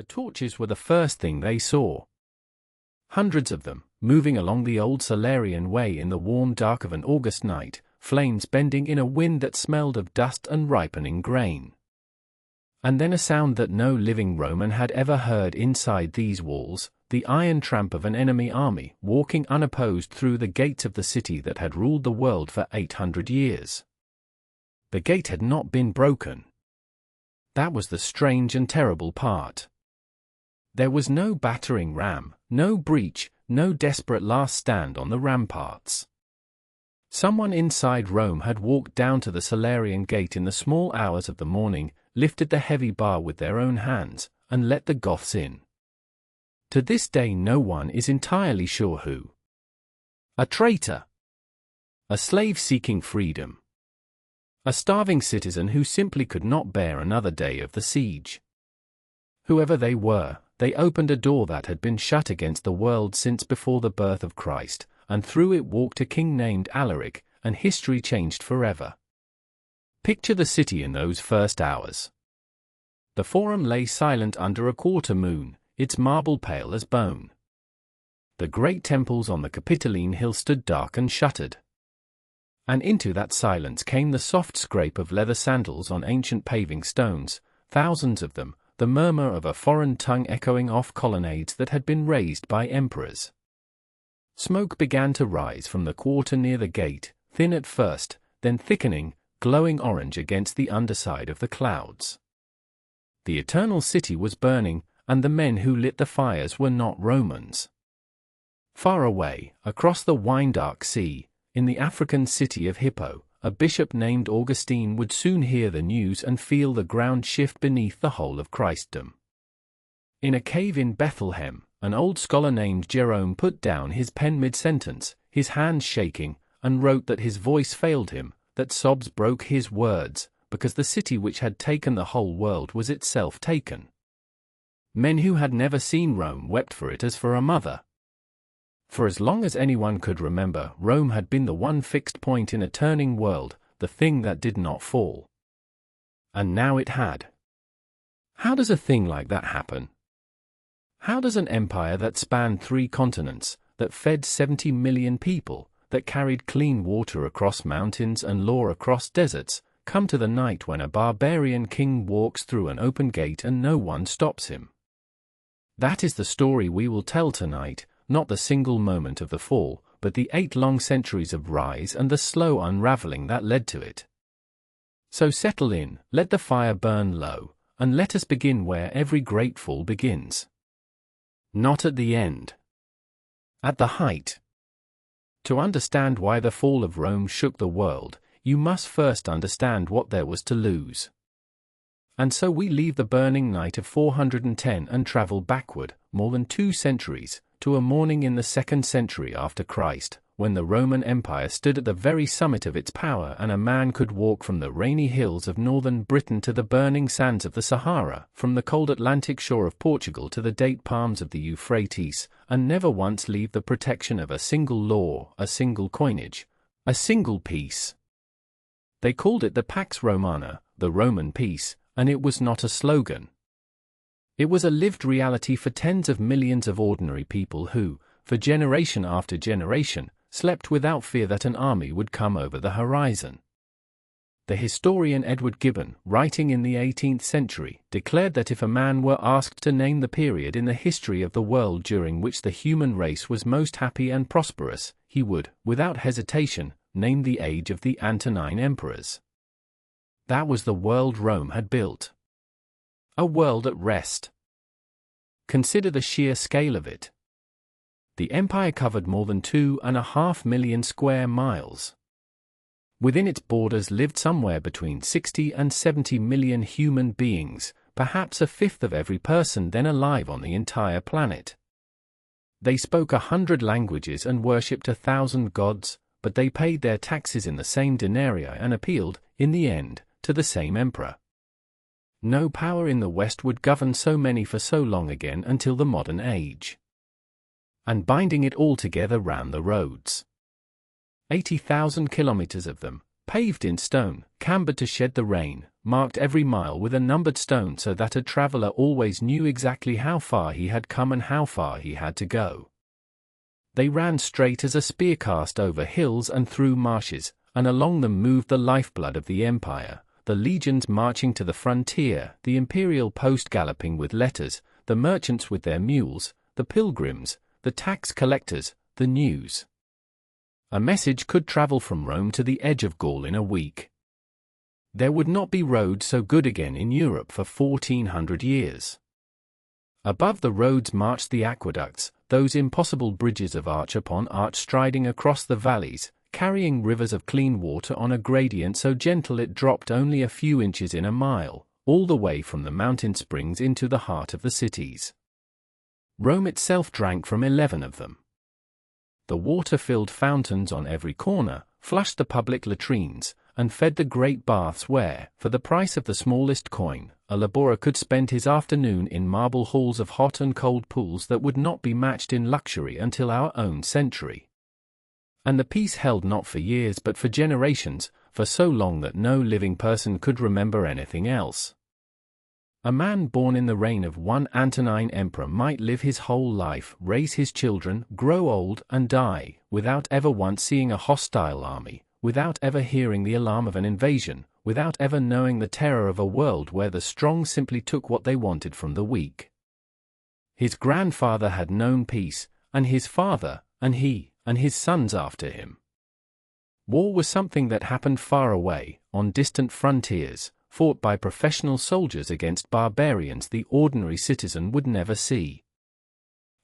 The torches were the first thing they saw. Hundreds of them, moving along the old Salarian way in the warm dark of an August night, flames bending in a wind that smelled of dust and ripening grain. And then a sound that no living Roman had ever heard inside these walls, the iron tramp of an enemy army walking unopposed through the gates of the city that had ruled the world for 800 years. The gate had not been broken. That was the strange and terrible part. There was no battering ram, no breach, no desperate last stand on the ramparts. Someone inside Rome had walked down to the Salarian gate in the small hours of the morning, lifted the heavy bar with their own hands, and let the Goths in. To this day no one is entirely sure who. A traitor. A slave seeking freedom. A starving citizen who simply could not bear another day of the siege. Whoever they were, they opened a door that had been shut against the world since before the birth of Christ, and through it walked a king named Alaric, and history changed forever. Picture the city in those first hours. The Forum lay silent under a quarter moon, its marble pale as bone. The great temples on the Capitoline hill stood dark and shuttered. And into that silence came the soft scrape of leather sandals on ancient paving stones, thousands of them, the murmur of a foreign tongue echoing off colonnades that had been raised by emperors. Smoke began to rise from the quarter near the gate, thin at first, then thickening, glowing orange against the underside of the clouds. The eternal city was burning, and the men who lit the fires were not Romans. Far away, across the wine-dark sea, in the African city of Hippo, a bishop named Augustine would soon hear the news and feel the ground shift beneath the whole of Christendom. In a cave in Bethlehem, an old scholar named Jerome put down his pen mid-sentence, his hands shaking, and wrote that his voice failed him, that sobs broke his words, because the city which had taken the whole world was itself taken. Men who had never seen Rome wept for it as for a mother. For as long as anyone could remember, Rome had been the one fixed point in a turning world, the thing that did not fall. And now it had. How does a thing like that happen? How does an empire that spanned 3 continents, that fed 70 million people, that carried clean water across mountains and law across deserts, come to the night when a barbarian king walks through an open gate and no one stops him? That is the story we will tell tonight, not the single moment of the fall, but the 8 long centuries of rise and the slow unraveling that led to it. So settle in, let the fire burn low, and let us begin where every great fall begins. Not at the end. At the height. To understand why the fall of Rome shook the world, you must first understand what there was to lose. And so we leave the burning night of 410 and travel backward, more than 2 centuries, to a morning in the 2nd century after Christ, when the Roman Empire stood at the very summit of its power and a man could walk from the rainy hills of northern Britain to the burning sands of the Sahara, from the cold Atlantic shore of Portugal to the date palms of the Euphrates, and never once leave the protection of a single law, a single coinage, a single peace. They called it the Pax Romana, the Roman peace, and it was not a slogan. It was a lived reality for tens of millions of ordinary people who, for generation after generation, slept without fear that an army would come over the horizon. The historian Edward Gibbon, writing in the 18th century, declared that if a man were asked to name the period in the history of the world during which the human race was most happy and prosperous, he would, without hesitation, name the age of the Antonine emperors. That was the world Rome had built. A world at rest. Consider the sheer scale of it. The empire covered more than 2.5 million square miles. Within its borders lived somewhere between 60 and 70 million human beings, perhaps a fifth of every person then alive on the entire planet. They spoke 100 languages and worshipped 1,000 gods, but they paid their taxes in the same denarii and appealed, in the end, to the same emperor. No power in the West would govern so many for so long again until the modern age. And binding it all together ran the roads. 80,000 kilometers of them, paved in stone, cambered to shed the rain, marked every mile with a numbered stone so that a traveler always knew exactly how far he had come and how far he had to go. They ran straight as a spear cast over hills and through marshes, and along them moved the lifeblood of the empire, the legions marching to the frontier, the imperial post galloping with letters, the merchants with their mules, the pilgrims, the tax collectors, the news. A message could travel from Rome to the edge of Gaul in a week. There would not be roads so good again in Europe for 1400 years. Above the roads marched the aqueducts, those impossible bridges of arch upon arch striding across the valleys, carrying rivers of clean water on a gradient so gentle it dropped only a few inches in a mile, all the way from the mountain springs into the heart of the cities. Rome itself drank from 11 of them. The water-filled fountains on every corner flushed the public latrines, and fed the great baths where, for the price of the smallest coin, a laborer could spend his afternoon in marble halls of hot and cold pools that would not be matched in luxury until our own century. And the peace held not for years but for generations, for so long that no living person could remember anything else. A man born in the reign of one Antonine emperor might live his whole life, raise his children, grow old, and die, without ever once seeing a hostile army, without ever hearing the alarm of an invasion, without ever knowing the terror of a world where the strong simply took what they wanted from the weak. His grandfather had known peace, and his father, and he, and his sons after him. War was something that happened far away, on distant frontiers, fought by professional soldiers against barbarians the ordinary citizen would never see.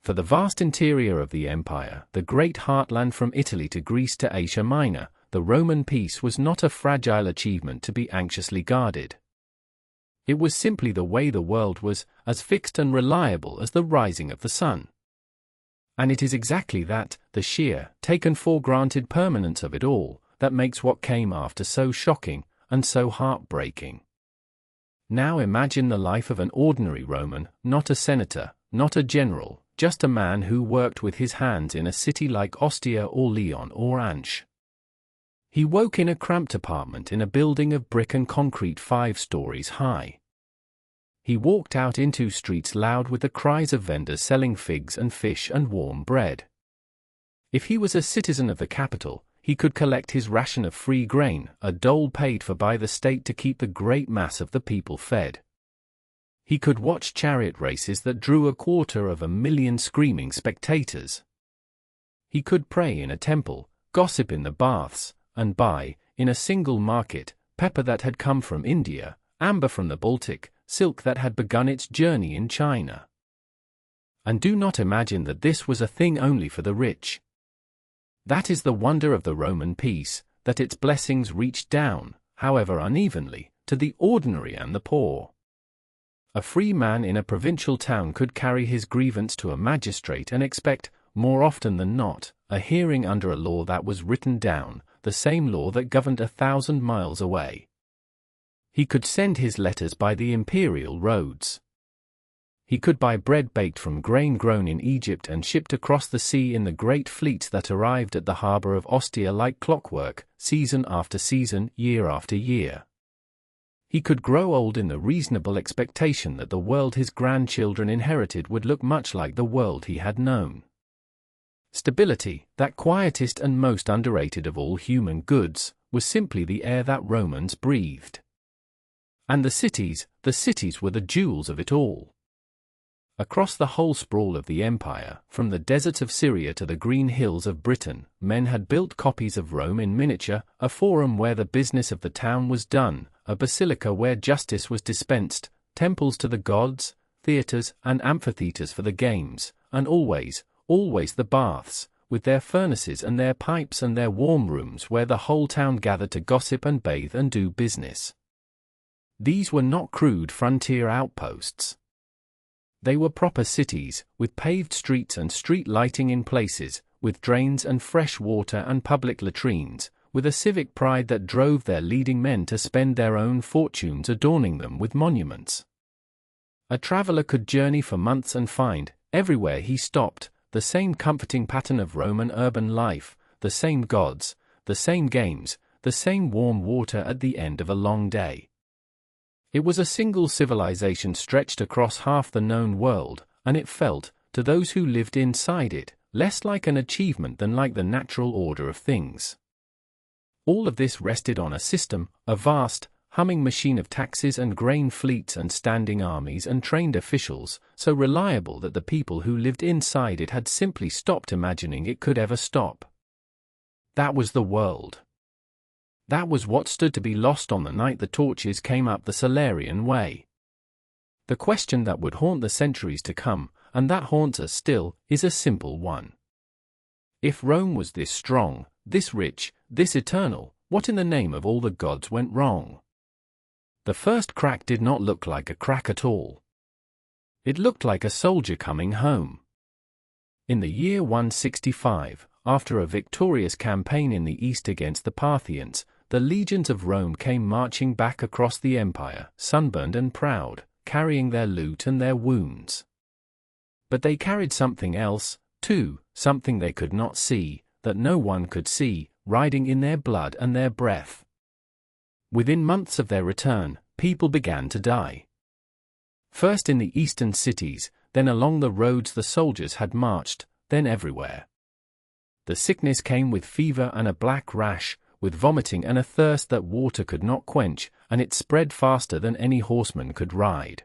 For the vast interior of the empire, the great heartland from Italy to Greece to Asia Minor, the Roman peace was not a fragile achievement to be anxiously guarded. It was simply the way the world was, as fixed and reliable as the rising of the sun. And it is exactly that, the sheer, taken-for-granted permanence of it all, that makes what came after so shocking, and so heartbreaking. Now imagine the life of an ordinary Roman, not a senator, not a general, just a man who worked with his hands in a city like Ostia or Lyon or Anche. He woke in a cramped apartment in a building of brick and concrete 5 stories high. He walked out into streets loud with the cries of vendors selling figs and fish and warm bread. If he was a citizen of the capital, he could collect his ration of free grain, a dole paid for by the state to keep the great mass of the people fed. He could watch chariot races that drew 250,000 screaming spectators. He could pray in a temple, gossip in the baths, and buy, in a single market, pepper that had come from India, amber from the Baltic, silk that had begun its journey in China. And do not imagine that this was a thing only for the rich. That is the wonder of the Roman peace, that its blessings reached down, however unevenly, to the ordinary and the poor. A free man in a provincial town could carry his grievance to a magistrate and expect, more often than not, a hearing under a law that was written down, the same law that governed 1,000 miles away. He could send his letters by the imperial roads. He could buy bread baked from grain grown in Egypt and shipped across the sea in the great fleets that arrived at the harbor of Ostia like clockwork, season after season, year after year. He could grow old in the reasonable expectation that the world his grandchildren inherited would look much like the world he had known. Stability, that quietest and most underrated of all human goods, was simply the air that Romans breathed. And the cities were the jewels of it all. Across the whole sprawl of the empire, from the deserts of Syria to the green hills of Britain, men had built copies of Rome in miniature, a forum where the business of the town was done, a basilica where justice was dispensed, temples to the gods, theatres and amphitheatres for the games, and always the baths, with their furnaces and their pipes and their warm rooms where the whole town gathered to gossip and bathe and do business. These were not crude frontier outposts. They were proper cities, with paved streets and street lighting in places, with drains and fresh water and public latrines, with a civic pride that drove their leading men to spend their own fortunes adorning them with monuments. A traveler could journey for months and find, everywhere he stopped, the same comforting pattern of Roman urban life, the same gods, the same games, the same warm water at the end of a long day. It was a single civilization stretched across half the known world, and it felt, to those who lived inside it, less like an achievement than like the natural order of things. All of this rested on a system, a vast, humming machine of taxes and grain fleets and standing armies and trained officials, so reliable that the people who lived inside it had simply stopped imagining it could ever stop. That was the world. That was what stood to be lost on the night the torches came up the Salarian way. The question that would haunt the centuries to come, and that haunts us still, is a simple one. If Rome was this strong, this rich, this eternal, what in the name of all the gods went wrong? The first crack did not look like a crack at all. It looked like a soldier coming home. In the year 165, after a victorious campaign in the east against the Parthians, the legions of Rome came marching back across the empire, sunburned and proud, carrying their loot and their wounds. But they carried something else, too, something they could not see, that no one could see, riding in their blood and their breath. Within months of their return, people began to die. First in the eastern cities, then along the roads the soldiers had marched, then everywhere. The sickness came with fever and a black rash, with vomiting and a thirst that water could not quench, and it spread faster than any horseman could ride.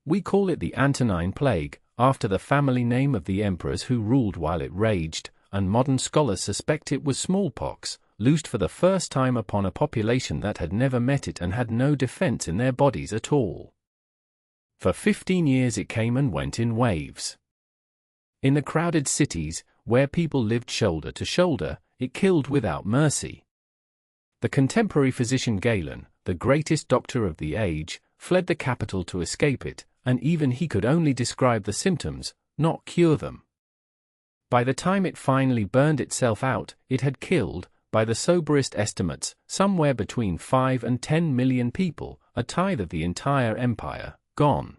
We call it the Antonine Plague, after the family name of the emperors who ruled while it raged, and modern scholars suspect it was smallpox, loosed for the first time upon a population that had never met it and had no defense in their bodies at all. For 15 years it came and went in waves. In the crowded cities, where people lived shoulder to shoulder, it killed without mercy. The contemporary physician Galen, the greatest doctor of the age, fled the capital to escape it, and even he could only describe the symptoms, not cure them. By the time it finally burned itself out, it had killed, by the soberest estimates, somewhere between 5 and 10 million people, a tithe of the entire empire, gone.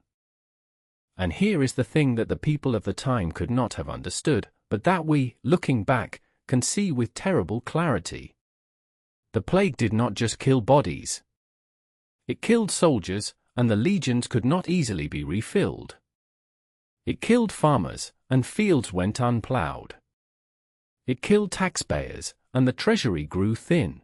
And here is the thing that the people of the time could not have understood, but that we, looking back, can see with terrible clarity. The plague did not just kill bodies. It killed soldiers, and the legions could not easily be refilled. It killed farmers, and fields went unplowed. It killed taxpayers, and the treasury grew thin.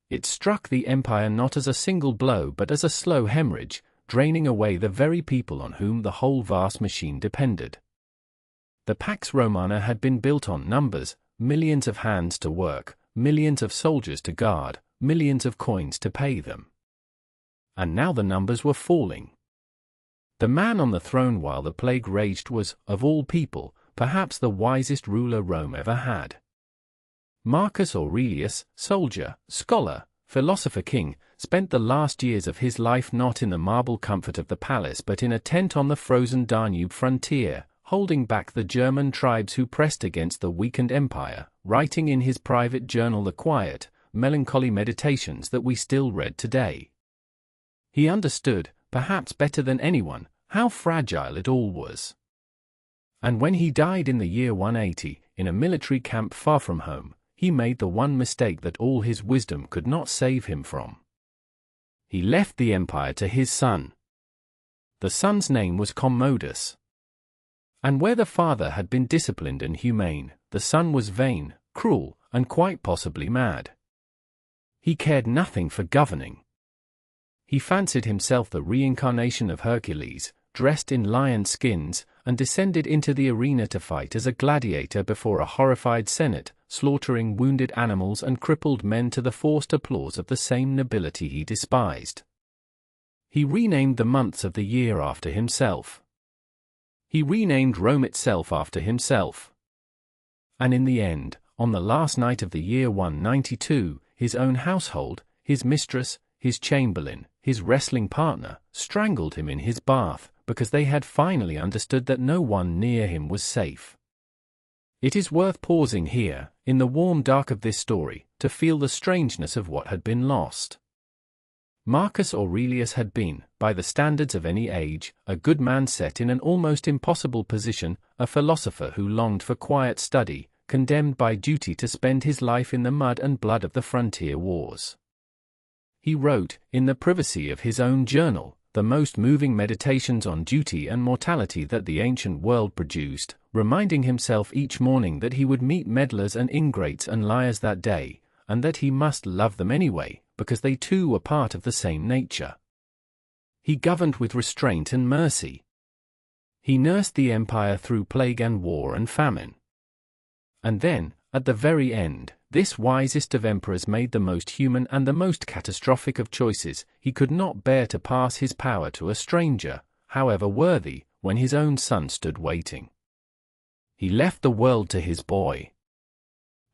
It struck the empire not as a single blow but as a slow hemorrhage, draining away the very people on whom the whole vast machine depended. The Pax Romana had been built on numbers, millions of hands to work, millions of soldiers to guard, millions of coins to pay them. And now the numbers were falling. The man on the throne while the plague raged was, of all people, perhaps the wisest ruler Rome ever had. Marcus Aurelius, soldier, scholar, philosopher-king, spent the last years of his life not in the marble comfort of the palace but in a tent on the frozen Danube frontier, holding back the German tribes who pressed against the weakened empire, writing in his private journal the quiet, melancholy meditations that we still read today. He understood, perhaps better than anyone, how fragile it all was. And when he died in the year 180, in a military camp far from home, he made the one mistake that all his wisdom could not save him from. He left the empire to his son. The son's name was Commodus. And where the father had been disciplined and humane, the son was vain, cruel, and quite possibly mad. He cared nothing for governing. He fancied himself the reincarnation of Hercules, dressed in lion skins, and descended into the arena to fight as a gladiator before a horrified senate, slaughtering wounded animals and crippled men to the forced applause of the same nobility he despised. He renamed the months of the year after himself. He renamed Rome itself after himself. And in the end, on the last night of the year 192, his own household, his mistress, his chamberlain, his wrestling partner, strangled him in his bath, because they had finally understood that no one near him was safe. It is worth pausing here, in the warm dark of this story, to feel the strangeness of what had been lost. Marcus Aurelius had been, by the standards of any age, a good man set in an almost impossible position, a philosopher who longed for quiet study, condemned by duty to spend his life in the mud and blood of the frontier wars. he wrote, in the privacy of his own journal, the most moving meditations on duty and mortality that the ancient world produced, reminding himself each morning that he would meet meddlers and ingrates and liars that day, and that he must love them anyway, because they too were part of the same nature. He governed with restraint and mercy. He nursed the empire through plague and war and famine. And then, at the very end, this wisest of emperors made the most human and the most catastrophic of choices. He could not bear to pass his power to a stranger, however worthy, when his own son stood waiting. He left the world to his boy.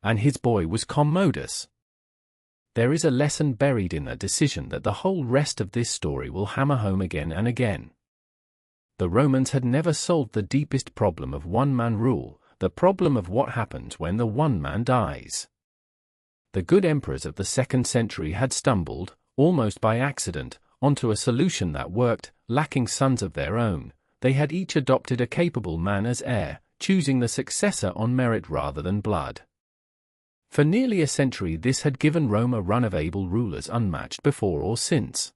And his boy was Commodus. There is a lesson buried in the decision that the whole rest of this story will hammer home again and again. The Romans had never solved the deepest problem of one-man rule, the problem of what happens when the one man dies. The good emperors of the 2nd century had stumbled, almost by accident, onto a solution that worked. Lacking sons of their own, they had each adopted a capable man as heir, choosing the successor on merit rather than blood. For nearly a century this had given Rome a run of able rulers unmatched before or since.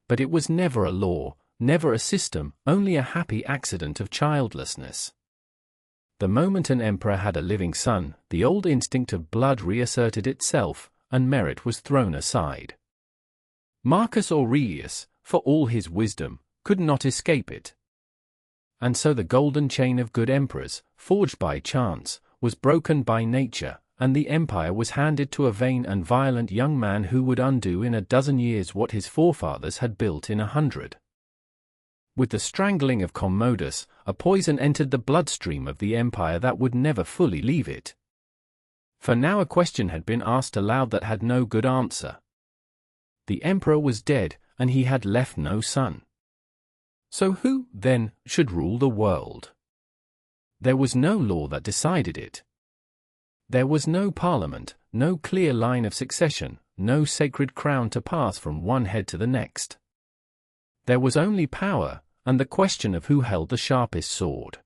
But it was never a law, never a system, only a happy accident of childlessness. The moment an emperor had a living son, the old instinct of blood reasserted itself, and merit was thrown aside. Marcus Aurelius, for all his wisdom, could not escape it. And so the golden chain of good emperors, forged by chance, was broken by nature, and the empire was handed to a vain and violent young man who would undo in a dozen years what his forefathers had built in 100. With the strangling of Commodus, a poison entered the bloodstream of the empire that would never fully leave it. For now a question had been asked aloud that had no good answer. The emperor was dead, and he had left no son. So who, then, should rule the world? There was no law that decided it. There was no parliament, no clear line of succession, no sacred crown to pass from one head to the next. There was only power, and the question of who held the sharpest sword.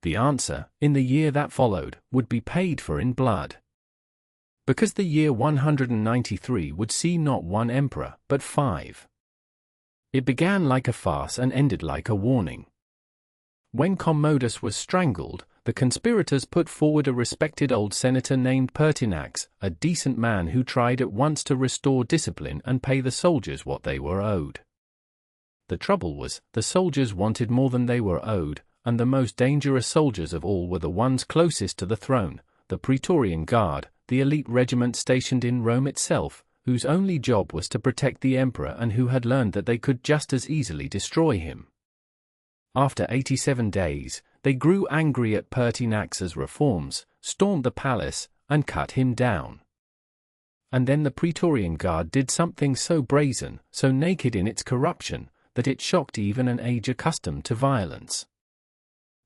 The answer, in the year that followed, would be paid for in blood. Because the year 193 would see not one emperor, but 5. It began like a farce and ended like a warning. When Commodus was strangled, the conspirators put forward a respected old senator named Pertinax, a decent man who tried at once to restore discipline and pay the soldiers what they were owed. The trouble was, the soldiers wanted more than they were owed, and the most dangerous soldiers of all were the ones closest to the throne, the Praetorian Guard, the elite regiment stationed in Rome itself, whose only job was to protect the emperor and who had learned that they could just as easily destroy him. After 87 days, they grew angry at Pertinax's reforms, stormed the palace, and cut him down. And then the Praetorian Guard did something so brazen, so naked in its corruption, that it shocked even an age accustomed to violence.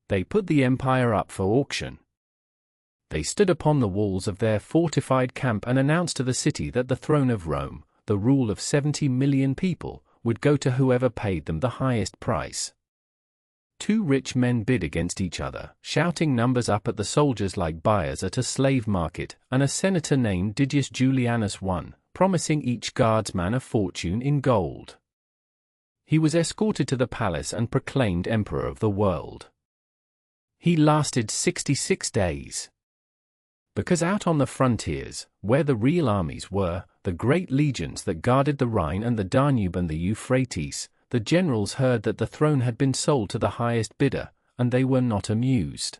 They put the empire up for auction. They stood upon the walls of their fortified camp and announced to the city that the throne of Rome, the rule of 70 million people, would go to whoever paid them the highest price. 2 rich men bid against each other, shouting numbers up at the soldiers like buyers at a slave market, and a senator named Didius Julianus won, promising each guardsman a fortune in gold. He was escorted to the palace and proclaimed emperor of the world. He lasted 66 days. Because out on the frontiers, where the real armies were, the great legions that guarded the Rhine and the Danube and the Euphrates, the generals heard that the throne had been sold to the highest bidder, and they were not amused.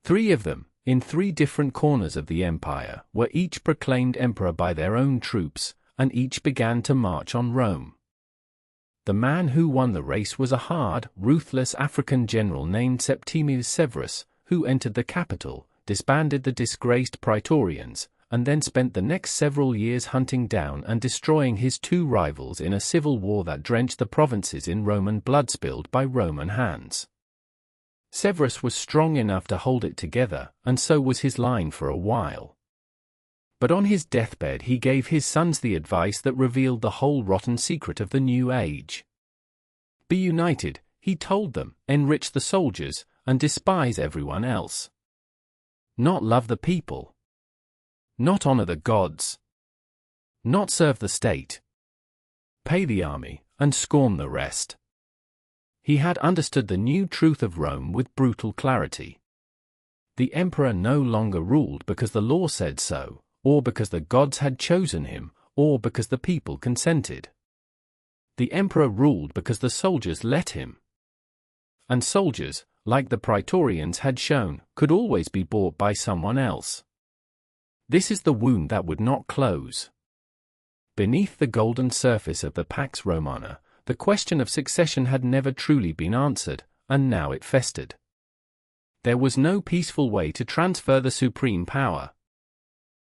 3 of them, in 3 different corners of the empire, were each proclaimed emperor by their own troops, and each began to march on Rome. The man who won the race was a hard, ruthless African general named Septimius Severus, who entered the capital, disbanded the disgraced Praetorians, and then spent the next several years hunting down and destroying his 2 rivals in a civil war that drenched the provinces in Roman blood spilled by Roman hands. Severus was strong enough to hold it together, and so was his line for a while. But on his deathbed he gave his sons the advice that revealed the whole rotten secret of the new age. Be united, he told them, enrich the soldiers, and despise everyone else. Not love the people. Not honor the gods. not serve the state. Pay the army, and scorn the rest. He had understood the new truth of Rome with brutal clarity. The emperor no longer ruled because the law said so, or because the gods had chosen him, or because the people consented. The emperor ruled because the soldiers let him. And soldiers, like the praetorians had shown, could always be bought by someone else. This is the wound that would not close. Beneath the golden surface of the Pax Romana, the question of succession had never truly been answered, and now it festered. There was no peaceful way to transfer the supreme power.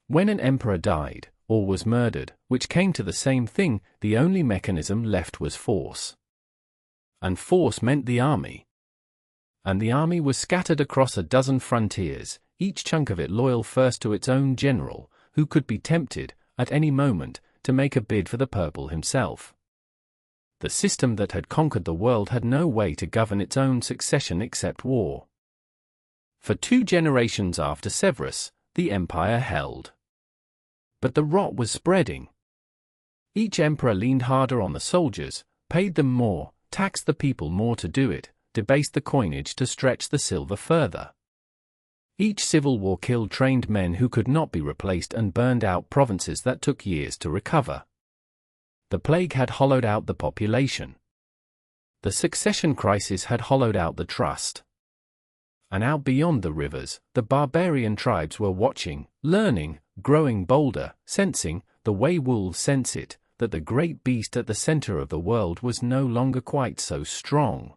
When an emperor died, or was murdered, which came to the same thing, the only mechanism left was force. And force meant the army. And the army was scattered across a dozen frontiers, each chunk of it loyal first to its own general, who could be tempted, at any moment, to make a bid for the purple himself. The system that had conquered the world had no way to govern its own succession except war. For 2 generations after Severus, the empire held. But the rot was spreading. Each emperor leaned harder on the soldiers, paid them more, taxed the people more to do it, debased the coinage to stretch the silver further. Each civil war killed trained men who could not be replaced and burned out provinces that took years to recover. The plague had hollowed out the population. The succession crisis had hollowed out the trust. And out beyond the rivers, the barbarian tribes were watching, learning, growing bolder, sensing, the way wolves sense it, that the great beast at the center of the world was no longer quite so strong.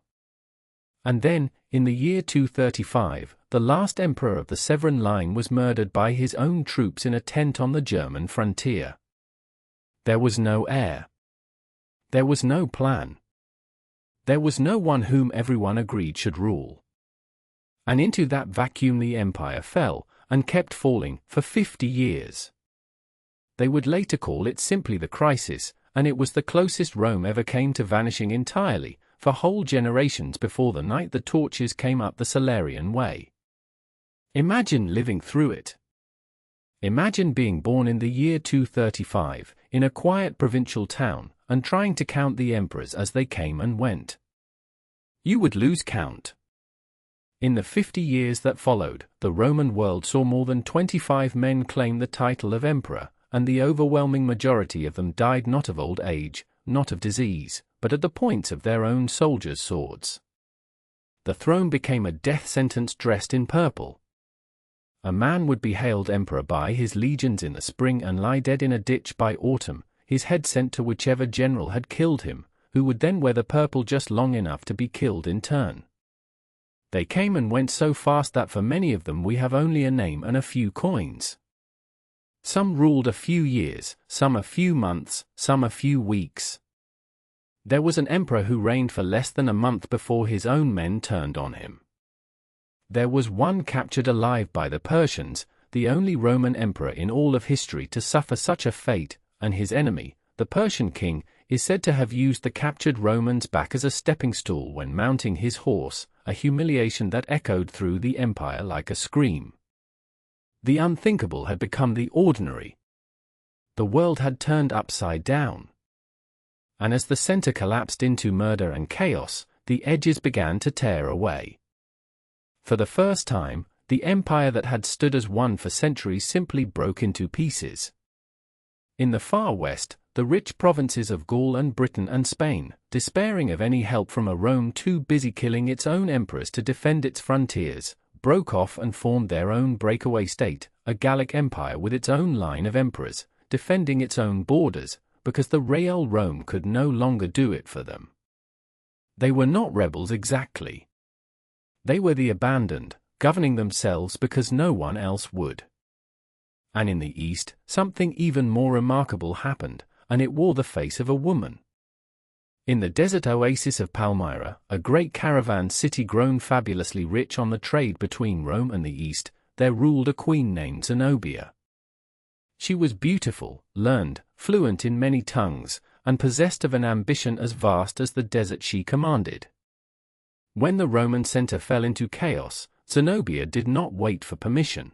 And then, in the year 235, the last emperor of the Severan line was murdered by his own troops in a tent on the German frontier. There was no heir. There was no plan. There was no one whom everyone agreed should rule. And into that vacuum the empire fell, and kept falling, for 50 years. They would later call it simply the crisis, and it was the closest Rome ever came to vanishing entirely, for whole generations before the night the torches came up the Salarian way. Imagine living through it. Imagine being born in the year 235, in a quiet provincial town, and trying to count the emperors as they came and went. You would lose count. In the 50 years that followed, the Roman world saw more than 25 men claim the title of emperor, and the overwhelming majority of them died not of old age, not of disease, but at the points of their own soldiers' swords. The throne became a death sentence dressed in purple. A man would be hailed emperor by his legions in the spring and lie dead in a ditch by autumn, his head sent to whichever general had killed him, who would then wear the purple just long enough to be killed in turn. They came and went so fast that for many of them we have only a name and a few coins. Some ruled a few years, some a few months, some a few weeks. There was an emperor who reigned for less than a month before his own men turned on him. There was one captured alive by the Persians, the only Roman emperor in all of history to suffer such a fate, and his enemy, the Persian king, is said to have used the captured Roman's back as a stepping stool when mounting his horse, a humiliation that echoed through the empire like a scream. The unthinkable had become the ordinary. The world had turned upside down. And as the center collapsed into murder and chaos, the edges began to tear away. For the first time, the empire that had stood as one for centuries simply broke into pieces. In the far west, the rich provinces of Gaul and Britain and Spain, despairing of any help from a Rome too busy killing its own emperors to defend its frontiers, broke off and formed their own breakaway state, a Gallic empire with its own line of emperors, defending its own borders, because the real Rome could no longer do it for them. They were not rebels exactly. They were the abandoned, governing themselves because no one else would. And in the east, something even more remarkable happened, and it wore the face of a woman. In the desert oasis of Palmyra, a great caravan city grown fabulously rich on the trade between Rome and the east, there ruled a queen named Zenobia. She was beautiful, learned, fluent in many tongues, and possessed of an ambition as vast as the desert she commanded. When the Roman center fell into chaos, Zenobia did not wait for permission.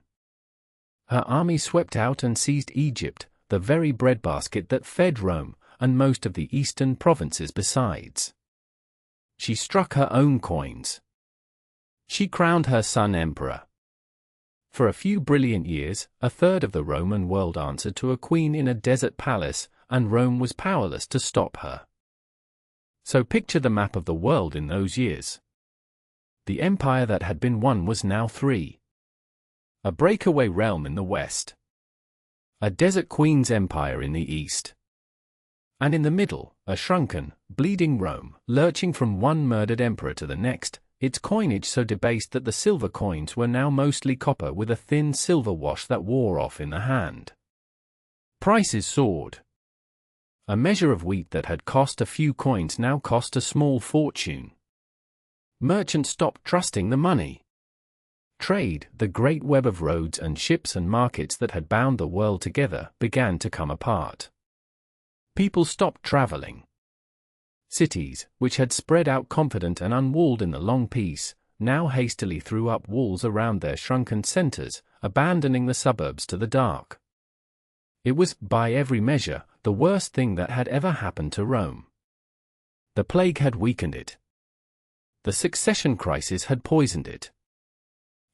Her army swept out and seized Egypt, the very breadbasket that fed Rome, and most of the eastern provinces besides. She struck her own coins. She crowned her son emperor. For a few brilliant years, a third of the Roman world answered to a queen in a desert palace, and Rome was powerless to stop her. So picture the map of the world in those years. The empire that had been one was now three. A breakaway realm in the west. A desert queen's empire in the east. And in the middle, a shrunken, bleeding Rome, lurching from one murdered emperor to the next, its coinage so debased that the silver coins were now mostly copper with a thin silver wash that wore off in the hand. Prices soared. A measure of wheat that had cost a few coins now cost a small fortune. Merchants stopped trusting the money. Trade, the great web of roads and ships and markets that had bound the world together, began to come apart. People stopped traveling. Cities, which had spread out confident and unwalled in the long peace, now hastily threw up walls around their shrunken centers, abandoning the suburbs to the dark. It was, by every measure, the worst thing that had ever happened to Rome. The plague had weakened it. The succession crisis had poisoned it.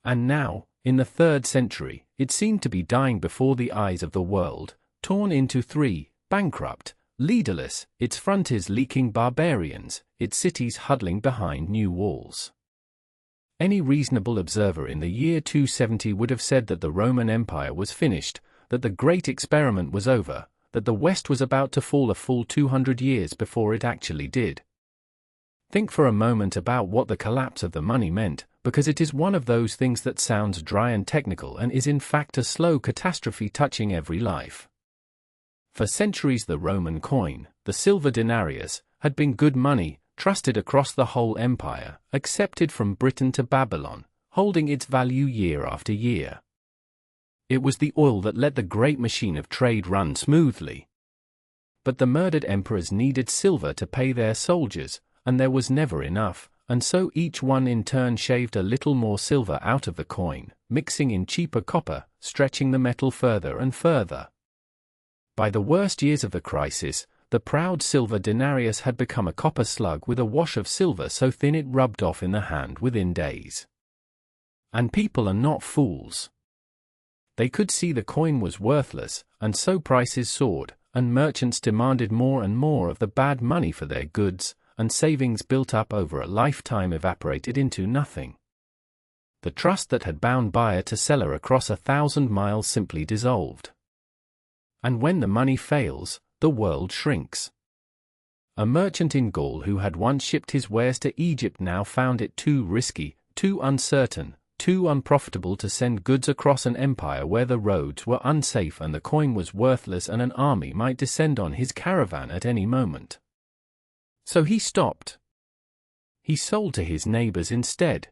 And now, in the 3rd century, it seemed to be dying before the eyes of the world, torn into three, bankrupt, leaderless, its frontiers leaking barbarians, its cities huddling behind new walls. Any reasonable observer in the year 270 would have said that the Roman Empire was finished, that the great experiment was over, that the West was about to fall a full 200 years before it actually did. Think for a moment about what the collapse of the money meant, because it is one of those things that sounds dry and technical and is in fact a slow catastrophe touching every life. For centuries the Roman coin, the silver denarius, had been good money, trusted across the whole empire, accepted from Britain to Babylon, holding its value year after year. It was the oil that let the great machine of trade run smoothly. But the murdered emperors needed silver to pay their soldiers, and there was never enough, and so each one in turn shaved a little more silver out of the coin, mixing in cheaper copper, stretching the metal further and further. By the worst years of the crisis, the proud silver denarius had become a copper slug with a wash of silver so thin it rubbed off in the hand within days. And people are not fools. They could see the coin was worthless, and so prices soared, and merchants demanded more and more of the bad money for their goods, and savings built up over a lifetime evaporated into nothing. The trust that had bound buyer to seller across 1,000 miles simply dissolved. And when the money fails, the world shrinks. A merchant in Gaul who had once shipped his wares to Egypt now found it too risky, too uncertain, too unprofitable to send goods across an empire where the roads were unsafe and the coin was worthless and an army might descend on his caravan at any moment. So he stopped. He sold to his neighbors instead.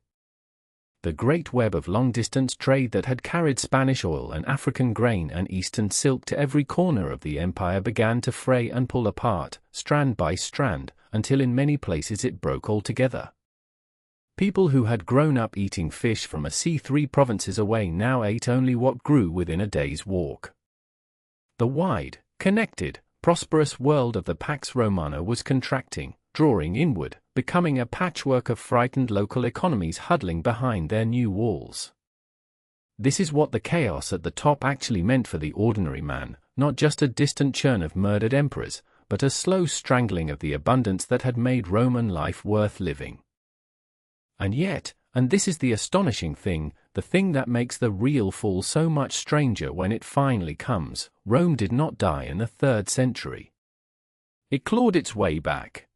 The great web of long-distance trade that had carried Spanish oil and African grain and Eastern silk to every corner of the empire began to fray and pull apart, strand by strand, until in many places it broke altogether. People who had grown up eating fish from a sea 3 provinces away now ate only what grew within a day's walk. The wide, connected, prosperous world of the Pax Romana was contracting, drawing inward, becoming a patchwork of frightened local economies huddling behind their new walls. This is what the chaos at the top actually meant for the ordinary man, not just a distant churn of murdered emperors, but a slow strangling of the abundance that had made Roman life worth living. And yet, and this is the astonishing thing, the thing that makes the real fall so much stranger when it finally comes, Rome did not die in the 3rd century. It clawed its way back.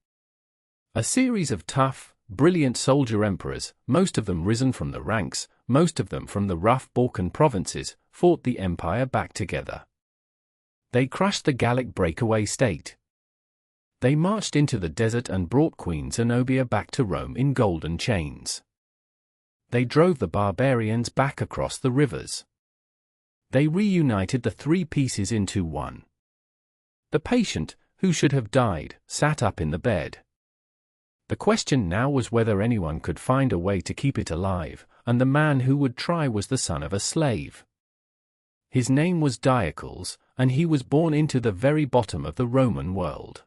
A series of tough, brilliant soldier emperors, most of them risen from the ranks, most of them from the rough Balkan provinces, fought the empire back together. They crushed the Gallic breakaway state. They marched into the desert and brought Queen Zenobia back to Rome in golden chains. They drove the barbarians back across the rivers. They reunited the 3 pieces into one. The patient, who should have died, sat up in the bed. The question now was whether anyone could find a way to keep it alive, and the man who would try was the son of a slave. His name was Diocles, and he was born into the very bottom of the Roman world.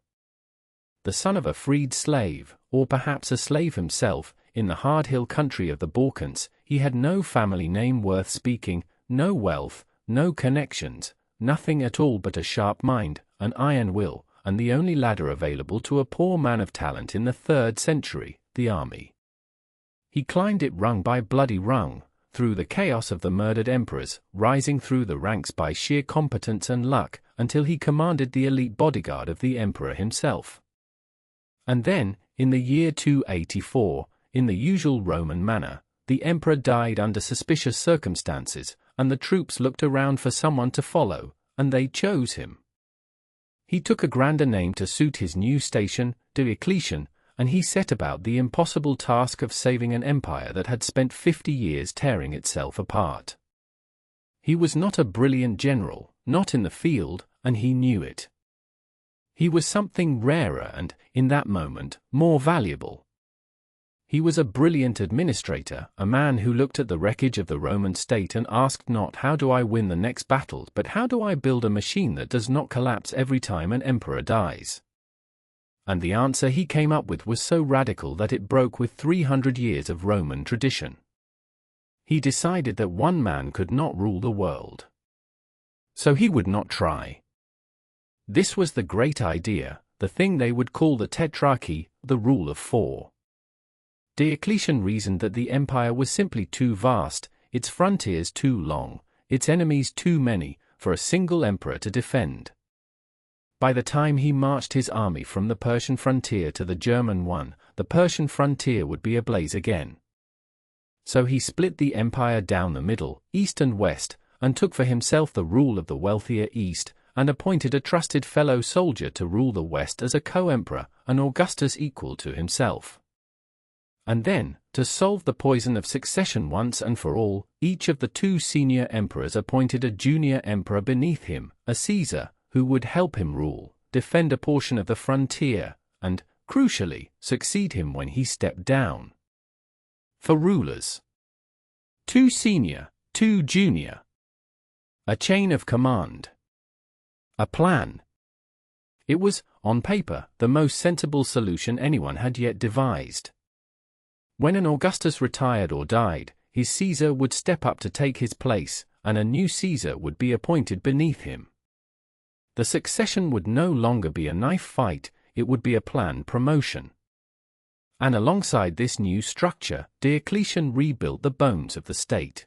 The son of a freed slave, or perhaps a slave himself, in the hard hill country of the Balkans, he had no family name worth speaking, no wealth, no connections, nothing at all but a sharp mind, an iron will, and the only ladder available to a poor man of talent in the 3rd century, the army. He climbed it rung by bloody rung, through the chaos of the murdered emperors, rising through the ranks by sheer competence and luck, until he commanded the elite bodyguard of the emperor himself. And then, in the year 284, in the usual Roman manner, the emperor died under suspicious circumstances, and the troops looked around for someone to follow, and they chose him. He took a grander name to suit his new station, Diocletian, and he set about the impossible task of saving an empire that had spent 50 years tearing itself apart. He was not a brilliant general, not in the field, and he knew it. He was something rarer and, in that moment, more valuable. He was a brilliant administrator, a man who looked at the wreckage of the Roman state and asked not how do I win the next battle, but how do I build a machine that does not collapse every time an emperor dies. And the answer he came up with was so radical that it broke with 300 years of Roman tradition. He decided that one man could not rule the world. So he would not try. This was the great idea, the thing they would call the tetrarchy, the rule of 4. Diocletian reasoned that the empire was simply too vast, its frontiers too long, its enemies too many, for a single emperor to defend. By the time he marched his army from the Persian frontier to the German one, the Persian frontier would be ablaze again. So he split the empire down the middle, east and west, and took for himself the rule of the wealthier east, and appointed a trusted fellow soldier to rule the west as a co-emperor, an Augustus equal to himself. And then, to solve the poison of succession once and for all, each of the 2 senior emperors appointed a junior emperor beneath him, a Caesar, who would help him rule, defend a portion of the frontier, and, crucially, succeed him when he stepped down. For rulers. 2 senior, 2 junior. A chain of command. A plan. It was, on paper, the most sensible solution anyone had yet devised. When an Augustus retired or died, his Caesar would step up to take his place, and a new Caesar would be appointed beneath him. The succession would no longer be a knife fight, it would be a planned promotion. And alongside this new structure, Diocletian rebuilt the bones of the state.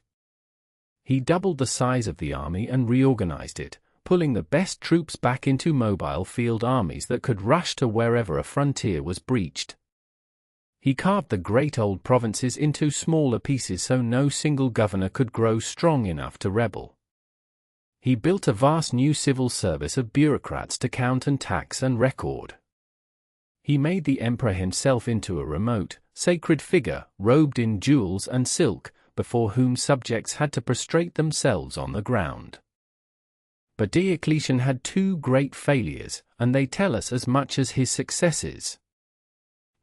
He doubled the size of the army and reorganized it, pulling the best troops back into mobile field armies that could rush to wherever a frontier was breached. He carved the great old provinces into smaller pieces so no single governor could grow strong enough to rebel. He built a vast new civil service of bureaucrats to count and tax and record. He made the emperor himself into a remote, sacred figure, robed in jewels and silk, before whom subjects had to prostrate themselves on the ground. But Diocletian had 2 great failures, and they tell us as much as his successes.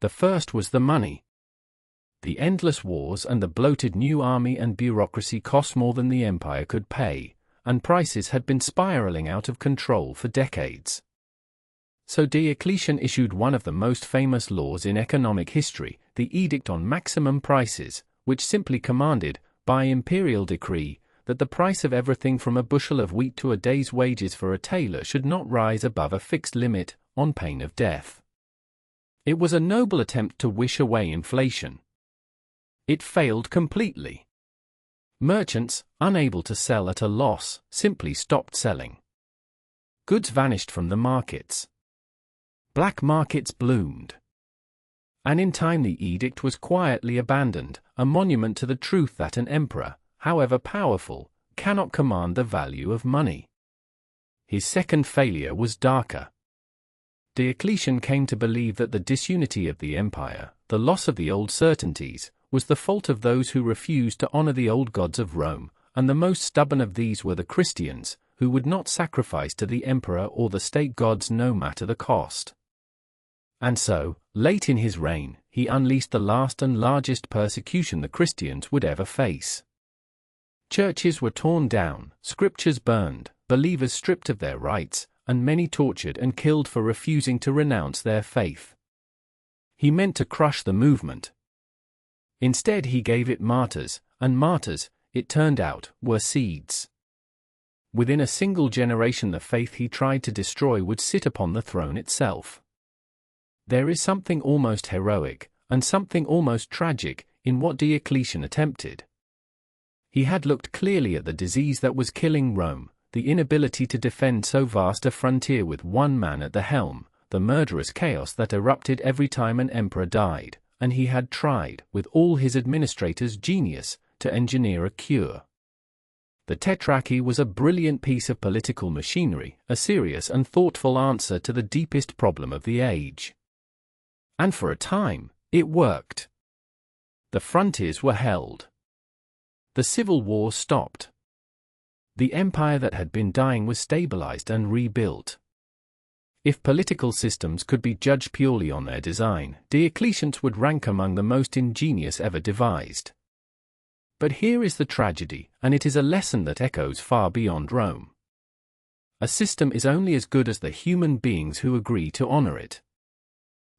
The first was the money. The endless wars and the bloated new army and bureaucracy cost more than the empire could pay, and prices had been spiraling out of control for decades. So Diocletian issued one of the most famous laws in economic history, the Edict on Maximum Prices, which simply commanded, by imperial decree, that the price of everything from a bushel of wheat to a day's wages for a tailor should not rise above a fixed limit, on pain of death. It was a noble attempt to wish away inflation. It failed completely. Merchants, unable to sell at a loss, simply stopped selling. Goods vanished from the markets. Black markets bloomed. And in time the edict was quietly abandoned, a monument to the truth that an emperor, however powerful, cannot command the value of money. His second failure was darker. Diocletian came to believe that the disunity of the empire, the loss of the old certainties, was the fault of those who refused to honor the old gods of Rome, and the most stubborn of these were the Christians, who would not sacrifice to the emperor or the state gods no matter the cost. And so, late in his reign, he unleashed the last and largest persecution the Christians would ever face. Churches were torn down, scriptures burned, believers stripped of their rights, and many tortured and killed for refusing to renounce their faith. He meant to crush the movement. Instead he gave it martyrs, and martyrs, it turned out, were seeds. Within a single generation the faith he tried to destroy would sit upon the throne itself. There is something almost heroic, and something almost tragic, in what Diocletian attempted. He had looked clearly at the disease that was killing Rome, the inability to defend so vast a frontier with one man at the helm, the murderous chaos that erupted every time an emperor died, and he had tried, with all his administrator's genius, to engineer a cure. The Tetrarchy was a brilliant piece of political machinery, a serious and thoughtful answer to the deepest problem of the age. And for a time, it worked. The frontiers were held. The civil war stopped. The empire that had been dying was stabilized and rebuilt. If political systems could be judged purely on their design, Diocletian's would rank among the most ingenious ever devised. But here is the tragedy, and it is a lesson that echoes far beyond Rome. A system is only as good as the human beings who agree to honor it.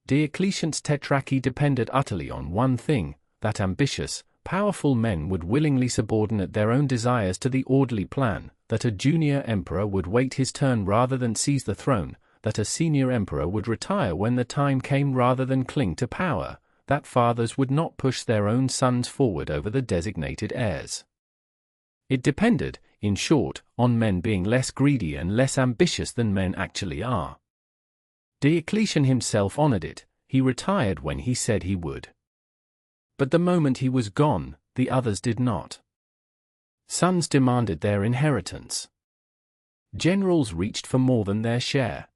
Diocletian's Tetrarchy depended utterly on one thing, that ambitious, powerful men would willingly subordinate their own desires to the orderly plan, that a junior emperor would wait his turn rather than seize the throne, that a senior emperor would retire when the time came rather than cling to power, that fathers would not push their own sons forward over the designated heirs. It depended, in short, on men being less greedy and less ambitious than men actually are. Diocletian himself honored it. He retired when he said he would. But the moment he was gone, the others did not. Sons demanded their inheritance. Generals reached for more than their share.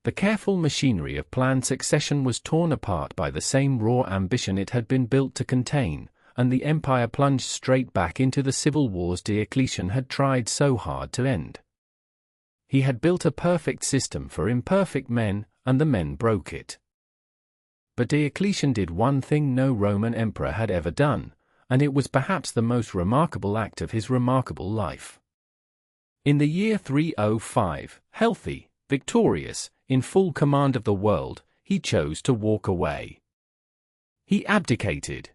The careful machinery of planned succession was torn apart by the same raw ambition it had been built to contain, and the empire plunged straight back into the civil wars Diocletian had tried so hard to end. He had built a perfect system for imperfect men, and the men broke it. But Diocletian did one thing no Roman emperor had ever done, and it was perhaps the most remarkable act of his remarkable life. In the year 305, healthy, victorious, in full command of the world, he chose to walk away. He abdicated.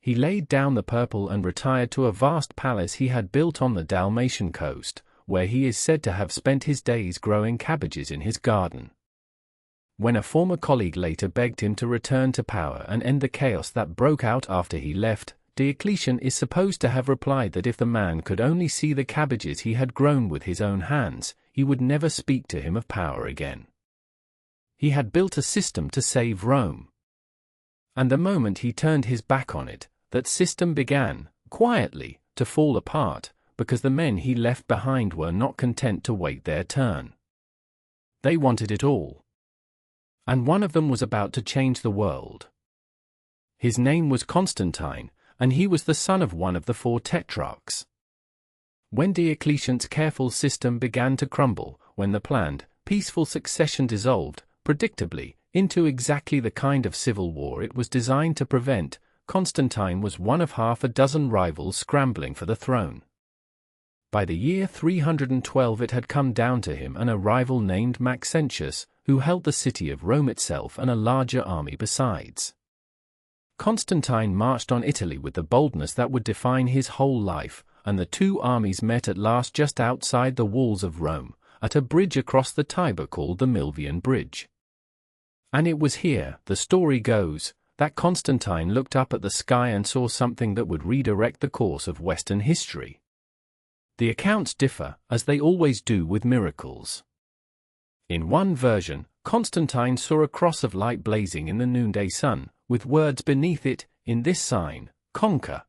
He laid down the purple and retired to a vast palace he had built on the Dalmatian coast, where he is said to have spent his days growing cabbages in his garden. When a former colleague later begged him to return to power and end the chaos that broke out after he left, Diocletian is supposed to have replied that if the man could only see the cabbages he had grown with his own hands, he would never speak to him of power again. He had built a system to save Rome. And the moment he turned his back on it, that system began, quietly, to fall apart, because the men he left behind were not content to wait their turn. They wanted it all. And one of them was about to change the world. His name was Constantine, and he was the son of one of the 4 tetrarchs. When Diocletian's careful system began to crumble, when the planned, peaceful succession dissolved, predictably, into exactly the kind of civil war it was designed to prevent, Constantine was one of half a dozen rivals scrambling for the throne. By the year 312 it had come down to him and a rival named Maxentius, who held the city of Rome itself and a larger army besides. Constantine marched on Italy with the boldness that would define his whole life, and the 2 armies met at last just outside the walls of Rome, at a bridge across the Tiber called the Milvian Bridge. And it was here, the story goes, that Constantine looked up at the sky and saw something that would redirect the course of Western history. The accounts differ, as they always do with miracles. In one version, Constantine saw a cross of light blazing in the noonday sun, with words beneath it, "In this sign, conquer."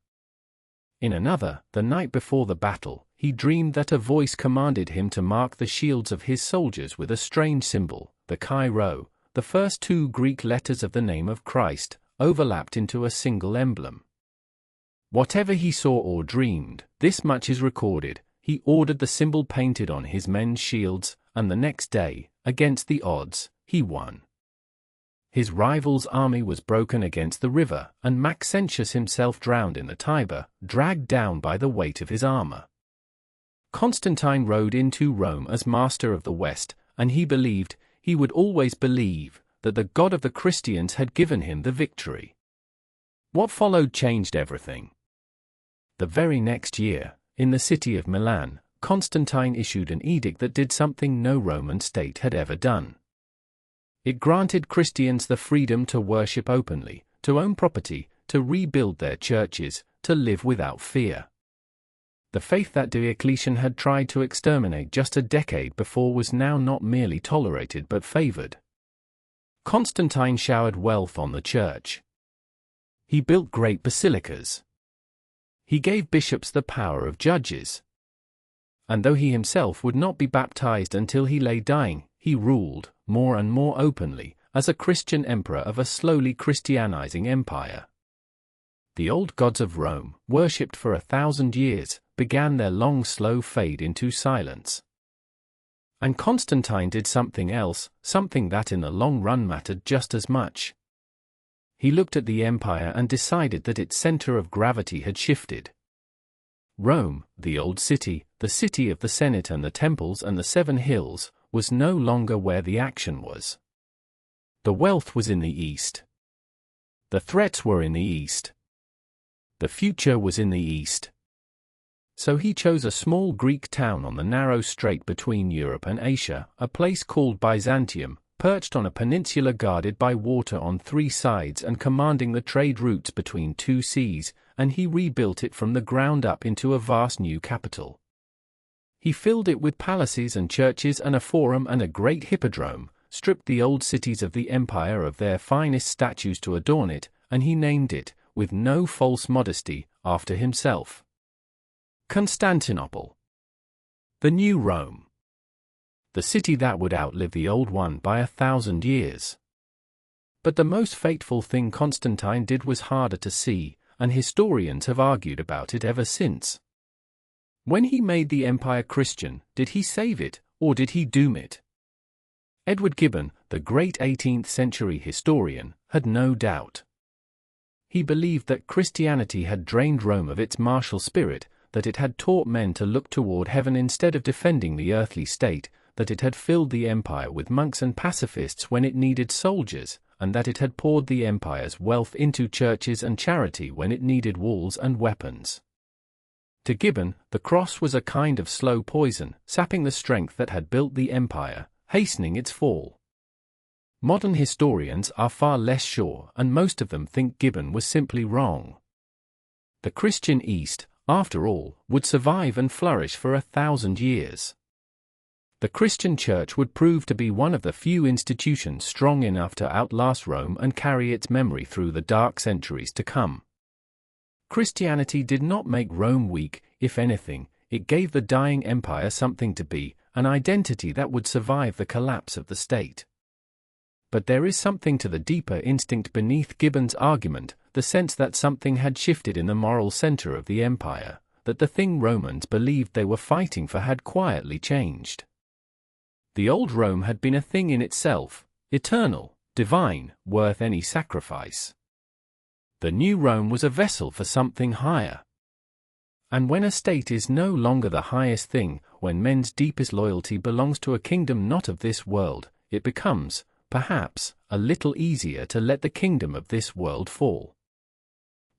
In another, the night before the battle, he dreamed that a voice commanded him to mark the shields of his soldiers with a strange symbol, the Chi Rho, the first 2 Greek letters of the name of Christ, overlapped into a single emblem. Whatever he saw or dreamed, this much is recorded: he ordered the symbol painted on his men's shields, and the next day, against the odds, he won. His rival's army was broken against the river, and Maxentius himself drowned in the Tiber, dragged down by the weight of his armor. Constantine rode into Rome as master of the West, and he believed, he would always believe, that the God of the Christians had given him the victory. What followed changed everything. The very next year, in the city of Milan, Constantine issued an edict that did something no Roman state had ever done. It granted Christians the freedom to worship openly, to own property, to rebuild their churches, to live without fear. The faith that Diocletian had tried to exterminate just a decade before was now not merely tolerated but favored. Constantine showered wealth on the church. He built great basilicas. He gave bishops the power of judges. And though he himself would not be baptized until he lay dying, he ruled, more and more openly, as a Christian emperor of a slowly Christianizing empire. The old gods of Rome, worshipped for 1,000 years, began their long slow fade into silence. And Constantine did something else, something that in the long run mattered just as much. He looked at the empire and decided that its center of gravity had shifted. Rome, the old city, the city of the Senate and the temples and the 7 hills, was no longer where the action was. The wealth was in the east. The threats were in the east. The future was in the east. So he chose a small Greek town on the narrow strait between Europe and Asia, a place called Byzantium, perched on a peninsula guarded by water on 3 sides and commanding the trade routes between 2 seas, and he rebuilt it from the ground up into a vast new capital. He filled it with palaces and churches and a forum and a great hippodrome, stripped the old cities of the empire of their finest statues to adorn it, and he named it, with no false modesty, after himself. Constantinople. The new Rome. The city that would outlive the old one by 1,000 years. But the most fateful thing Constantine did was harder to see, and historians have argued about it ever since. When he made the empire Christian, did he save it, or did he doom it? Edward Gibbon, the great 18th century historian, had no doubt. He believed that Christianity had drained Rome of its martial spirit, that it had taught men to look toward heaven instead of defending the earthly state, that it had filled the empire with monks and pacifists when it needed soldiers, and that it had poured the empire's wealth into churches and charity when it needed walls and weapons. To Gibbon, the cross was a kind of slow poison, sapping the strength that had built the empire, hastening its fall. Modern historians are far less sure, and most of them think Gibbon was simply wrong. The Christian East, after all, would survive and flourish for 1,000 years. The Christian Church would prove to be one of the few institutions strong enough to outlast Rome and carry its memory through the dark centuries to come. Christianity did not make Rome weak, if anything, it gave the dying empire something to be, an identity that would survive the collapse of the state. But there is something to the deeper instinct beneath Gibbon's argument, the sense that something had shifted in the moral center of the empire, that the thing Romans believed they were fighting for had quietly changed. The old Rome had been a thing in itself, eternal, divine, worth any sacrifice. The new Rome was a vessel for something higher. And when a state is no longer the highest thing, when men's deepest loyalty belongs to a kingdom not of this world, it becomes, perhaps, a little easier to let the kingdom of this world fall.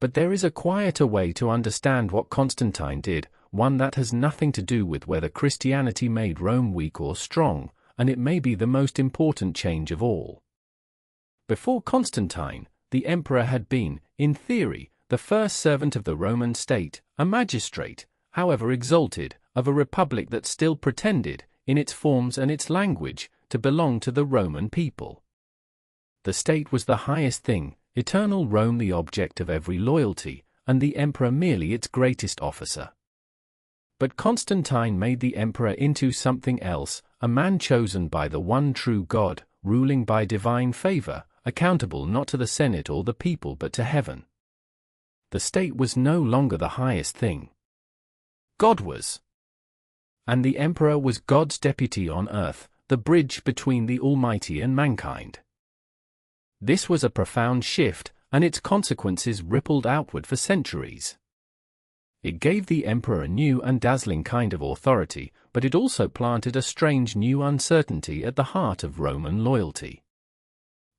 But there is a quieter way to understand what Constantine did, one that has nothing to do with whether Christianity made Rome weak or strong, and it may be the most important change of all. Before Constantine, the emperor had been, in theory, the first servant of the Roman state, a magistrate, however exalted, of a republic that still pretended, in its forms and its language, to belong to the Roman people. The state was the highest thing, eternal Rome the object of every loyalty, and the emperor merely its greatest officer. But Constantine made the emperor into something else, a man chosen by the one true God, ruling by divine favor, accountable not to the Senate or the people but to heaven. The state was no longer the highest thing. God was. And the emperor was God's deputy on earth, the bridge between the Almighty and mankind. This was a profound shift, and its consequences rippled outward for centuries. It gave the emperor a new and dazzling kind of authority, but it also planted a strange new uncertainty at the heart of Roman loyalty.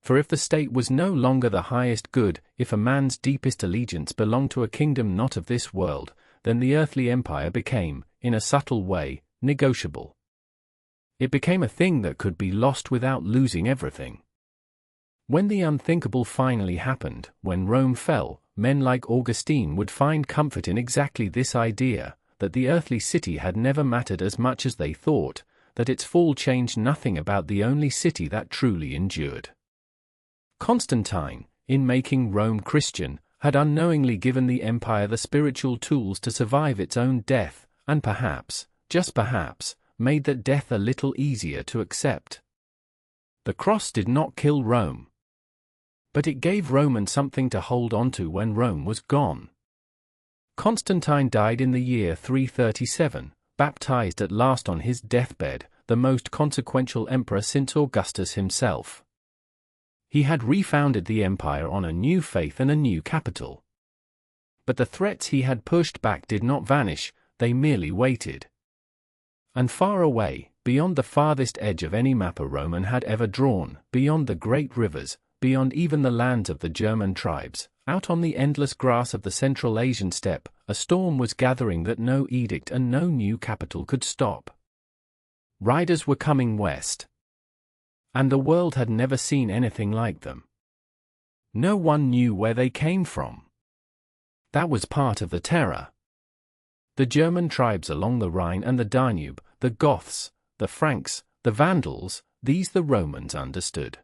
For if the state was no longer the highest good, if a man's deepest allegiance belonged to a kingdom not of this world, then the earthly empire became, in a subtle way, negotiable. It became a thing that could be lost without losing everything. When the unthinkable finally happened, when Rome fell, men like Augustine would find comfort in exactly this idea, that the earthly city had never mattered as much as they thought, that its fall changed nothing about the only city that truly endured. Constantine, in making Rome Christian, had unknowingly given the empire the spiritual tools to survive its own death, and perhaps, just perhaps, made that death a little easier to accept. The cross did not kill Rome, but it gave Romans something to hold on to when Rome was gone. Constantine died in the year 337, baptized at last on his deathbed, the most consequential emperor since Augustus himself. He had refounded the empire on a new faith and a new capital. But the threats he had pushed back did not vanish, they merely waited. And far away, beyond the farthest edge of any map a Roman had ever drawn, beyond the great rivers, beyond even the lands of the German tribes, out on the endless grass of the Central Asian steppe, a storm was gathering that no edict and no new capital could stop. Riders were coming west. And the world had never seen anything like them. No one knew where they came from. That was part of the terror. The German tribes along the Rhine and the Danube, the Goths, the Franks, the Vandals, these the Romans understood.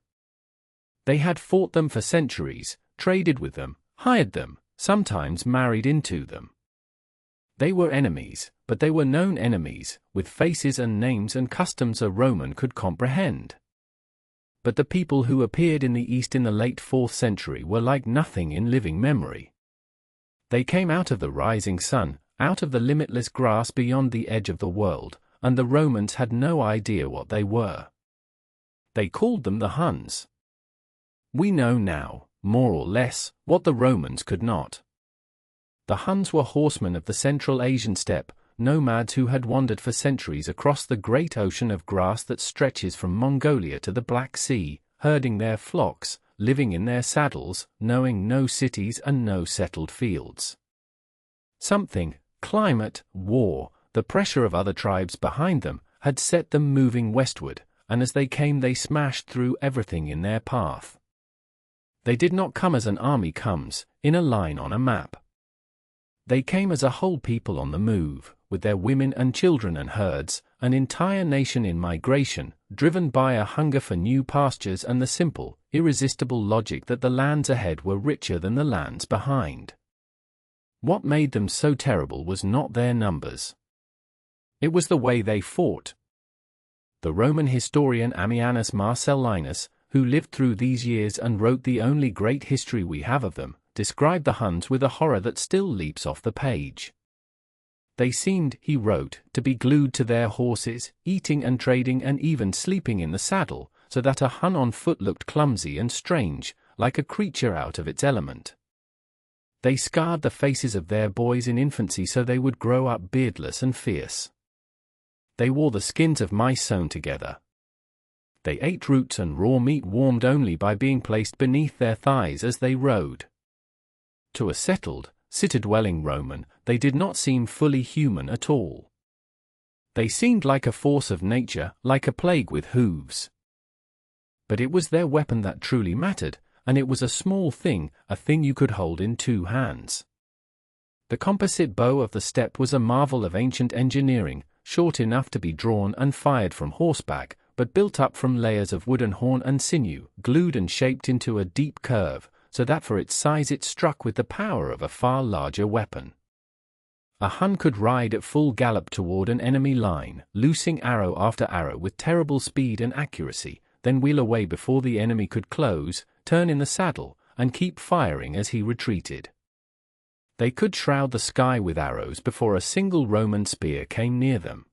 They had fought them for centuries, traded with them, hired them, sometimes married into them. They were enemies, but they were known enemies, with faces and names and customs a Roman could comprehend. But the people who appeared in the East in the late 4th century were like nothing in living memory. They came out of the rising sun, out of the limitless grass beyond the edge of the world, and the Romans had no idea what they were. They called them the Huns. We know now, more or less, what the Romans could not. The Huns were horsemen of the Central Asian steppe, nomads who had wandered for centuries across the great ocean of grass that stretches from Mongolia to the Black Sea, herding their flocks, living in their saddles, knowing no cities and no settled fields. Something, climate, war, the pressure of other tribes behind them, had set them moving westward, and as they came they smashed through everything in their path. They did not come as an army comes, in a line on a map. They came as a whole people on the move, with their women and children and herds, an entire nation in migration, driven by a hunger for new pastures and the simple, irresistible logic that the lands ahead were richer than the lands behind. What made them so terrible was not their numbers. It was the way they fought. The Roman historian Ammianus Marcellinus, who lived through these years and wrote the only great history we have of them, described the Huns with a horror that still leaps off the page. They seemed, he wrote, to be glued to their horses, eating and trading and even sleeping in the saddle, so that a Hun on foot looked clumsy and strange, like a creature out of its element. They scarred the faces of their boys in infancy so they would grow up beardless and fierce. They wore the skins of mice sewn together. They ate roots and raw meat warmed only by being placed beneath their thighs as they rode. To a settled, city-dwelling Roman, they did not seem fully human at all. They seemed like a force of nature, like a plague with hooves. But it was their weapon that truly mattered, and it was a small thing, a thing you could hold in 2 hands. The composite bow of the steppe was a marvel of ancient engineering, short enough to be drawn and fired from horseback, but built up from layers of wood and horn and sinew, glued and shaped into a deep curve, so that for its size it struck with the power of a far larger weapon. A Hun could ride at full gallop toward an enemy line, loosing arrow after arrow with terrible speed and accuracy, then wheel away before the enemy could close, turn in the saddle, and keep firing as he retreated. They could shroud the sky with arrows before a single Roman spear came near them.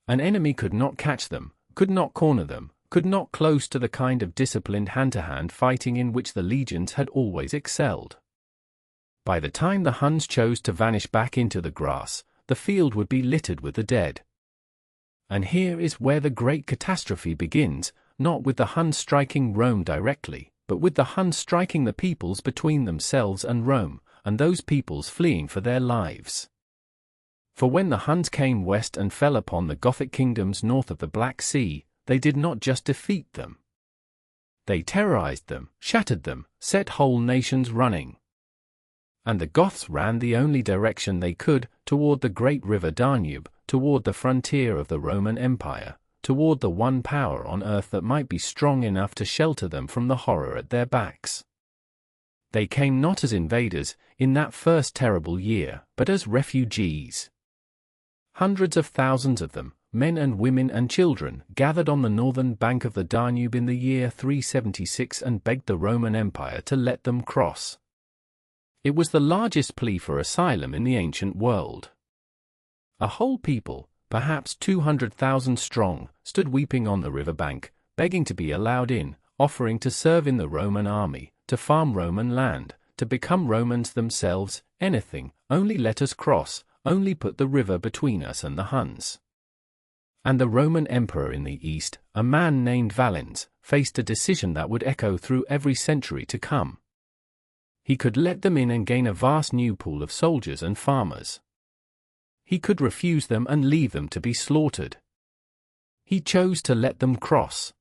An enemy could not catch them, could not corner them, could not close to the kind of disciplined hand-to-hand fighting in which the legions had always excelled. By the time the Huns chose to vanish back into the grass, the field would be littered with the dead. And here is where the great catastrophe begins, not with the Huns striking Rome directly, but with the Huns striking the peoples between themselves and Rome, and those peoples fleeing for their lives. For when the Huns came west and fell upon the Gothic kingdoms north of the Black Sea, they did not just defeat them. They terrorized them, shattered them, set whole nations running. And the Goths ran the only direction they could, toward the great river Danube, toward the frontier of the Roman Empire, toward the one power on earth that might be strong enough to shelter them from the horror at their backs. They came not as invaders, in that first terrible year, but as refugees. Hundreds of thousands of them, men and women and children, gathered on the northern bank of the Danube in the year 376 and begged the Roman Empire to let them cross. It was the largest plea for asylum in the ancient world. A whole people, perhaps 200,000 strong, stood weeping on the riverbank, begging to be allowed in, offering to serve in the Roman army, to farm Roman land, to become Romans themselves, anything, only let us cross, only put the river between us and the Huns. And the Roman emperor in the east, a man named Valens, faced a decision that would echo through every century to come. He could let them in and gain a vast new pool of soldiers and farmers. He could refuse them and leave them to be slaughtered. He chose to let them cross.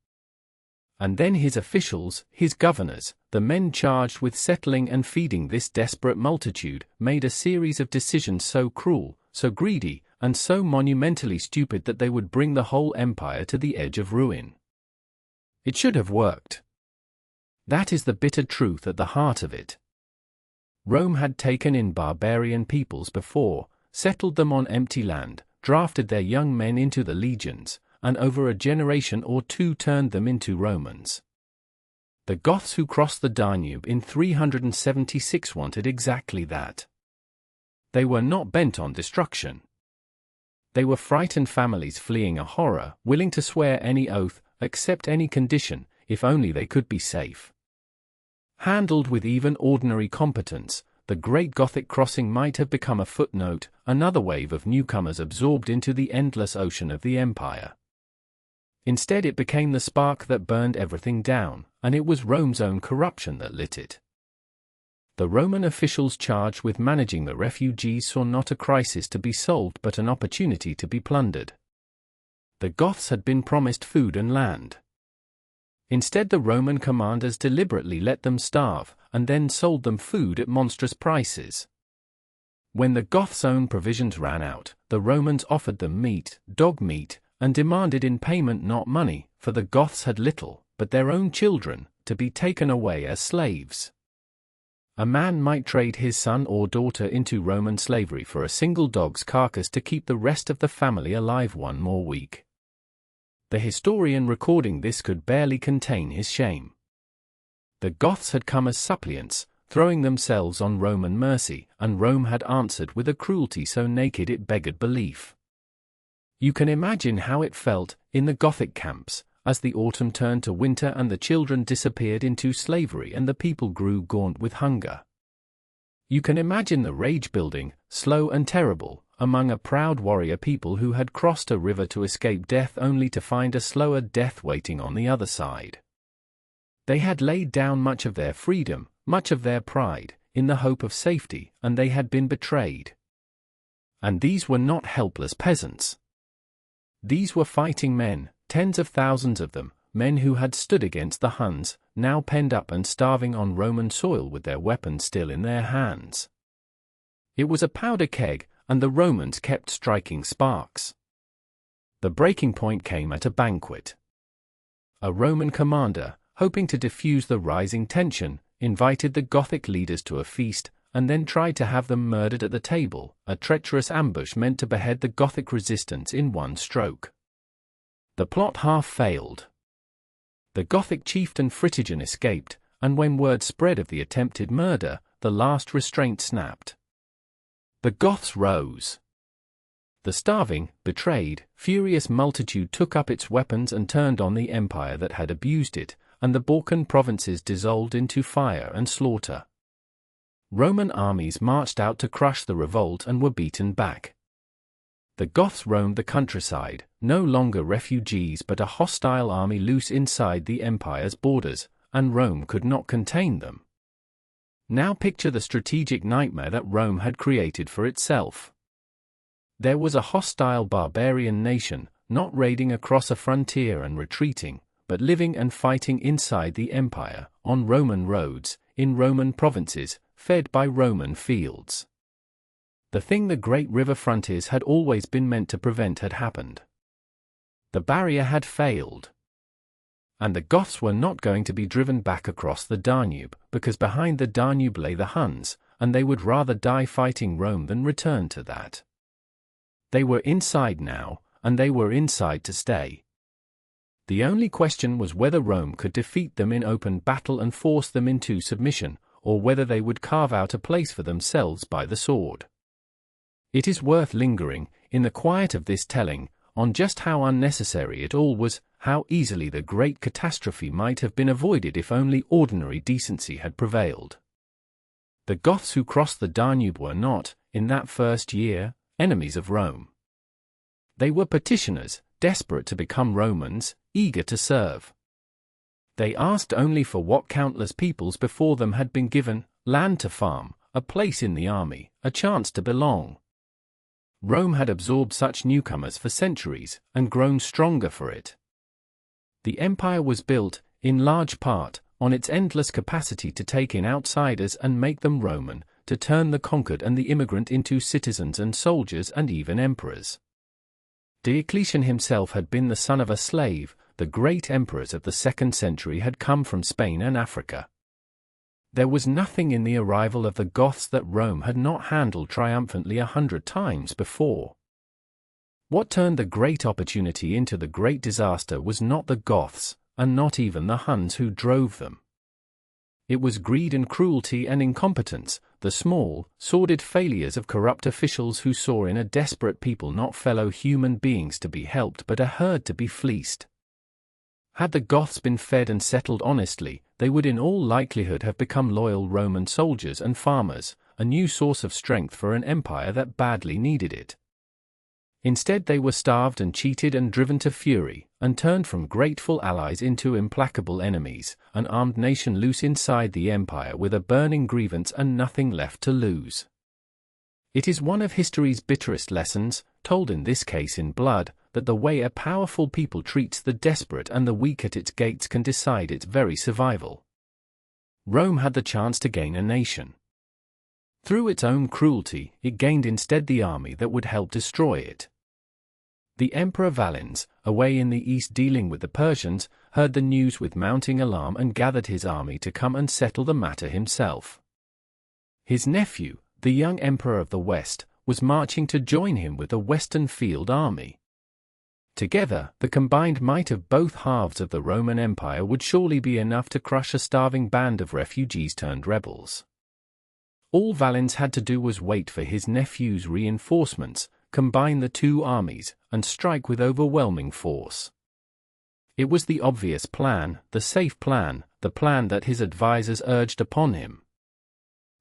And then his officials, his governors, the men charged with settling and feeding this desperate multitude, made a series of decisions so cruel, so greedy, and so monumentally stupid that they would bring the whole empire to the edge of ruin. It should have worked. That is the bitter truth at the heart of it. Rome had taken in barbarian peoples before, settled them on empty land, drafted their young men into the legions, and over a generation or two turned them into Romans. The Goths who crossed the Danube in 376 wanted exactly that. They were not bent on destruction. They were frightened families fleeing a horror, willing to swear any oath, accept any condition, if only they could be safe. Handled with even ordinary competence, the great Gothic crossing might have become a footnote, another wave of newcomers absorbed into the endless ocean of the empire. Instead it became the spark that burned everything down, and it was Rome's own corruption that lit it. The Roman officials charged with managing the refugees saw not a crisis to be solved but an opportunity to be plundered. The Goths had been promised food and land. Instead, the Roman commanders deliberately let them starve, and then sold them food at monstrous prices. When the Goths' own provisions ran out, the Romans offered them meat, dog meat, and demanded in payment not money, for the Goths had little, but their own children, to be taken away as slaves. A man might trade his son or daughter into Roman slavery for a single dog's carcass to keep the rest of the family alive one more week. The historian recording this could barely contain his shame. The Goths had come as suppliants, throwing themselves on Roman mercy, and Rome had answered with a cruelty so naked it beggared belief. You can imagine how it felt, in the Gothic camps, as the autumn turned to winter and the children disappeared into slavery and the people grew gaunt with hunger. You can imagine the rage building, slow and terrible, among a proud warrior people who had crossed a river to escape death only to find a slower death waiting on the other side. They had laid down much of their freedom, much of their pride, in the hope of safety, and they had been betrayed. And these were not helpless peasants. These were fighting men, tens of thousands of them, men who had stood against the Huns, now penned up and starving on Roman soil with their weapons still in their hands. It was a powder keg, and the Romans kept striking sparks. The breaking point came at a banquet. A Roman commander, hoping to diffuse the rising tension, invited the Gothic leaders to a feast, and then tried to have them murdered at the table, a treacherous ambush meant to behead the Gothic resistance in one stroke. The plot half failed. The Gothic chieftain Fritigern escaped, and when word spread of the attempted murder, the last restraint snapped. The Goths rose. The starving, betrayed, furious multitude took up its weapons and turned on the empire that had abused it, and the Balkan provinces dissolved into fire and slaughter. Roman armies marched out to crush the revolt and were beaten back. The Goths roamed the countryside, no longer refugees but a hostile army loose inside the empire's borders, and Rome could not contain them. Now picture the strategic nightmare that Rome had created for itself. There was a hostile barbarian nation, not raiding across a frontier and retreating, but living and fighting inside the empire, on Roman roads, in Roman provinces, fed by Roman fields. The thing the great river frontiers had always been meant to prevent had happened. The barrier had failed. And the Goths were not going to be driven back across the Danube, because behind the Danube lay the Huns, and they would rather die fighting Rome than return to that. They were inside now, and they were inside to stay. The only question was whether Rome could defeat them in open battle and force them into submission, or whether they would carve out a place for themselves by the sword. It is worth lingering, in the quiet of this telling, on just how unnecessary it all was, how easily the great catastrophe might have been avoided if only ordinary decency had prevailed. The Goths who crossed the Danube were not, in that first year, enemies of Rome. They were petitioners, desperate to become Romans, eager to serve. They asked only for what countless peoples before them had been given: land to farm, a place in the army, a chance to belong. Rome had absorbed such newcomers for centuries, and grown stronger for it. The empire was built, in large part, on its endless capacity to take in outsiders and make them Roman, to turn the conquered and the immigrant into citizens and soldiers and even emperors. Diocletian himself had been the son of a slave. The great emperors of the 2nd century had come from Spain and Africa. There was nothing in the arrival of the Goths that Rome had not handled triumphantly 100 times before. What turned the great opportunity into the great disaster was not the Goths, and not even the Huns who drove them. It was greed and cruelty and incompetence, the small, sordid failures of corrupt officials who saw in a desperate people not fellow human beings to be helped but a herd to be fleeced. Had the Goths been fed and settled honestly, they would in all likelihood have become loyal Roman soldiers and farmers, a new source of strength for an empire that badly needed it. Instead they were starved and cheated and driven to fury, and turned from grateful allies into implacable enemies, an armed nation loose inside the empire with a burning grievance and nothing left to lose. It is one of history's bitterest lessons, told in this case in blood, that the way a powerful people treats the desperate and the weak at its gates can decide its very survival. Rome had the chance to gain a nation. Through its own cruelty, it gained instead the army that would help destroy it. The Emperor Valens, away in the east dealing with the Persians, heard the news with mounting alarm and gathered his army to come and settle the matter himself. His nephew, the young emperor of the west, was marching to join him with the Western Field Army. Together, the combined might of both halves of the Roman Empire would surely be enough to crush a starving band of refugees turned rebels. All Valens had to do was wait for his nephew's reinforcements, combine the two armies, and strike with overwhelming force. It was the obvious plan, the safe plan, the plan that his advisers urged upon him.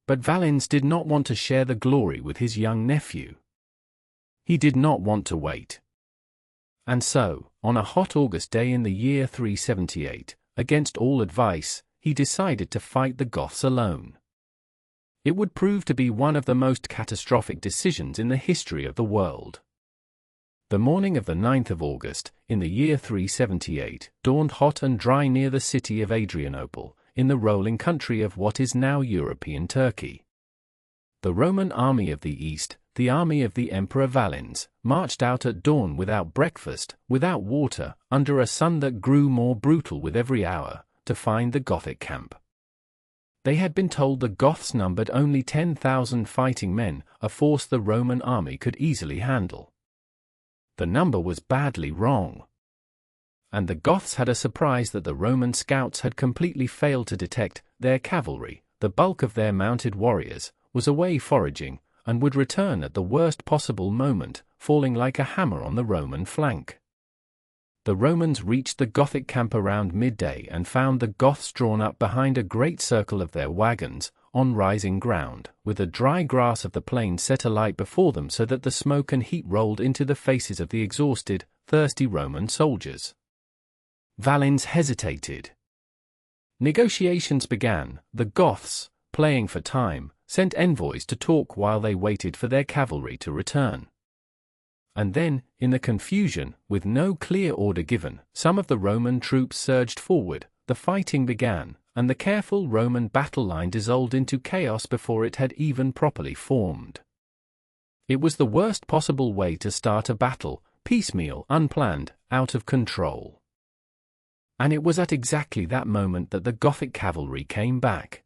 But Valens did not want to share the glory with his young nephew. He did not want to wait. And so, on a hot August day in the year 378, against all advice, he decided to fight the Goths alone. It would prove to be one of the most catastrophic decisions in the history of the world. The morning of the 9th of August, in the year 378, dawned hot and dry near the city of Adrianople, in the rolling country of what is now European Turkey. The Roman army of the east, the army of the Emperor Valens, marched out at dawn without breakfast, without water, under a sun that grew more brutal with every hour, to find the Gothic camp. They had been told the Goths numbered only 10,000 fighting men, a force the Roman army could easily handle. The number was badly wrong. And the Goths had a surprise that the Roman scouts had completely failed to detect. Their cavalry, the bulk of their mounted warriors, was away foraging, and would return at the worst possible moment, falling like a hammer on the Roman flank. The Romans reached the Gothic camp around midday and found the Goths drawn up behind a great circle of their wagons, on rising ground, with the dry grass of the plain set alight before them so that the smoke and heat rolled into the faces of the exhausted, thirsty Roman soldiers. Valens hesitated. Negotiations began. The Goths, playing for time, sent envoys to talk while they waited for their cavalry to return. And then, in the confusion, with no clear order given, some of the Roman troops surged forward, the fighting began, and the careful Roman battle line dissolved into chaos before it had even properly formed. It was the worst possible way to start a battle, piecemeal, unplanned, out of control. And it was at exactly that moment that the Gothic cavalry came back.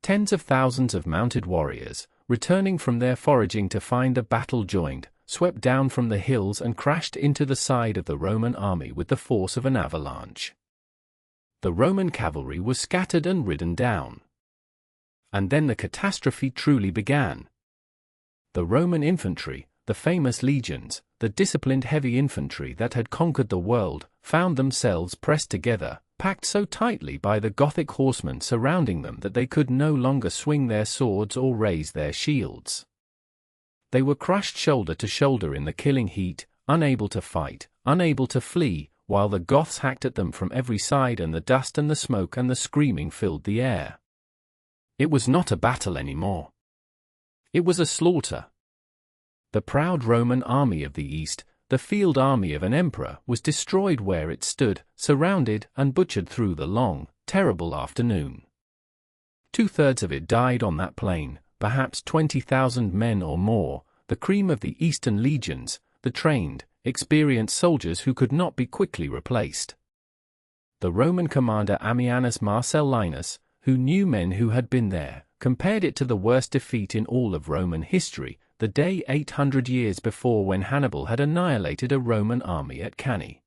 Tens of thousands of mounted warriors, returning from their foraging to find the battle joined, swept down from the hills and crashed into the side of the Roman army with the force of an avalanche. The Roman cavalry was scattered and ridden down. And then the catastrophe truly began. The Roman infantry, the famous legions, the disciplined heavy infantry that had conquered the world, found themselves pressed together, packed so tightly by the Gothic horsemen surrounding them that they could no longer swing their swords or raise their shields. They were crushed shoulder to shoulder in the killing heat, unable to fight, unable to flee, while the Goths hacked at them from every side and the dust and the smoke and the screaming filled the air. It was not a battle anymore. It was a slaughter. The proud Roman army of the East, the field army of an emperor, was destroyed where it stood, surrounded and butchered through the long, terrible afternoon. 2/3 of it died on that plain, perhaps 20,000 men or more, the cream of the Eastern legions, the trained, experienced soldiers who could not be quickly replaced. The Roman commander Ammianus Marcellinus, who knew men who had been there, compared it to the worst defeat in all of Roman history, the day 800 years before when Hannibal had annihilated a Roman army at Cannae.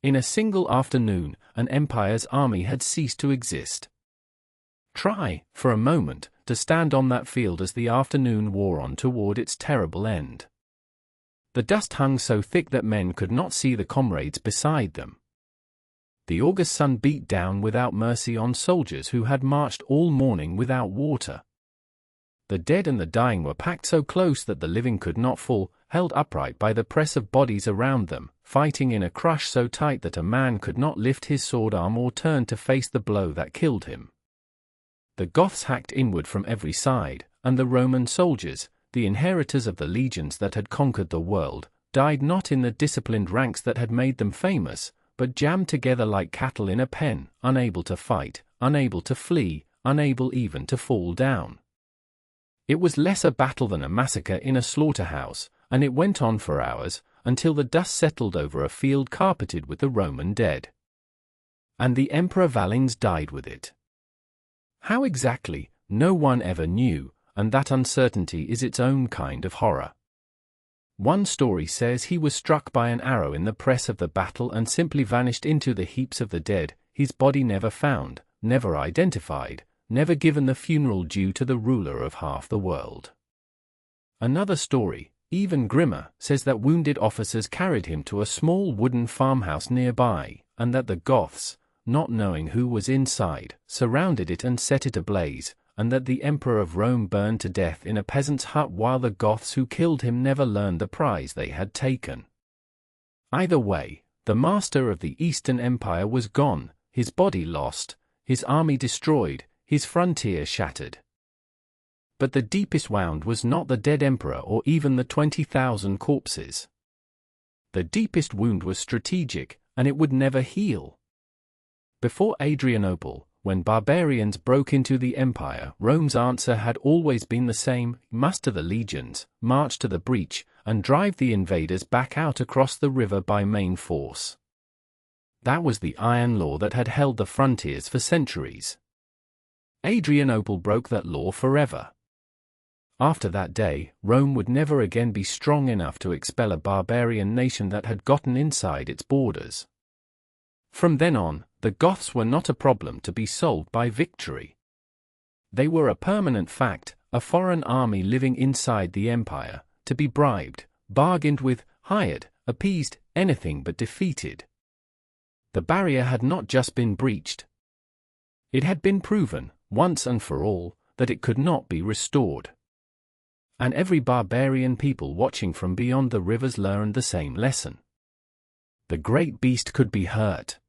In a single afternoon, an empire's army had ceased to exist. Try, for a moment, to stand on that field as the afternoon wore on toward its terrible end. The dust hung so thick that men could not see the comrades beside them. The August sun beat down without mercy on soldiers who had marched all morning without water. The dead and the dying were packed so close that the living could not fall, held upright by the press of bodies around them, fighting in a crush so tight that a man could not lift his sword arm or turn to face the blow that killed him. The Goths hacked inward from every side, and the Roman soldiers, the inheritors of the legions that had conquered the world, died not in the disciplined ranks that had made them famous, but jammed together like cattle in a pen, unable to fight, unable to flee, unable even to fall down. It was less a battle than a massacre in a slaughterhouse, and it went on for hours, until the dust settled over a field carpeted with the Roman dead. And the Emperor Valens died with it. How exactly, no one ever knew, and that uncertainty is its own kind of horror. One story says he was struck by an arrow in the press of the battle and simply vanished into the heaps of the dead, his body never found, never identified, never given the funeral due to the ruler of half the world. Another story, even grimmer, says that wounded officers carried him to a small wooden farmhouse nearby, and that the Goths, not knowing who was inside, surrounded it and set it ablaze, and that the Emperor of Rome burned to death in a peasant's hut while the Goths who killed him never learned the prize they had taken. Either way, the master of the Eastern Empire was gone, his body lost, his army destroyed, his frontier shattered. But the deepest wound was not the dead emperor or even the 20,000 corpses. The deepest wound was strategic, and it would never heal. Before Adrianople, when barbarians broke into the empire, Rome's answer had always been the same: muster the legions, march to the breach, and drive the invaders back out across the river by main force. That was the iron law that had held the frontiers for centuries. Adrianople broke that law forever. After that day, Rome would never again be strong enough to expel a barbarian nation that had gotten inside its borders. From then on, the Goths were not a problem to be solved by victory. They were a permanent fact, a foreign army living inside the empire, to be bribed, bargained with, hired, appeased, anything but defeated. The barrier had not just been breached. It had been proven, once and for all, that it could not be restored. And every barbarian people watching from beyond the rivers learned the same lesson. The great beast could be hurt.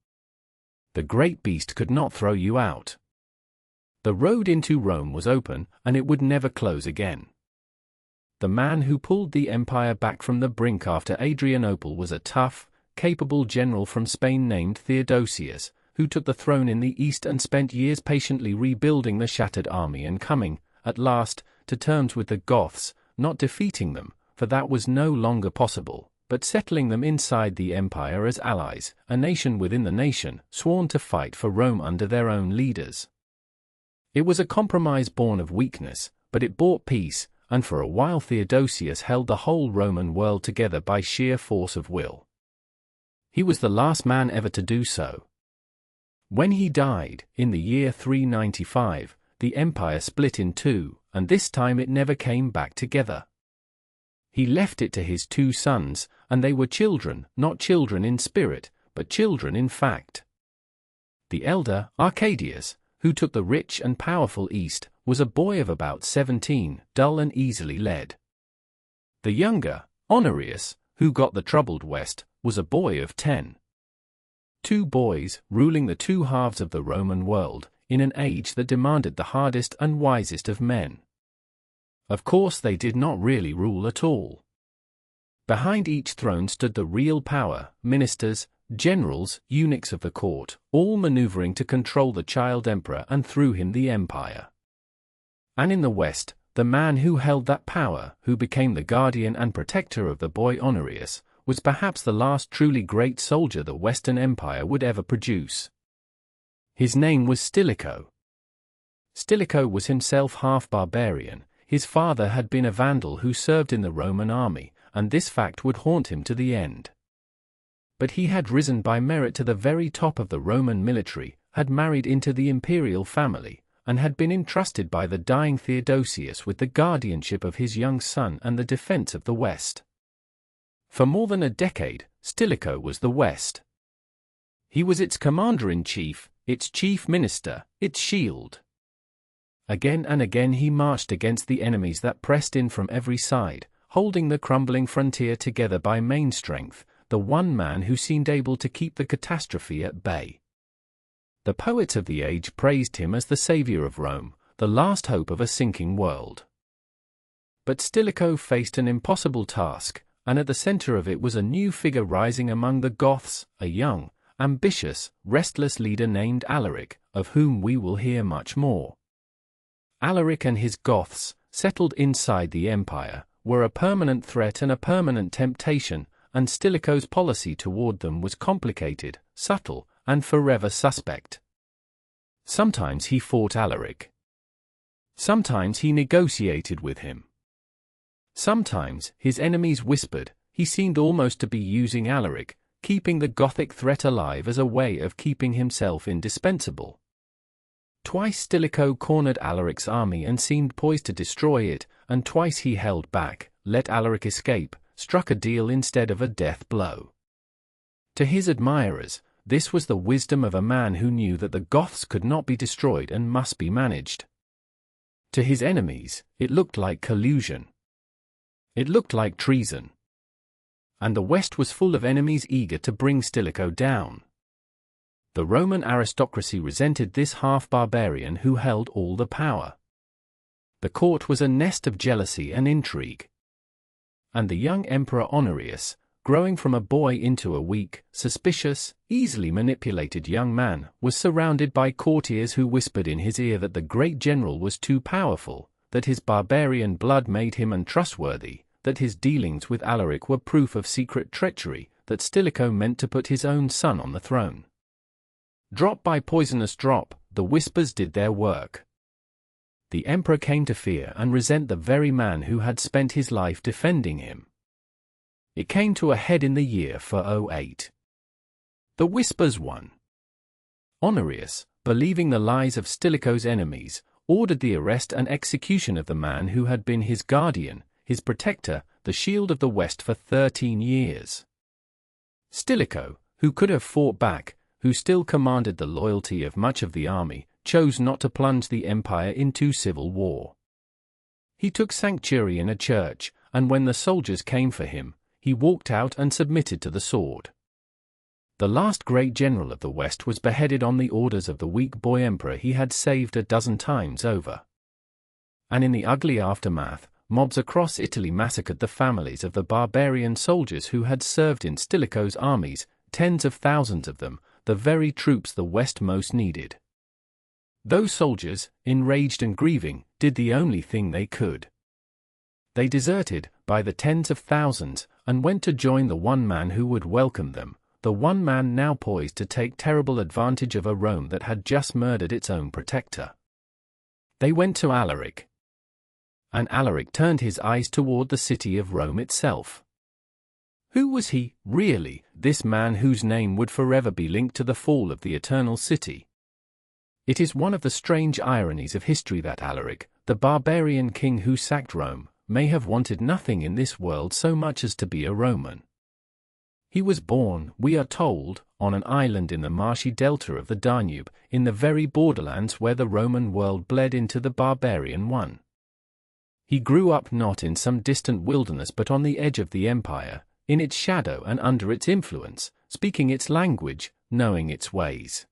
The great beast could not throw you out. The road into Rome was open, and it would never close again. The man who pulled the empire back from the brink after Adrianople was a tough, capable general from Spain named Theodosius, who took the throne in the east and spent years patiently rebuilding the shattered army and coming, at last, to terms with the Goths, not defeating them, for that was no longer possible, but settling them inside the empire as allies, a nation within the nation, sworn to fight for Rome under their own leaders. It was a compromise born of weakness, but it brought peace, and for a while Theodosius held the whole Roman world together by sheer force of will. He was the last man ever to do so. When he died, in the year 395, the empire split in two, and this time it never came back together. He left it to his two sons, and they were children, not children in spirit, but children in fact. The elder, Arcadius, who took the rich and powerful east, was a boy of about 17, dull and easily led. The younger, Honorius, who got the troubled west, was a boy of 10. Two boys, ruling the two halves of the Roman world, in an age that demanded the hardest and wisest of men. Of course they did not really rule at all. Behind each throne stood the real power, ministers, generals, eunuchs of the court, all maneuvering to control the child emperor and through him the empire. And in the west, the man who held that power, who became the guardian and protector of the boy Honorius, was perhaps the last truly great soldier the Western Empire would ever produce. His name was Stilicho. Stilicho was himself half barbarian. His father had been a Vandal who served in the Roman army, and this fact would haunt him to the end. But he had risen by merit to the very top of the Roman military, had married into the imperial family, and had been entrusted by the dying Theodosius with the guardianship of his young son and the defense of the West. For more than a decade, Stilicho was the West. He was its commander-in-chief, its chief minister, its shield. Again and again he marched against the enemies that pressed in from every side, holding the crumbling frontier together by main strength, the one man who seemed able to keep the catastrophe at bay. The poets of the age praised him as the savior of Rome, the last hope of a sinking world. But Stilicho faced an impossible task, and at the center of it was a new figure rising among the Goths, a young, ambitious, restless leader named Alaric, of whom we will hear much more. Alaric and his Goths, settled inside the empire, were a permanent threat and a permanent temptation, and Stilicho's policy toward them was complicated, subtle, and forever suspect. Sometimes he fought Alaric. Sometimes he negotiated with him. Sometimes, his enemies whispered, he seemed almost to be using Alaric, keeping the Gothic threat alive as a way of keeping himself indispensable. Twice Stilicho cornered Alaric's army and seemed poised to destroy it, and twice he held back, let Alaric escape, struck a deal instead of a death blow. To his admirers, this was the wisdom of a man who knew that the Goths could not be destroyed and must be managed. To his enemies, it looked like collusion. It looked like treason. And the West was full of enemies eager to bring Stilicho down. The Roman aristocracy resented this half-barbarian who held all the power. The court was a nest of jealousy and intrigue. And the young Emperor Honorius, growing from a boy into a weak, suspicious, easily manipulated young man, was surrounded by courtiers who whispered in his ear that the great general was too powerful, that his barbarian blood made him untrustworthy, that his dealings with Alaric were proof of secret treachery, that Stilicho meant to put his own son on the throne. Drop by poisonous drop, the whispers did their work. The emperor came to fear and resent the very man who had spent his life defending him. It came to a head in the year 408. The whispers won. Honorius, believing the lies of Stilicho's enemies, ordered the arrest and execution of the man who had been his guardian, his protector, the shield of the West for 13 years. Stilicho, who could have fought back, who still commanded the loyalty of much of the army, chose not to plunge the empire into civil war. He took sanctuary in a church, and when the soldiers came for him, he walked out and submitted to the sword. The last great general of the West was beheaded on the orders of the weak boy emperor he had saved a dozen times over. And in the ugly aftermath, mobs across Italy massacred the families of the barbarian soldiers who had served in Stilicho's armies, tens of thousands of them, the very troops the West most needed. Those soldiers, enraged and grieving, did the only thing they could. They deserted, by the tens of thousands, and went to join the one man who would welcome them, the one man now poised to take terrible advantage of a Rome that had just murdered its own protector. They went to Alaric. And Alaric turned his eyes toward the city of Rome itself. Who was he, really, this man whose name would forever be linked to the fall of the eternal city? It is one of the strange ironies of history that Alaric, the barbarian king who sacked Rome, may have wanted nothing in this world so much as to be a Roman. He was born, we are told, on an island in the marshy delta of the Danube, in the very borderlands where the Roman world bled into the barbarian one. He grew up not in some distant wilderness but on the edge of the empire, in its shadow and under its influence, speaking its language, knowing its ways.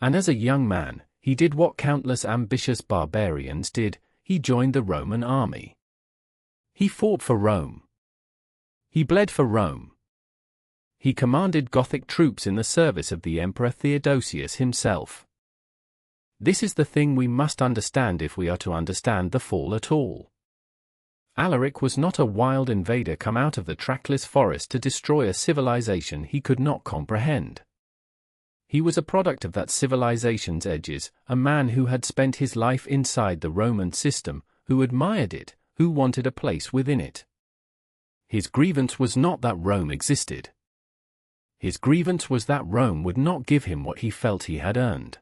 And as a young man, he did what countless ambitious barbarians did, he joined the Roman army. He fought for Rome. He bled for Rome. He commanded Gothic troops in the service of the Emperor Theodosius himself. This is the thing we must understand if we are to understand the fall at all. Alaric was not a wild invader come out of the trackless forest to destroy a civilization he could not comprehend. He was a product of that civilization's edges, a man who had spent his life inside the Roman system, who admired it, who wanted a place within it. His grievance was not that Rome existed. His grievance was that Rome would not give him what he felt he had earned.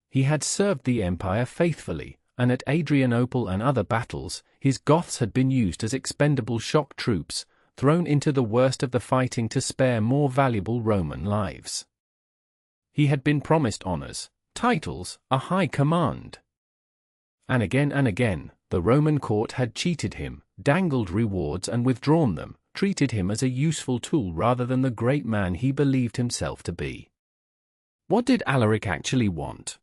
He had served the empire faithfully, and at Adrianople and other battles, his Goths had been used as expendable shock troops, thrown into the worst of the fighting to spare more valuable Roman lives. He had been promised honors, titles, a high command. And again, the Roman court had cheated him, dangled rewards and withdrawn them, treated him as a useful tool rather than the great man he believed himself to be. What did Alaric actually want?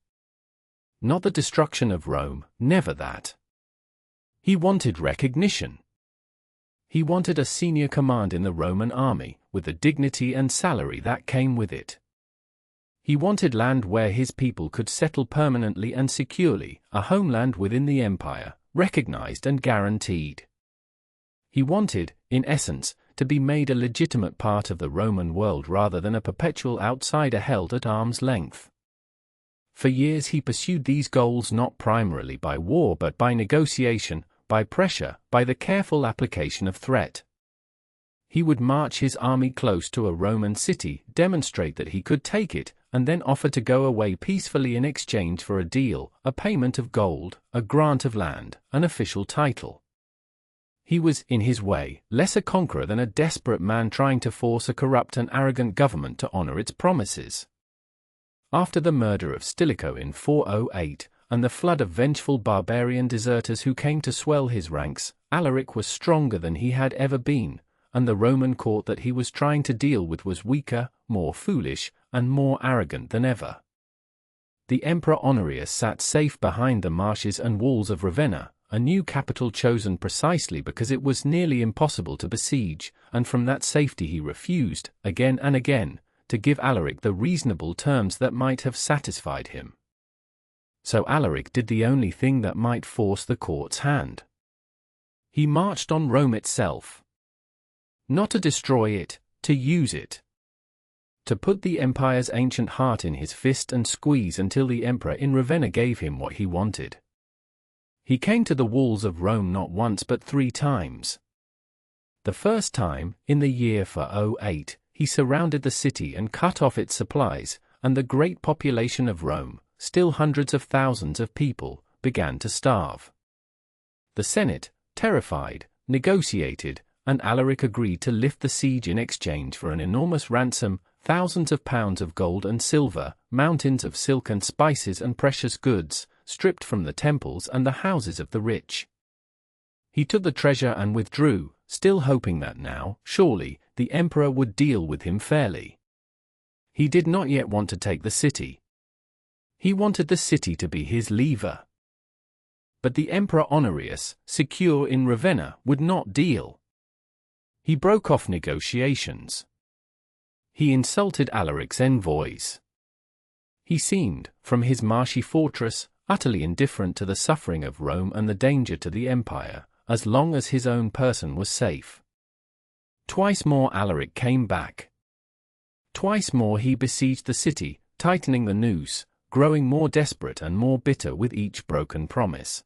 Not the destruction of Rome, never that. He wanted recognition. He wanted a senior command in the Roman army, with the dignity and salary that came with it. He wanted land where his people could settle permanently and securely, a homeland within the empire, recognized and guaranteed. He wanted, in essence, to be made a legitimate part of the Roman world rather than a perpetual outsider held at arm's length. For years he pursued these goals not primarily by war but by negotiation, by pressure, by the careful application of threat. He would march his army close to a Roman city, demonstrate that he could take it, and then offer to go away peacefully in exchange for a deal, a payment of gold, a grant of land, an official title. He was, in his way, less a conqueror than a desperate man trying to force a corrupt and arrogant government to honor its promises. After the murder of Stilicho in 408, and the flood of vengeful barbarian deserters who came to swell his ranks, Alaric was stronger than he had ever been, and the Roman court that he was trying to deal with was weaker, more foolish, and more arrogant than ever. The Emperor Honorius sat safe behind the marshes and walls of Ravenna, a new capital chosen precisely because it was nearly impossible to besiege, and from that safety he refused, again and again, to give Alaric the reasonable terms that might have satisfied him. So Alaric did the only thing that might force the court's hand. He marched on Rome itself. Not to destroy it, to use it. To put the empire's ancient heart in his fist and squeeze until the emperor in Ravenna gave him what he wanted. He came to the walls of Rome not once but 3 times. The first time, in the year 408, he surrounded the city and cut off its supplies, and the great population of Rome, still hundreds of thousands of people, began to starve. The Senate, terrified, negotiated, and Alaric agreed to lift the siege in exchange for an enormous ransom, thousands of pounds of gold and silver, mountains of silk and spices and precious goods, stripped from the temples and the houses of the rich. He took the treasure and withdrew, still hoping that now, surely, the emperor would deal with him fairly. He did not yet want to take the city. He wanted the city to be his lever. But the Emperor Honorius, secure in Ravenna, would not deal. He broke off negotiations. He insulted Alaric's envoys. He seemed, from his marshy fortress, utterly indifferent to the suffering of Rome and the danger to the empire, as long as his own person was safe. Twice more Alaric came back. Twice more he besieged the city, tightening the noose, growing more desperate and more bitter with each broken promise.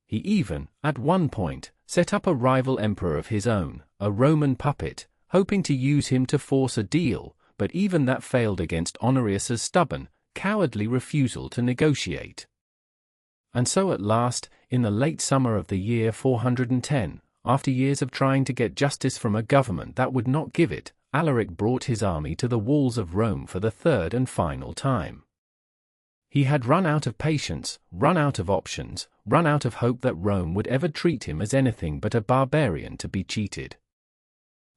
He even, at one point, set up a rival emperor of his own, a Roman puppet, hoping to use him to force a deal, but even that failed against Honorius's stubborn, cowardly refusal to negotiate. And so at last, in the late summer of the year 410, after years of trying to get justice from a government that would not give it, Alaric brought his army to the walls of Rome for the third and final time. He had run out of patience, run out of options, run out of hope that Rome would ever treat him as anything but a barbarian to be cheated.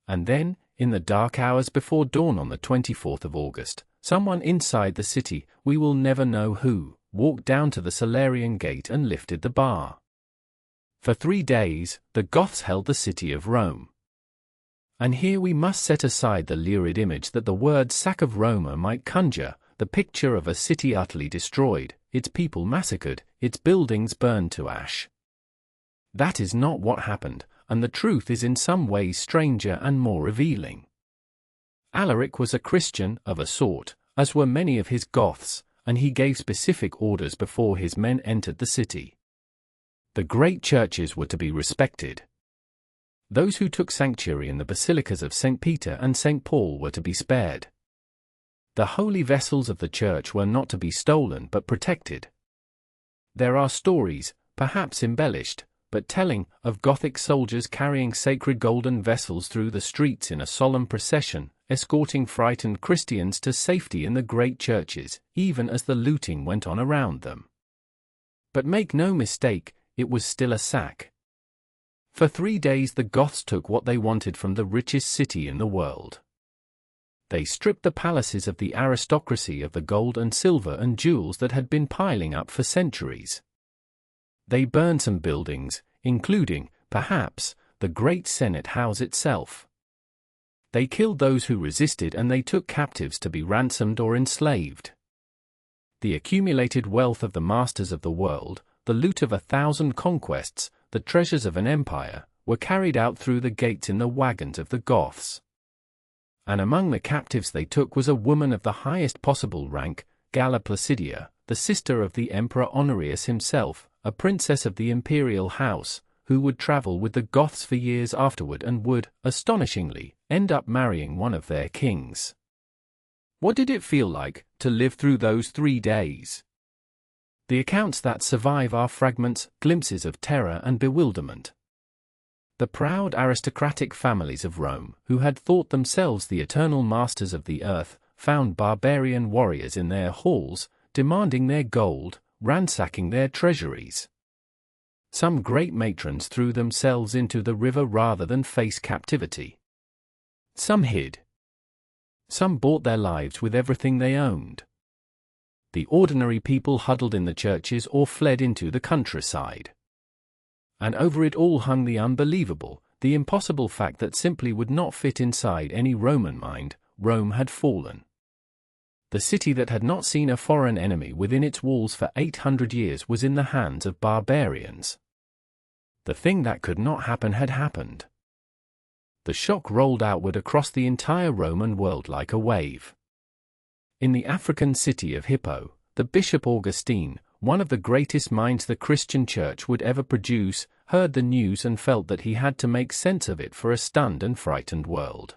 And then, in the dark hours before dawn on the 24th of August, someone inside the city, we will never know who, walked down to the Salarian gate and lifted the bar. For 3 days, the Goths held the city of Rome. And here we must set aside the lurid image that the word sack of Roma might conjure, the picture of a city utterly destroyed, its people massacred, its buildings burned to ash. That is not what happened, and the truth is in some ways stranger and more revealing. Alaric was a Christian, of a sort, as were many of his Goths, and he gave specific orders before his men entered the city. The great churches were to be respected. Those who took sanctuary in the basilicas of St. Peter and St. Paul were to be spared. The holy vessels of the church were not to be stolen but protected. There are stories, perhaps embellished, but telling, of Gothic soldiers carrying sacred golden vessels through the streets in a solemn procession, escorting frightened Christians to safety in the great churches, even as the looting went on around them. But make no mistake, it was still a sack. For 3 days the Goths took what they wanted from the richest city in the world. They stripped the palaces of the aristocracy of the gold and silver and jewels that had been piling up for centuries. They burned some buildings, including, perhaps, the great Senate house itself. They killed those who resisted and they took captives to be ransomed or enslaved. The accumulated wealth of the masters of the world, the loot of 1,000 conquests, the treasures of an empire, were carried out through the gates in the wagons of the Goths. And among the captives they took was a woman of the highest possible rank, Galla Placidia, the sister of the Emperor Honorius himself, a princess of the imperial house, who would travel with the Goths for years afterward and would, astonishingly, end up marrying one of their kings. What did it feel like, to live through those 3 days? The accounts that survive are fragments, glimpses of terror and bewilderment. The proud aristocratic families of Rome, who had thought themselves the eternal masters of the earth, found barbarian warriors in their halls, demanding their gold, ransacking their treasuries. Some great matrons threw themselves into the river rather than face captivity. Some hid. Some bought their lives with everything they owned. The ordinary people huddled in the churches or fled into the countryside. And over it all hung the unbelievable, the impossible fact that simply would not fit inside any Roman mind: Rome had fallen. The city that had not seen a foreign enemy within its walls for 800 years was in the hands of barbarians. The thing that could not happen had happened. The shock rolled outward across the entire Roman world like a wave. In the African city of Hippo, the Bishop Augustine, one of the greatest minds the Christian Church would ever produce, heard the news and felt that he had to make sense of it for a stunned and frightened world.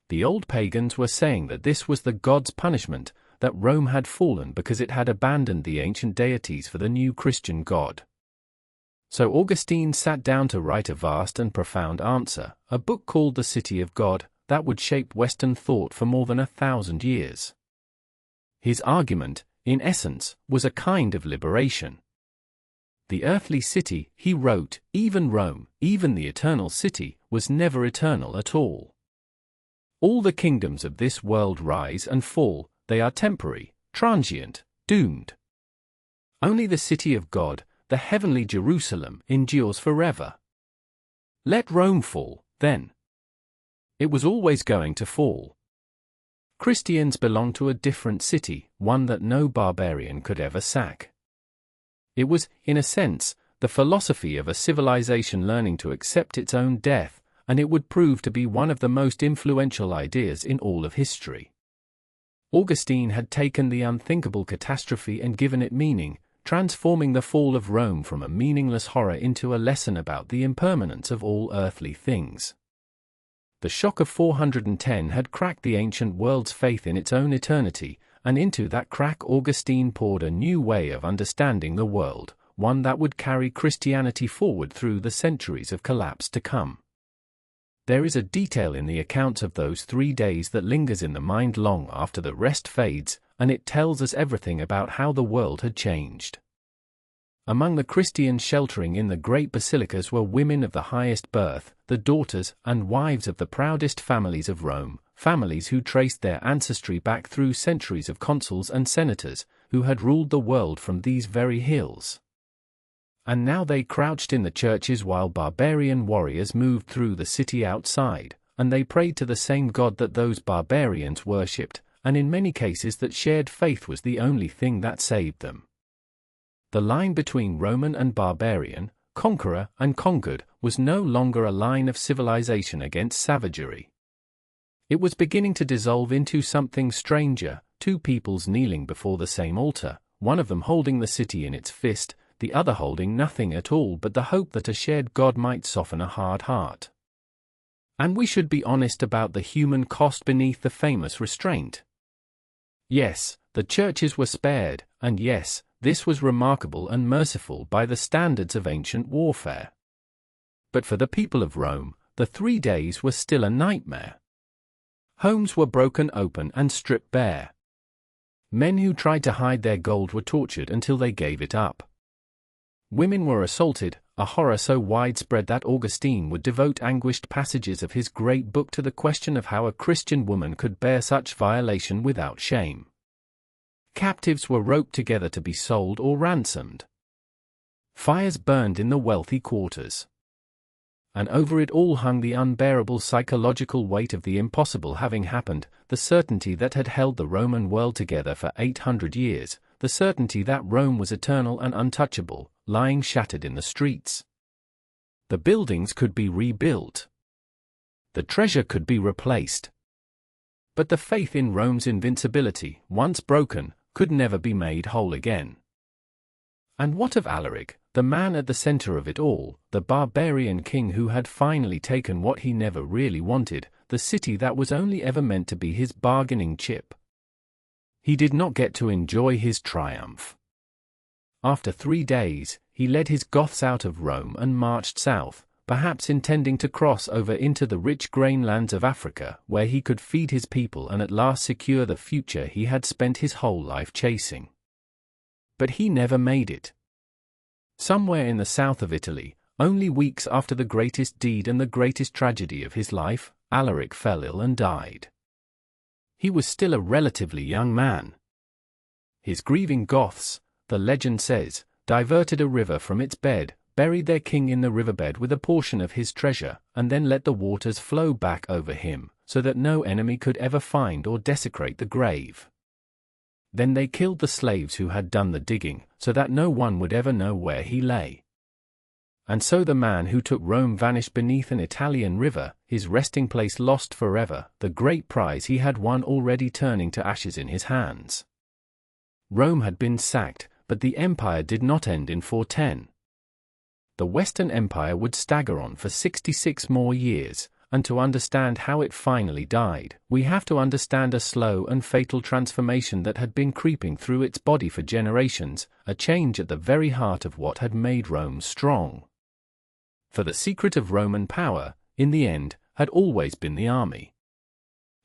The old pagans were saying that this was the God's punishment, that Rome had fallen because it had abandoned the ancient deities for the new Christian God. So Augustine sat down to write a vast and profound answer, a book called The City of God, that would shape Western thought for more than 1,000 years. His argument, in essence, was a kind of liberation. The earthly city, he wrote, even Rome, even the eternal city, was never eternal at all. All the kingdoms of this world rise and fall, they are temporary, transient, doomed. Only the city of God, the heavenly Jerusalem, endures forever. Let Rome fall, then. It was always going to fall. Christians belong to a different city, one that no barbarian could ever sack. It was, in a sense, the philosophy of a civilization learning to accept its own death, and it would prove to be one of the most influential ideas in all of history. Augustine had taken the unthinkable catastrophe and given it meaning, transforming the fall of Rome from a meaningless horror into a lesson about the impermanence of all earthly things. The shock of 410 had cracked the ancient world's faith in its own eternity, and into that crack Augustine poured a new way of understanding the world, one that would carry Christianity forward through the centuries of collapse to come. There is a detail in the accounts of those 3 days that lingers in the mind long after the rest fades, and it tells us everything about how the world had changed. Among the Christians sheltering in the great basilicas were women of the highest birth, the daughters and wives of the proudest families of Rome, families who traced their ancestry back through centuries of consuls and senators, who had ruled the world from these very hills. And now they crouched in the churches while barbarian warriors moved through the city outside, and they prayed to the same God that those barbarians worshipped, and in many cases that shared faith was the only thing that saved them. The line between Roman and barbarian, conqueror and conquered, was no longer a line of civilization against savagery. It was beginning to dissolve into something stranger, two peoples kneeling before the same altar, one of them holding the city in its fist, the other holding nothing at all but the hope that a shared God might soften a hard heart. And we should be honest about the human cost beneath the famous restraint. Yes, the churches were spared, and yes, this was remarkable and merciful by the standards of ancient warfare. But for the people of Rome, the 3 days were still a nightmare. Homes were broken open and stripped bare. Men who tried to hide their gold were tortured until they gave it up. Women were assaulted, a horror so widespread that Augustine would devote anguished passages of his great book to the question of how a Christian woman could bear such violation without shame. Captives were roped together to be sold or ransomed. Fires burned in the wealthy quarters. And over it all hung the unbearable psychological weight of the impossible having happened, the certainty that had held the Roman world together for 800 years, the certainty that Rome was eternal and untouchable, lying shattered in the streets. The buildings could be rebuilt. The treasure could be replaced. But the faith in Rome's invincibility, once broken, could never be made whole again. And what of Alaric, the man at the center of it all, the barbarian king who had finally taken what he never really wanted, the city that was only ever meant to be his bargaining chip? He did not get to enjoy his triumph. After 3 days, he led his Goths out of Rome and marched south, perhaps intending to cross over into the rich grain lands of Africa, where he could feed his people and at last secure the future he had spent his whole life chasing. But he never made it. Somewhere in the south of Italy, only weeks after the greatest deed and the greatest tragedy of his life, Alaric fell ill and died. He was still a relatively young man. His grieving Goths, the legend says, diverted a river from its bed, buried their king in the riverbed with a portion of his treasure, and then let the waters flow back over him, so that no enemy could ever find or desecrate the grave. Then they killed the slaves who had done the digging, so that no one would ever know where he lay. And so the man who took Rome vanished beneath an Italian river, his resting place lost forever, the great prize he had won already turning to ashes in his hands. Rome had been sacked, but the empire did not end in 410. The Western Empire would stagger on for 66 more years, and to understand how it finally died, we have to understand a slow and fatal transformation that had been creeping through its body for generations, a change at the very heart of what had made Rome strong. For the secret of Roman power, in the end, had always been the army.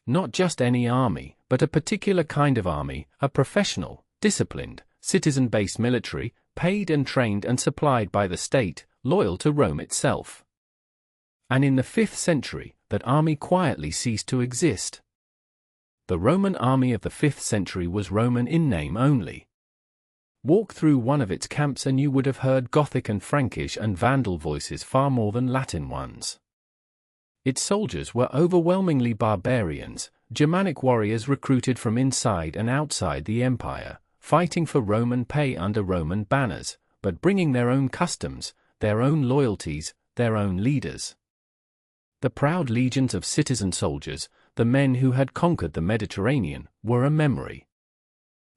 Not just any army, but a particular kind of army, a professional, disciplined, citizen-based military, paid and trained and supplied by the state, loyal to Rome itself. And in the 5th century, that army quietly ceased to exist. The Roman army of the 5th century was Roman in name only. Walk through one of its camps and you would have heard Gothic and Frankish and Vandal voices far more than Latin ones. Its soldiers were overwhelmingly barbarians, Germanic warriors recruited from inside and outside the empire, fighting for Roman pay under Roman banners, but bringing their own customs, their own loyalties, their own leaders. The proud legions of citizen soldiers, the men who had conquered the Mediterranean, were a memory.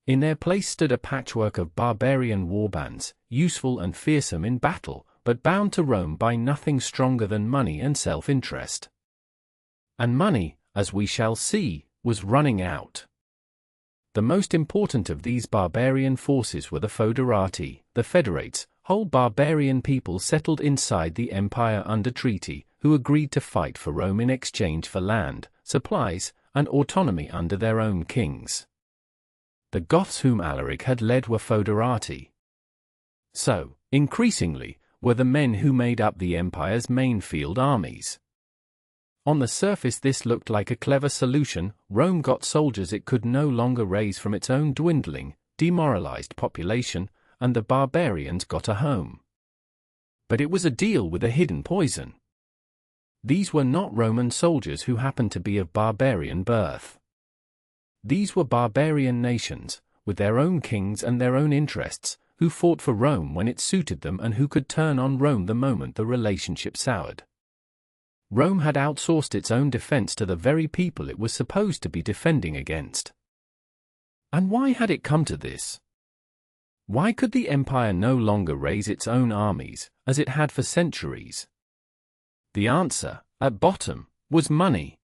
In their place stood a patchwork of barbarian warbands, useful and fearsome in battle, but bound to Rome by nothing stronger than money and self-interest. And money, as we shall see, was running out. The most important of these barbarian forces were the foederati, the federates, whole barbarian people settled inside the empire under treaty, who agreed to fight for Rome in exchange for land, supplies, and autonomy under their own kings. The Goths whom Alaric had led were foederati. So, increasingly, were the men who made up the empire's main field armies. On the surface this looked like a clever solution. Rome got soldiers it could no longer raise from its own dwindling, demoralized population, and the barbarians got a home. But it was a deal with a hidden poison. These were not Roman soldiers who happened to be of barbarian birth. These were barbarian nations, with their own kings and their own interests, who fought for Rome when it suited them and who could turn on Rome the moment the relationship soured. Rome had outsourced its own defense to the very people it was supposed to be defending against. And why had it come to this? Why could the empire no longer raise its own armies, as it had for centuries? The answer, at bottom, was money.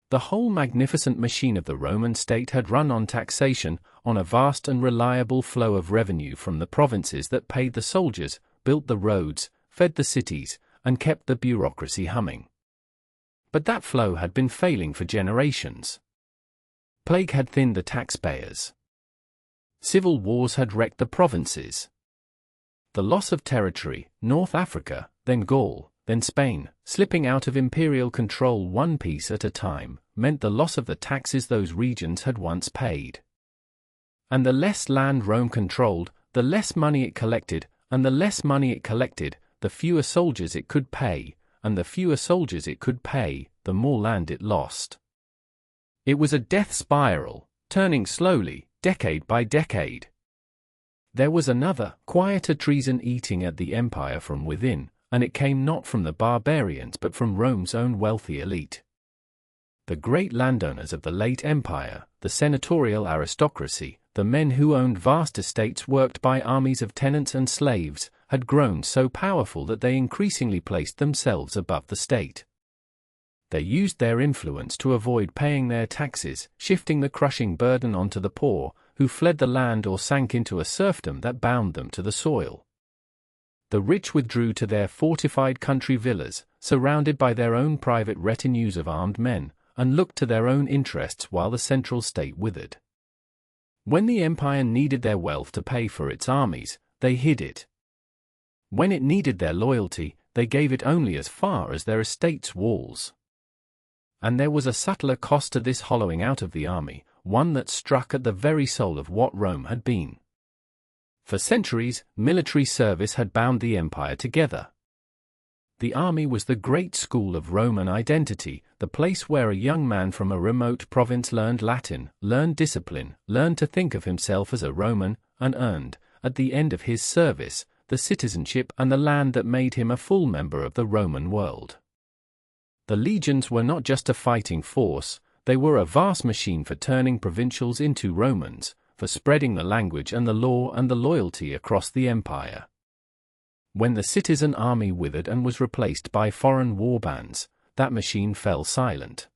The whole magnificent machine of the Roman state had run on taxation, on a vast and reliable flow of revenue from the provinces that paid the soldiers, built the roads, fed the cities, and kept the bureaucracy humming. But that flow had been failing for generations. Plague had thinned the taxpayers. Civil wars had wrecked the provinces. The loss of territory, North Africa, then Gaul, then Spain, slipping out of imperial control one piece at a time, meant the loss of the taxes those regions had once paid. And the less land Rome controlled, the less money it collected, and the less money it collected, the fewer soldiers it could pay, and the fewer soldiers it could pay, the more land it lost. It was a death spiral, turning slowly, decade by decade. There was another, quieter treason eating at the empire from within, and it came not from the barbarians but from Rome's own wealthy elite. The great landowners of the late empire, the senatorial aristocracy, the men who owned vast estates worked by armies of tenants and slaves, had grown so powerful that they increasingly placed themselves above the state. They used their influence to avoid paying their taxes, shifting the crushing burden onto the poor, who fled the land or sank into a serfdom that bound them to the soil. The rich withdrew to their fortified country villas, surrounded by their own private retinues of armed men, and looked to their own interests while the central state withered. When the empire needed their wealth to pay for its armies, they hid it. When it needed their loyalty, they gave it only as far as their estate's walls. And there was a subtler cost to this hollowing out of the army, one that struck at the very soul of what Rome had been. For centuries, military service had bound the empire together. The army was the great school of Roman identity, the place where a young man from a remote province learned Latin, learned discipline, learned to think of himself as a Roman, and earned, at the end of his service, the citizenship and the land that made him a full member of the Roman world. The legions were not just a fighting force, they were a vast machine for turning provincials into Romans, for spreading the language and the law and the loyalty across the empire. When the citizen army withered and was replaced by foreign warbands, that machine fell silent.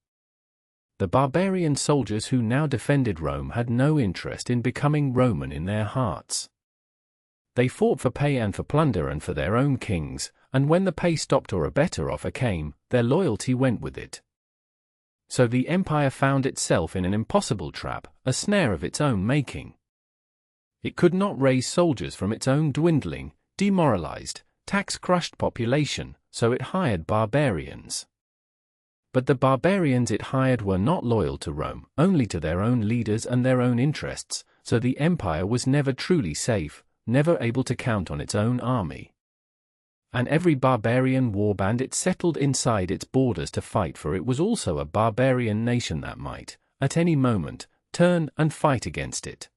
The barbarian soldiers who now defended Rome had no interest in becoming Roman in their hearts. They fought for pay and for plunder and for their own kings, and when the pay stopped or a better offer came, their loyalty went with it. So the empire found itself in an impossible trap, a snare of its own making. It could not raise soldiers from its own dwindling, demoralized, tax-crushed population, so it hired barbarians. But the barbarians it hired were not loyal to Rome, only to their own leaders and their own interests, so the empire was never truly safe, never able to count on its own army. And every barbarian warband it settled inside its borders to fight for it was also a barbarian nation that might, at any moment, turn and fight against it.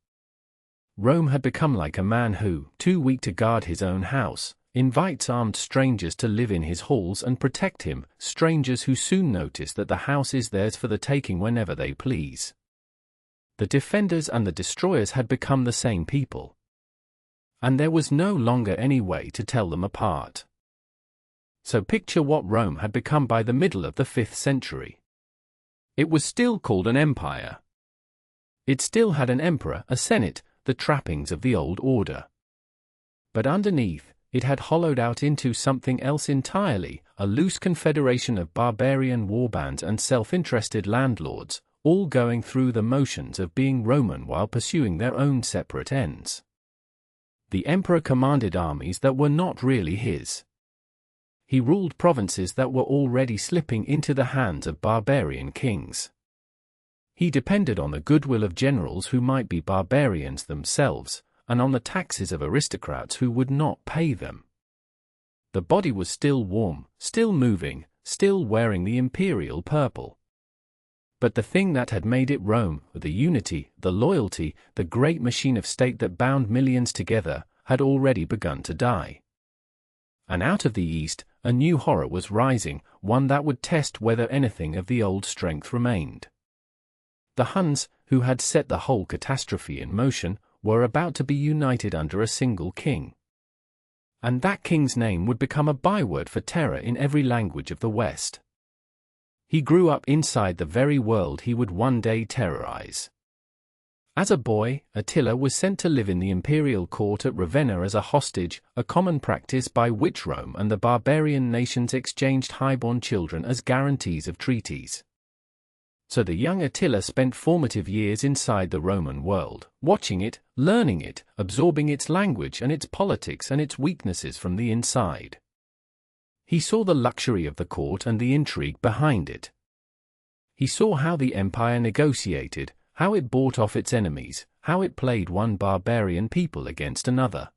Rome had become like a man who, too weak to guard his own house, invites armed strangers to live in his halls and protect him, strangers who soon notice that the house is theirs for the taking whenever they please. The defenders and the destroyers had become the same people. And there was no longer any way to tell them apart. So picture what Rome had become by the middle of the 5th century. It was still called an empire. It still had an emperor, a senate, the trappings of the old order. But underneath, it had hollowed out into something else entirely, a loose confederation of barbarian warbands and self-interested landlords, all going through the motions of being Roman while pursuing their own separate ends. The emperor commanded armies that were not really his. He ruled provinces that were already slipping into the hands of barbarian kings. He depended on the goodwill of generals who might be barbarians themselves, and on the taxes of aristocrats who would not pay them. The body was still warm, still moving, still wearing the imperial purple. But the thing that had made it Rome, the unity, the loyalty, the great machine of state that bound millions together, had already begun to die. And out of the east, a new horror was rising, one that would test whether anything of the old strength remained. The Huns, who had set the whole catastrophe in motion, were about to be united under a single king. And that king's name would become a byword for terror in every language of the West. He grew up inside the very world he would one day terrorize. As a boy, Attila was sent to live in the imperial court at Ravenna as a hostage, a common practice by which Rome and the barbarian nations exchanged highborn children as guarantees of treaties. So the young Attila spent formative years inside the Roman world, watching it, learning it, absorbing its language and its politics and its weaknesses from the inside. He saw the luxury of the court and the intrigue behind it. He saw how the empire negotiated, how it bought off its enemies, how it played one barbarian people against another.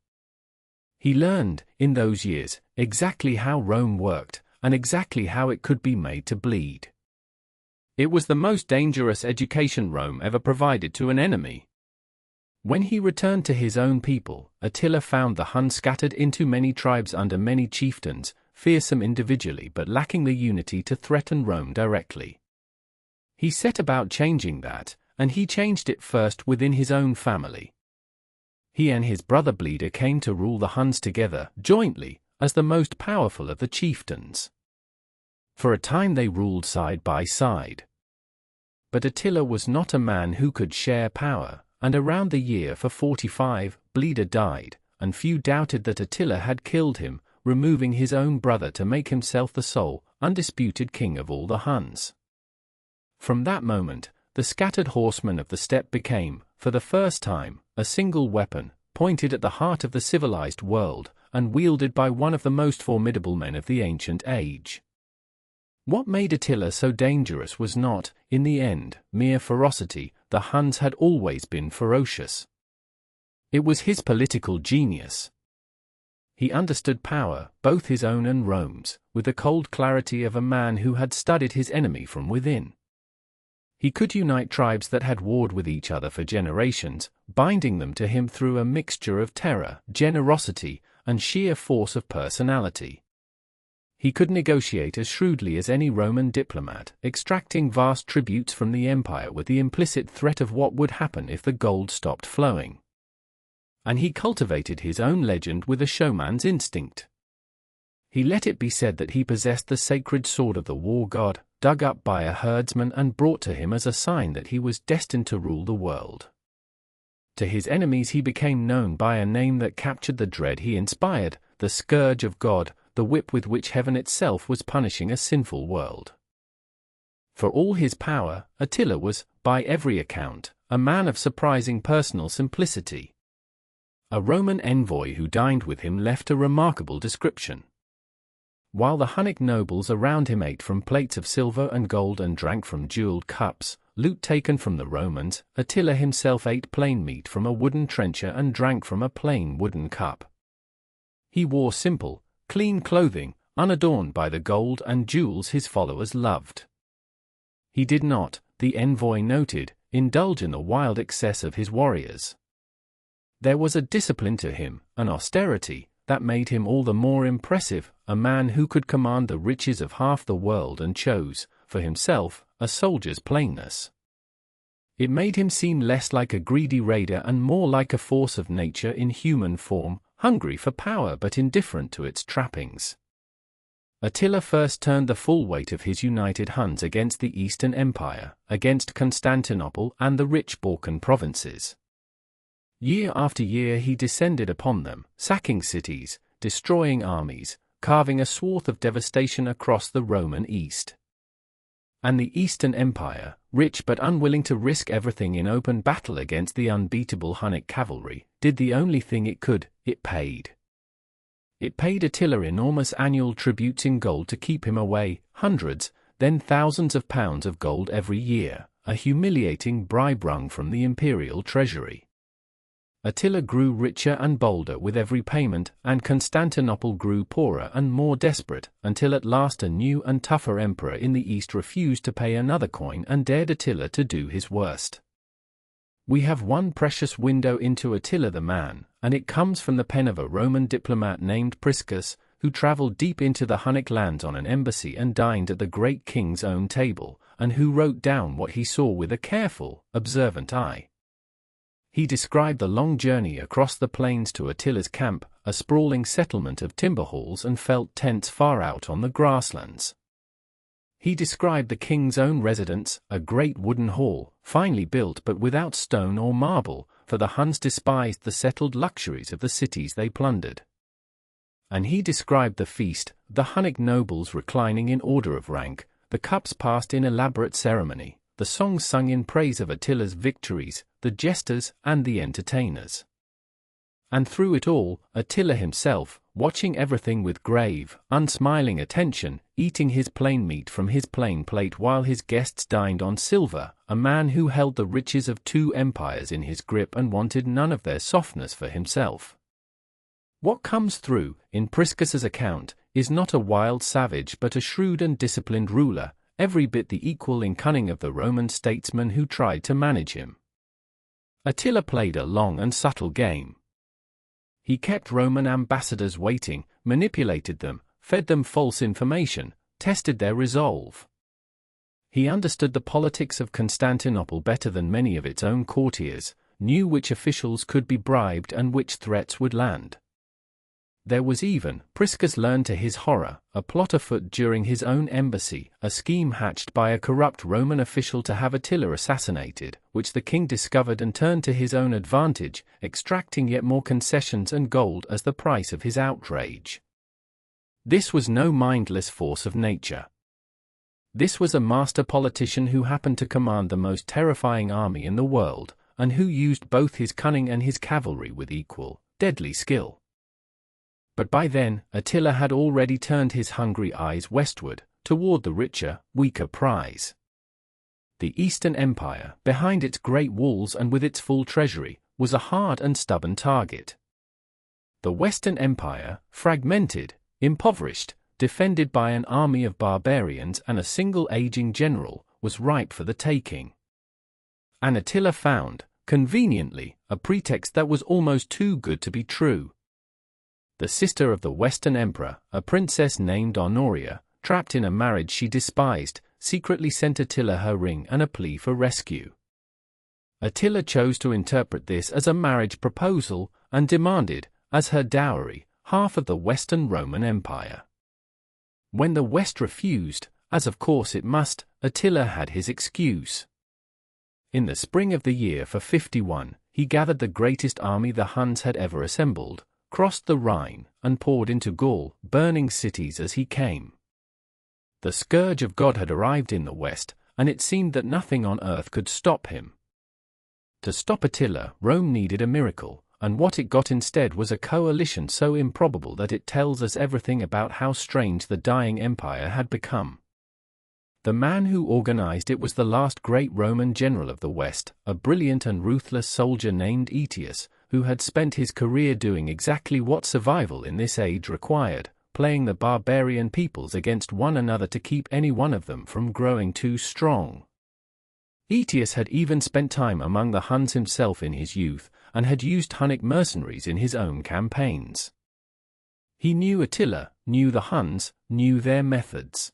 He learned, in those years, exactly how Rome worked, and exactly how it could be made to bleed. It was the most dangerous education Rome ever provided to an enemy. When he returned to his own people, Attila found the Huns scattered into many tribes under many chieftains, fearsome individually but lacking the unity to threaten Rome directly. He set about changing that, and he changed it first within his own family. He and his brother Bleda came to rule the Huns together, jointly, as the most powerful of the chieftains. For a time they ruled side by side. But Attila was not a man who could share power, and around the year 445, Bleda died, and few doubted that Attila had killed him, removing his own brother to make himself the sole, undisputed king of all the Huns. From that moment, the scattered horsemen of the steppe became, for the first time, a single weapon, pointed at the heart of the civilized world, and wielded by one of the most formidable men of the ancient age. What made Attila so dangerous was not, in the end, mere ferocity. The Huns had always been ferocious. It was his political genius. He understood power, both his own and Rome's, with the cold clarity of a man who had studied his enemy from within. He could unite tribes that had warred with each other for generations, binding them to him through a mixture of terror, generosity, and sheer force of personality. He could negotiate as shrewdly as any Roman diplomat, extracting vast tributes from the empire with the implicit threat of what would happen if the gold stopped flowing. And he cultivated his own legend with a showman's instinct. He let it be said that he possessed the sacred sword of the war god, dug up by a herdsman and brought to him as a sign that he was destined to rule the world. To his enemies he became known by a name that captured the dread he inspired, the Scourge of God, the whip with which heaven itself was punishing a sinful world. For all his power, Attila was, by every account, a man of surprising personal simplicity. A Roman envoy who dined with him left a remarkable description. While the Hunnic nobles around him ate from plates of silver and gold and drank from jeweled cups, loot taken from the Romans, Attila himself ate plain meat from a wooden trencher and drank from a plain wooden cup. He wore simple, clean clothing, unadorned by the gold and jewels his followers loved. He did not, the envoy noted, indulge in the wild excess of his warriors. There was a discipline to him, an austerity, that made him all the more impressive, a man who could command the riches of half the world and chose, for himself, a soldier's plainness. It made him seem less like a greedy raider and more like a force of nature in human form, hungry for power but indifferent to its trappings. Attila first turned the full weight of his united Huns against the Eastern Empire, against Constantinople and the rich Balkan provinces. Year after year he descended upon them, sacking cities, destroying armies, carving a swath of devastation across the Roman East. And the Eastern Empire, rich but unwilling to risk everything in open battle against the unbeatable Hunnic cavalry, did the only thing it could: it paid. It paid Attila enormous annual tributes in gold to keep him away, hundreds, then thousands of pounds of gold every year, a humiliating bribe wrung from the imperial treasury. Attila grew richer and bolder with every payment, and Constantinople grew poorer and more desperate, until at last a new and tougher emperor in the East refused to pay another coin and dared Attila to do his worst. We have one precious window into Attila the man, and it comes from the pen of a Roman diplomat named Priscus, who traveled deep into the Hunnic lands on an embassy and dined at the great king's own table, and who wrote down what he saw with a careful, observant eye. He described the long journey across the plains to Attila's camp, a sprawling settlement of timber halls and felt tents far out on the grasslands. He described the king's own residence, a great wooden hall, finely built but without stone or marble, for the Huns despised the settled luxuries of the cities they plundered. And he described the feast, the Hunnic nobles reclining in order of rank, the cups passed in elaborate ceremony, the songs sung in praise of Attila's victories, the jesters and the entertainers. And through it all, Attila himself, watching everything with grave, unsmiling attention, eating his plain meat from his plain plate while his guests dined on silver, a man who held the riches of two empires in his grip and wanted none of their softness for himself. What comes through, in Priscus's account, is not a wild savage but a shrewd and disciplined ruler, every bit the equal in cunning of the Roman statesman who tried to manage him. Attila played a long and subtle game. He kept Roman ambassadors waiting, manipulated them, fed them false information, tested their resolve. He understood the politics of Constantinople better than many of its own courtiers, knew which officials could be bribed and which threats would land. There was even, Priscus learned to his horror, a plot afoot during his own embassy, a scheme hatched by a corrupt Roman official to have Attila assassinated, which the king discovered and turned to his own advantage, extracting yet more concessions and gold as the price of his outrage. This was no mindless force of nature. This was a master politician who happened to command the most terrifying army in the world, and who used both his cunning and his cavalry with equal, deadly skill. But by then, Attila had already turned his hungry eyes westward, toward the richer, weaker prize. The Eastern Empire, behind its great walls and with its full treasury, was a hard and stubborn target. The Western Empire, fragmented, impoverished, defended by an army of barbarians and a single aging general, was ripe for the taking. And Attila found, conveniently, a pretext that was almost too good to be true. The sister of the Western Emperor, a princess named Honoria, trapped in a marriage she despised, secretly sent Attila her ring and a plea for rescue. Attila chose to interpret this as a marriage proposal, and demanded, as her dowry, half of the Western Roman Empire. When the West refused, as of course it must, Attila had his excuse. In the spring of the year for 51, he gathered the greatest army the Huns had ever assembled, crossed the Rhine, and poured into Gaul, burning cities as he came. The Scourge of God had arrived in the West, and it seemed that nothing on earth could stop him. To stop Attila, Rome needed a miracle, and what it got instead was a coalition so improbable that it tells us everything about how strange the dying empire had become. The man who organized it was the last great Roman general of the West, a brilliant and ruthless soldier named Aetius, who had spent his career doing exactly what survival in this age required, playing the barbarian peoples against one another to keep any one of them from growing too strong. Aetius had even spent time among the Huns himself in his youth, and had used Hunnic mercenaries in his own campaigns. He knew Attila, knew the Huns, knew their methods.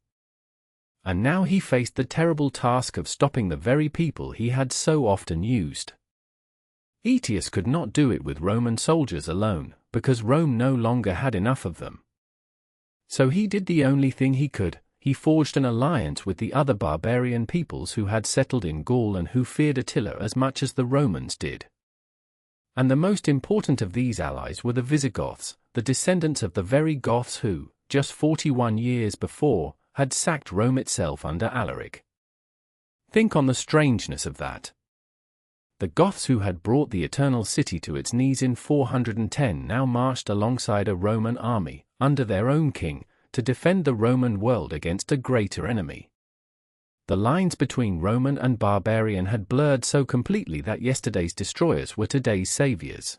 And now he faced the terrible task of stopping the very people he had so often used. Aetius could not do it with Roman soldiers alone, because Rome no longer had enough of them. So he did the only thing he could: he forged an alliance with the other barbarian peoples who had settled in Gaul and who feared Attila as much as the Romans did. And the most important of these allies were the Visigoths, the descendants of the very Goths who, just 41 years before, had sacked Rome itself under Alaric. Think on the strangeness of that. The Goths who had brought the Eternal City to its knees in 410 now marched alongside a Roman army, under their own king, to defend the Roman world against a greater enemy. The lines between Roman and barbarian had blurred so completely that yesterday's destroyers were today's saviors.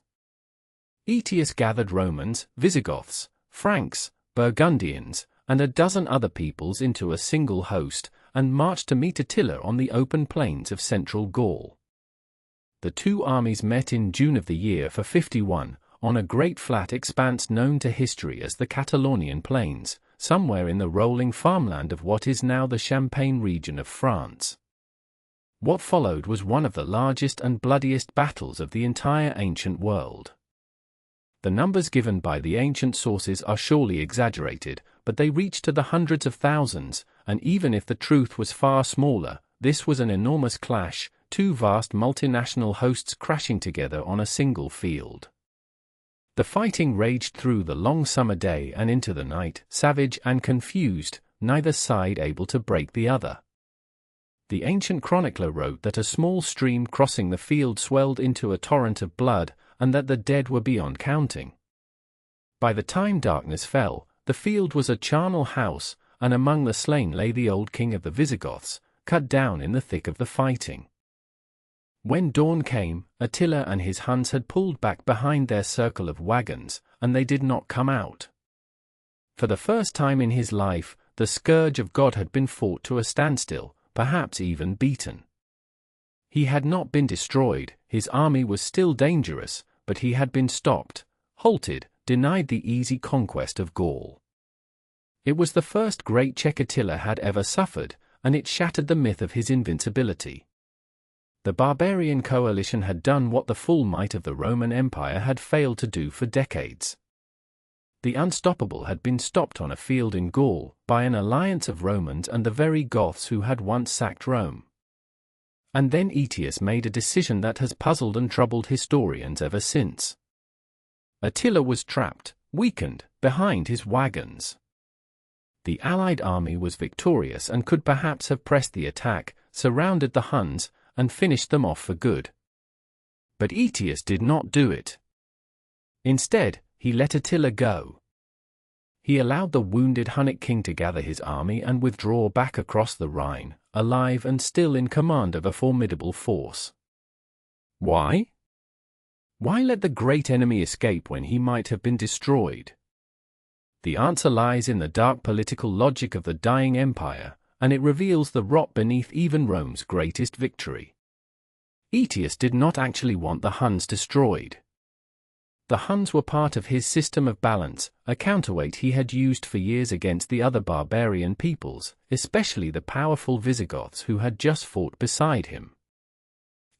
Aetius gathered Romans, Visigoths, Franks, Burgundians, and a dozen other peoples into a single host, and marched to meet Attila on the open plains of central Gaul. The two armies met in June of the year for 51, on a great flat expanse known to history as the Catalonian Plains, somewhere in the rolling farmland of what is now the Champagne region of France. What followed was one of the largest and bloodiest battles of the entire ancient world. The numbers given by the ancient sources are surely exaggerated, but they reach to the hundreds of thousands, and even if the truth was far smaller, this was an enormous clash, two vast multinational hosts crashing together on a single field. The fighting raged through the long summer day and into the night, savage and confused, neither side able to break the other. The ancient chronicler wrote that a small stream crossing the field swelled into a torrent of blood, and that the dead were beyond counting. By the time darkness fell, the field was a charnel house, and among the slain lay the old king of the Visigoths, cut down in the thick of the fighting. When dawn came, Attila and his Huns had pulled back behind their circle of wagons, and they did not come out. For the first time in his life, the Scourge of God had been fought to a standstill, perhaps even beaten. He had not been destroyed, his army was still dangerous, but he had been stopped, halted, denied the easy conquest of Gaul. It was the first great check Attila had ever suffered, and it shattered the myth of his invincibility. The barbarian coalition had done what the full might of the Roman Empire had failed to do for decades. The unstoppable had been stopped on a field in Gaul, by an alliance of Romans and the very Goths who had once sacked Rome. And then Aetius made a decision that has puzzled and troubled historians ever since. Attila was trapped, weakened, behind his wagons. The allied army was victorious and could perhaps have pressed the attack, surrounded the Huns, and finished them off for good. But Aetius did not do it. Instead, he let Attila go. He allowed the wounded Hunnic king to gather his army and withdraw back across the Rhine, alive and still in command of a formidable force. Why? Why let the great enemy escape when he might have been destroyed? The answer lies in the dark political logic of the dying empire, and it reveals the rot beneath even Rome's greatest victory. Aetius did not actually want the Huns destroyed. The Huns were part of his system of balance, a counterweight he had used for years against the other barbarian peoples, especially the powerful Visigoths who had just fought beside him.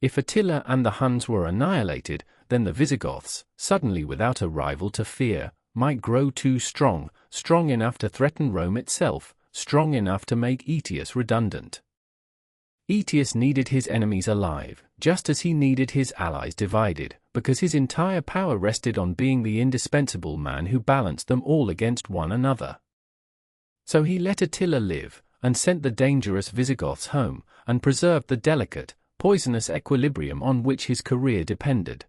If Attila and the Huns were annihilated, then the Visigoths, suddenly without a rival to fear, might grow too strong, strong enough to threaten Rome itself, strong enough to make Aetius redundant. Aetius needed his enemies alive, just as he needed his allies divided, because his entire power rested on being the indispensable man who balanced them all against one another. So he let Attila live, and sent the dangerous Visigoths home, and preserved the delicate, poisonous equilibrium on which his career depended.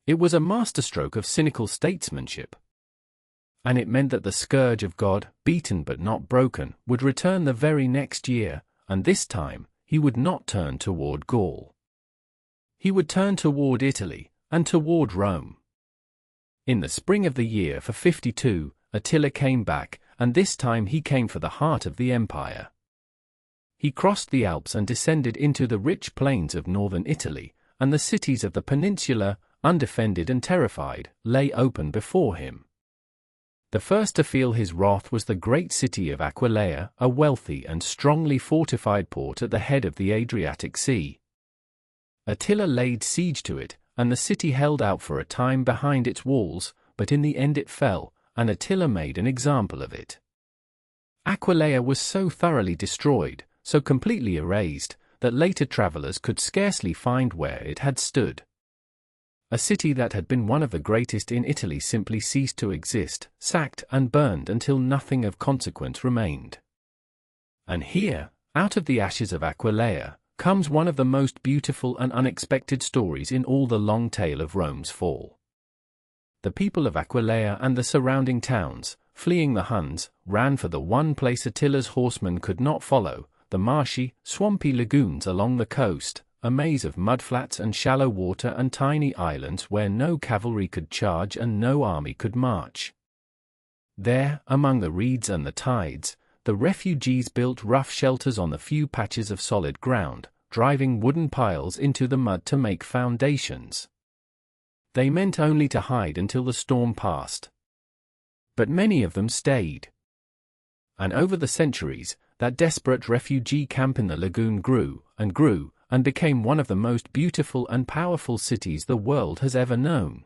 It was a masterstroke of cynical statesmanship. And it meant that the scourge of God, beaten but not broken, would return the very next year, and this time, he would not turn toward Gaul. He would turn toward Italy, and toward Rome. In the spring of the year for 52, Attila came back, and this time he came for the heart of the empire. He crossed the Alps and descended into the rich plains of northern Italy, and the cities of the peninsula, undefended and terrified, lay open before him. The first to feel his wrath was the great city of Aquileia, a wealthy and strongly fortified port at the head of the Adriatic Sea. Attila laid siege to it, and the city held out for a time behind its walls, but in the end it fell, and Attila made an example of it. Aquileia was so thoroughly destroyed, so completely erased, that later travelers could scarcely find where it had stood. A city that had been one of the greatest in Italy simply ceased to exist, sacked and burned until nothing of consequence remained. And here, out of the ashes of Aquileia, comes one of the most beautiful and unexpected stories in all the long tale of Rome's fall. The people of Aquileia and the surrounding towns, fleeing the Huns, ran for the one place Attila's horsemen could not follow, the marshy, swampy lagoons along the coast, a maze of mudflats and shallow water and tiny islands where no cavalry could charge and no army could march. There, among the reeds and the tides, the refugees built rough shelters on the few patches of solid ground, driving wooden piles into the mud to make foundations. They meant only to hide until the storm passed. But many of them stayed. And over the centuries, that desperate refugee camp in the lagoon grew, and became one of the most beautiful and powerful cities the world has ever known.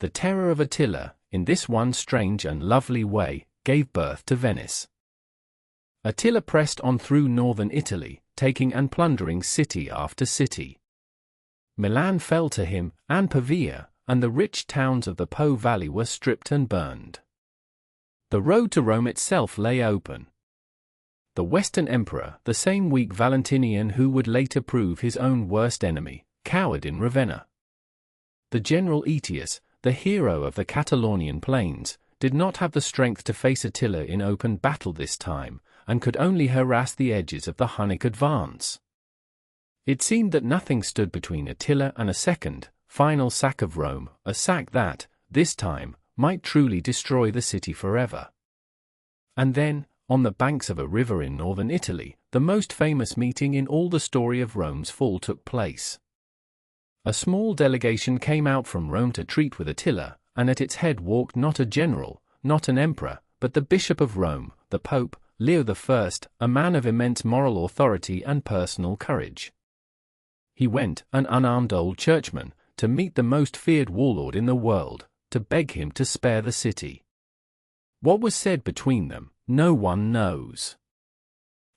The terror of Attila, in this one strange and lovely way, gave birth to Venice. Attila pressed on through northern Italy, taking and plundering city after city. Milan fell to him, and Pavia, and the rich towns of the Po Valley were stripped and burned. The road to Rome itself lay open. The Western Emperor, the same weak Valentinian who would later prove his own worst enemy, cowered in Ravenna. The general Aetius, the hero of the Catalonian plains, did not have the strength to face Attila in open battle this time, and could only harass the edges of the Hunnic advance. It seemed that nothing stood between Attila and a second, final sack of Rome, a sack that, this time, might truly destroy the city forever. And then, on the banks of a river in northern Italy, the most famous meeting in all the story of Rome's fall took place. A small delegation came out from Rome to treat with Attila, and at its head walked not a general, not an emperor, but the Bishop of Rome, the Pope, Leo I, a man of immense moral authority and personal courage. He went, an unarmed old churchman, to meet the most feared warlord in the world, to beg him to spare the city. What was said between them, no one knows.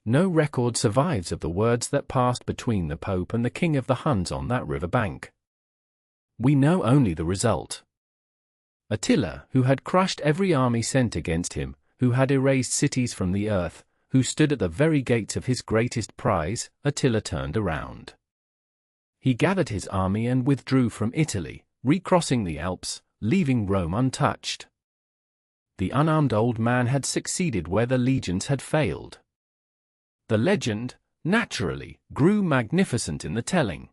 No record survives of the words that passed between the Pope and the King of the Huns on that river bank. We know only the result. Attila, who had crushed every army sent against him, who had erased cities from the earth, who stood at the very gates of his greatest prize, Attila turned around. He gathered his army and withdrew from Italy, recrossing the Alps, leaving Rome untouched. The unarmed old man had succeeded where the legions had failed. The legend, naturally, grew magnificent in the telling.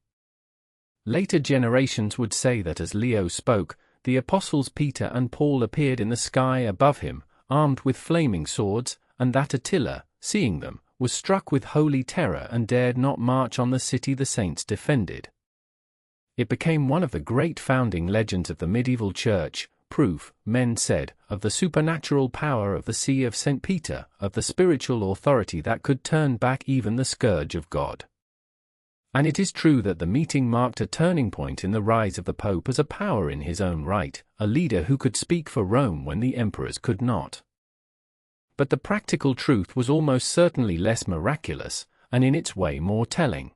Later generations would say that as Leo spoke, the apostles Peter and Paul appeared in the sky above him, armed with flaming swords, and that Attila, seeing them, was struck with holy terror and dared not march on the city the saints defended. It became one of the great founding legends of the medieval church, proof, men said, of the supernatural power of the See of St. Peter, of the spiritual authority that could turn back even the scourge of God. And it is true that the meeting marked a turning point in the rise of the Pope as a power in his own right, a leader who could speak for Rome when the emperors could not. But the practical truth was almost certainly less miraculous, and in its way more telling.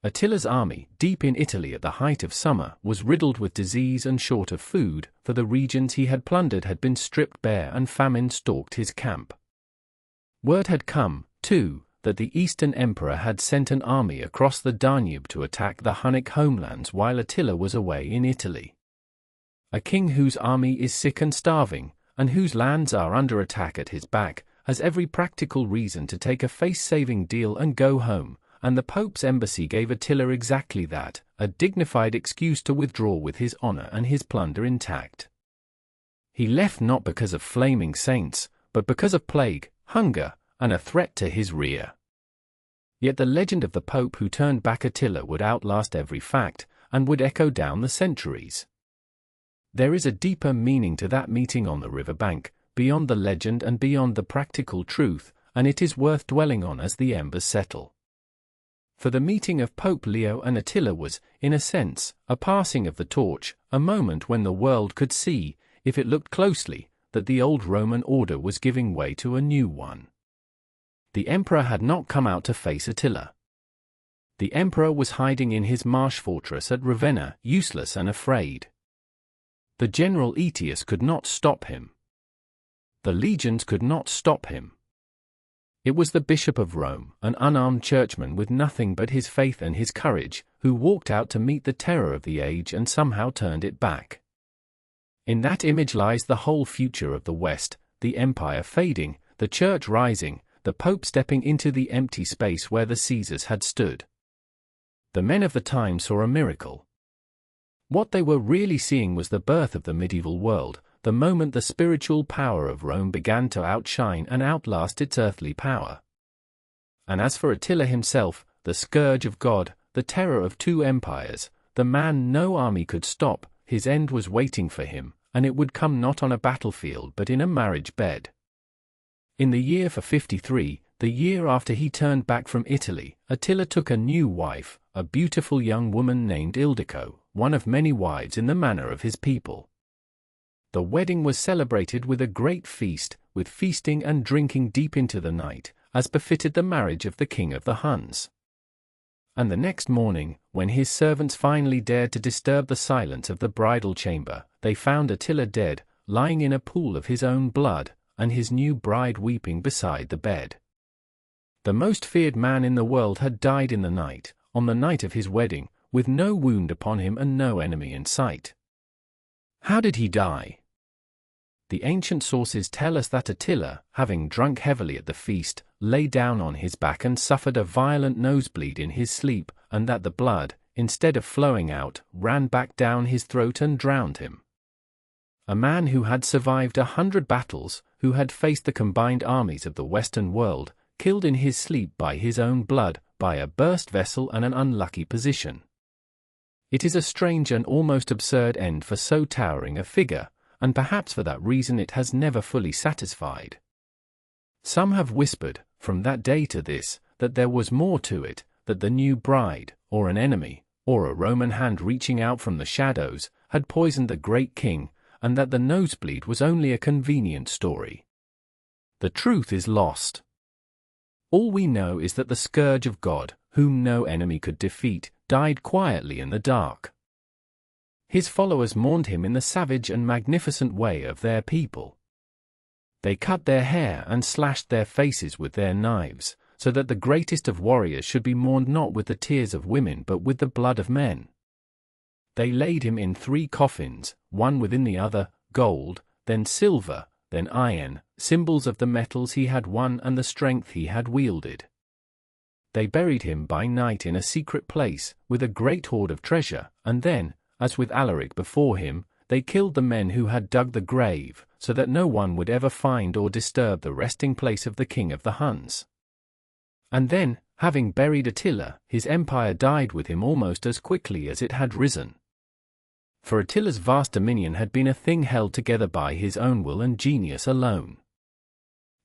Attila's army, deep in Italy at the height of summer, was riddled with disease and short of food, for the regions he had plundered had been stripped bare and famine stalked his camp. Word had come, too, that the Eastern Emperor had sent an army across the Danube to attack the Hunnic homelands while Attila was away in Italy. A king whose army is sick and starving, and whose lands are under attack at his back, has every practical reason to take a face-saving deal and go home, and the Pope's embassy gave Attila exactly that, a dignified excuse to withdraw with his honor and his plunder intact. He left not because of flaming saints, but because of plague, hunger, and a threat to his rear. Yet the legend of the Pope who turned back Attila would outlast every fact, and would echo down the centuries. There is a deeper meaning to that meeting on the river bank, beyond the legend and beyond the practical truth, and it is worth dwelling on as the embers settle. For the meeting of Pope Leo and Attila was, in a sense, a passing of the torch, a moment when the world could see, if it looked closely, that the old Roman order was giving way to a new one. The emperor had not come out to face Attila. The emperor was hiding in his marsh fortress at Ravenna, useless and afraid. The general Aetius could not stop him. The legions could not stop him. It was the Bishop of Rome, an unarmed churchman with nothing but his faith and his courage, who walked out to meet the terror of the age and somehow turned it back. In that image lies the whole future of the West, the empire fading, the church rising, the Pope stepping into the empty space where the Caesars had stood. The men of the time saw a miracle. What they were really seeing was the birth of the medieval world, the moment the spiritual power of Rome began to outshine and outlast its earthly power. And as for Attila himself, the scourge of God, the terror of two empires, the man no army could stop, his end was waiting for him, and it would come not on a battlefield but in a marriage bed. In the year 453, the year after he turned back from Italy, Attila took a new wife, a beautiful young woman named Ildico, one of many wives in the manner of his people. The wedding was celebrated with a great feast, with feasting and drinking deep into the night, as befitted the marriage of the king of the Huns. And the next morning, when his servants finally dared to disturb the silence of the bridal chamber, they found Attila dead, lying in a pool of his own blood, and his new bride weeping beside the bed. The most feared man in the world had died in the night, on the night of his wedding, with no wound upon him and no enemy in sight. How did he die? The ancient sources tell us that Attila, having drunk heavily at the feast, lay down on his back and suffered a violent nosebleed in his sleep, and that the blood, instead of flowing out, ran back down his throat and drowned him. A man who had survived 100 battles, who had faced the combined armies of the Western world, killed in his sleep by his own blood, by a burst vessel and an unlucky position. It is a strange and almost absurd end for so towering a figure, and perhaps for that reason it has never fully satisfied. Some have whispered, from that day to this, that there was more to it, that the new bride, or an enemy, or a Roman hand reaching out from the shadows, had poisoned the great king, and that the nosebleed was only a convenient story. The truth is lost. All we know is that the scourge of God, whom no enemy could defeat, died quietly in the dark. His followers mourned him in the savage and magnificent way of their people. They cut their hair and slashed their faces with their knives, so that the greatest of warriors should be mourned not with the tears of women but with the blood of men. They laid him in 3 coffins, one within the other, gold, then silver, then iron, symbols of the metals he had won and the strength he had wielded. They buried him by night in a secret place, with a great hoard of treasure, and then, as with Alaric before him, they killed the men who had dug the grave, so that no one would ever find or disturb the resting place of the king of the Huns. And then, having buried Attila, his empire died with him almost as quickly as it had risen. For Attila's vast dominion had been a thing held together by his own will and genius alone.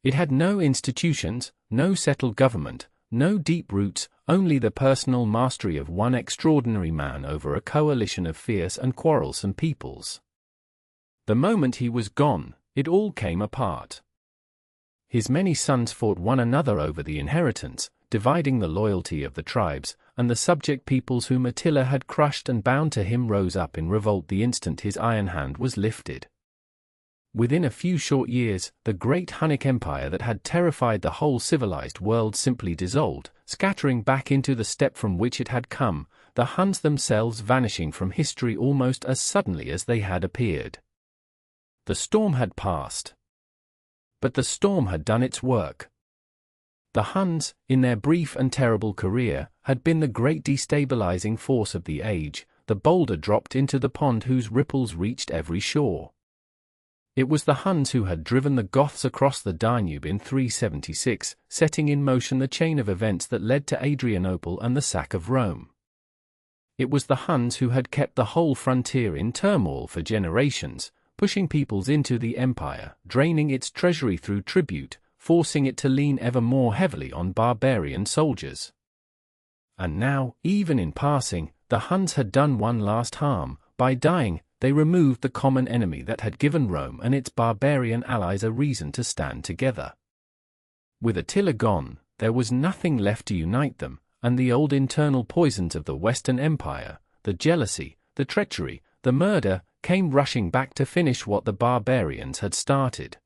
It had no institutions, no settled government, no deep roots, only the personal mastery of one extraordinary man over a coalition of fierce and quarrelsome peoples. The moment he was gone, it all came apart. His many sons fought one another over the inheritance, dividing the loyalty of the tribes, and the subject peoples whom Attila had crushed and bound to him rose up in revolt the instant his iron hand was lifted. Within a few short years, the great Hunnic Empire that had terrified the whole civilized world simply dissolved, scattering back into the steppe from which it had come, the Huns themselves vanishing from history almost as suddenly as they had appeared. The storm had passed. But the storm had done its work. The Huns, in their brief and terrible career, had been the great destabilizing force of the age, the boulder dropped into the pond whose ripples reached every shore. It was the Huns who had driven the Goths across the Danube in 376, setting in motion the chain of events that led to Adrianople and the sack of Rome. It was the Huns who had kept the whole frontier in turmoil for generations, pushing peoples into the empire, draining its treasury through tribute, forcing it to lean ever more heavily on barbarian soldiers. And now, even in passing, the Huns had done one last harm. By dying, they removed the common enemy that had given Rome and its barbarian allies a reason to stand together. With Attila gone, there was nothing left to unite them, and the old internal poisons of the Western Empire, the jealousy, the treachery, the murder, came rushing back to finish what the barbarians had started.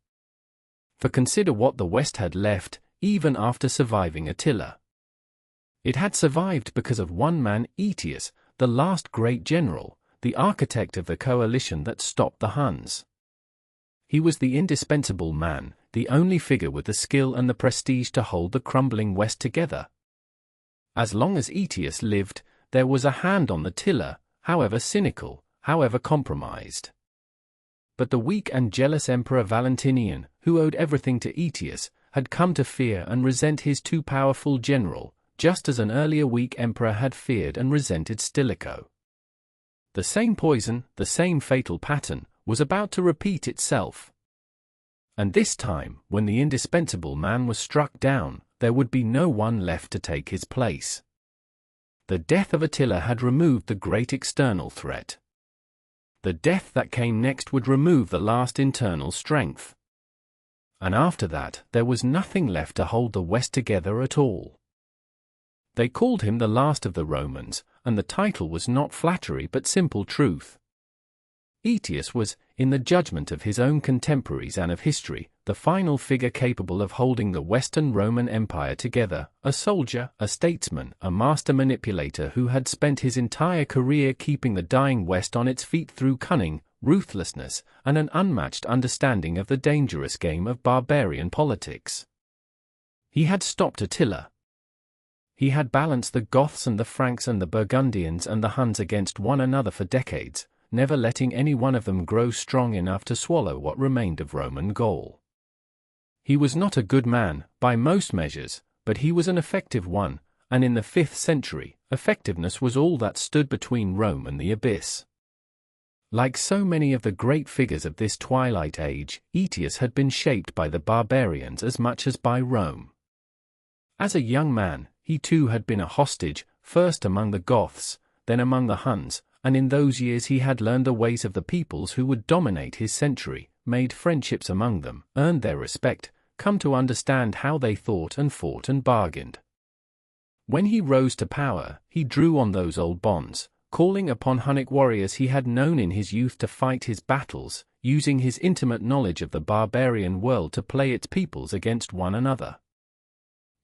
For consider what the West had left, even after surviving Attila. It had survived because of one man, Aetius, the last great general, the architect of the coalition that stopped the Huns. He was the indispensable man, the only figure with the skill and the prestige to hold the crumbling West together. As long as Aetius lived, there was a hand on the tiller, however cynical, however compromised. But the weak and jealous Emperor Valentinian, who owed everything to Aetius, had come to fear and resent his too powerful general, just as an earlier weak emperor had feared and resented Stilicho. The same poison, the same fatal pattern, was about to repeat itself. And this time, when the indispensable man was struck down, there would be no one left to take his place. The death of Attila had removed the great external threat. The death that came next would remove the last internal strength. And after that, there was nothing left to hold the West together at all. They called him the last of the Romans, and the title was not flattery but simple truth. Aetius was, in the judgment of his own contemporaries and of history, the final figure capable of holding the Western Roman Empire together, a soldier, a statesman, a master manipulator who had spent his entire career keeping the dying West on its feet through cunning, ruthlessness, and an unmatched understanding of the dangerous game of barbarian politics. He had stopped Attila. He had balanced the Goths and the Franks and the Burgundians and the Huns against one another for decades, never letting any one of them grow strong enough to swallow what remained of Roman Gaul. He was not a good man, by most measures, but he was an effective one, and in the 5th century, effectiveness was all that stood between Rome and the abyss. Like so many of the great figures of this twilight age, Aetius had been shaped by the barbarians as much as by Rome. As a young man, he too had been a hostage, first among the Goths, then among the Huns, and in those years he had learned the ways of the peoples who would dominate his century, made friendships among them, earned their respect, come to understand how they thought and fought and bargained. When he rose to power, he drew on those old bonds, calling upon Hunnic warriors he had known in his youth to fight his battles, using his intimate knowledge of the barbarian world to play its peoples against one another.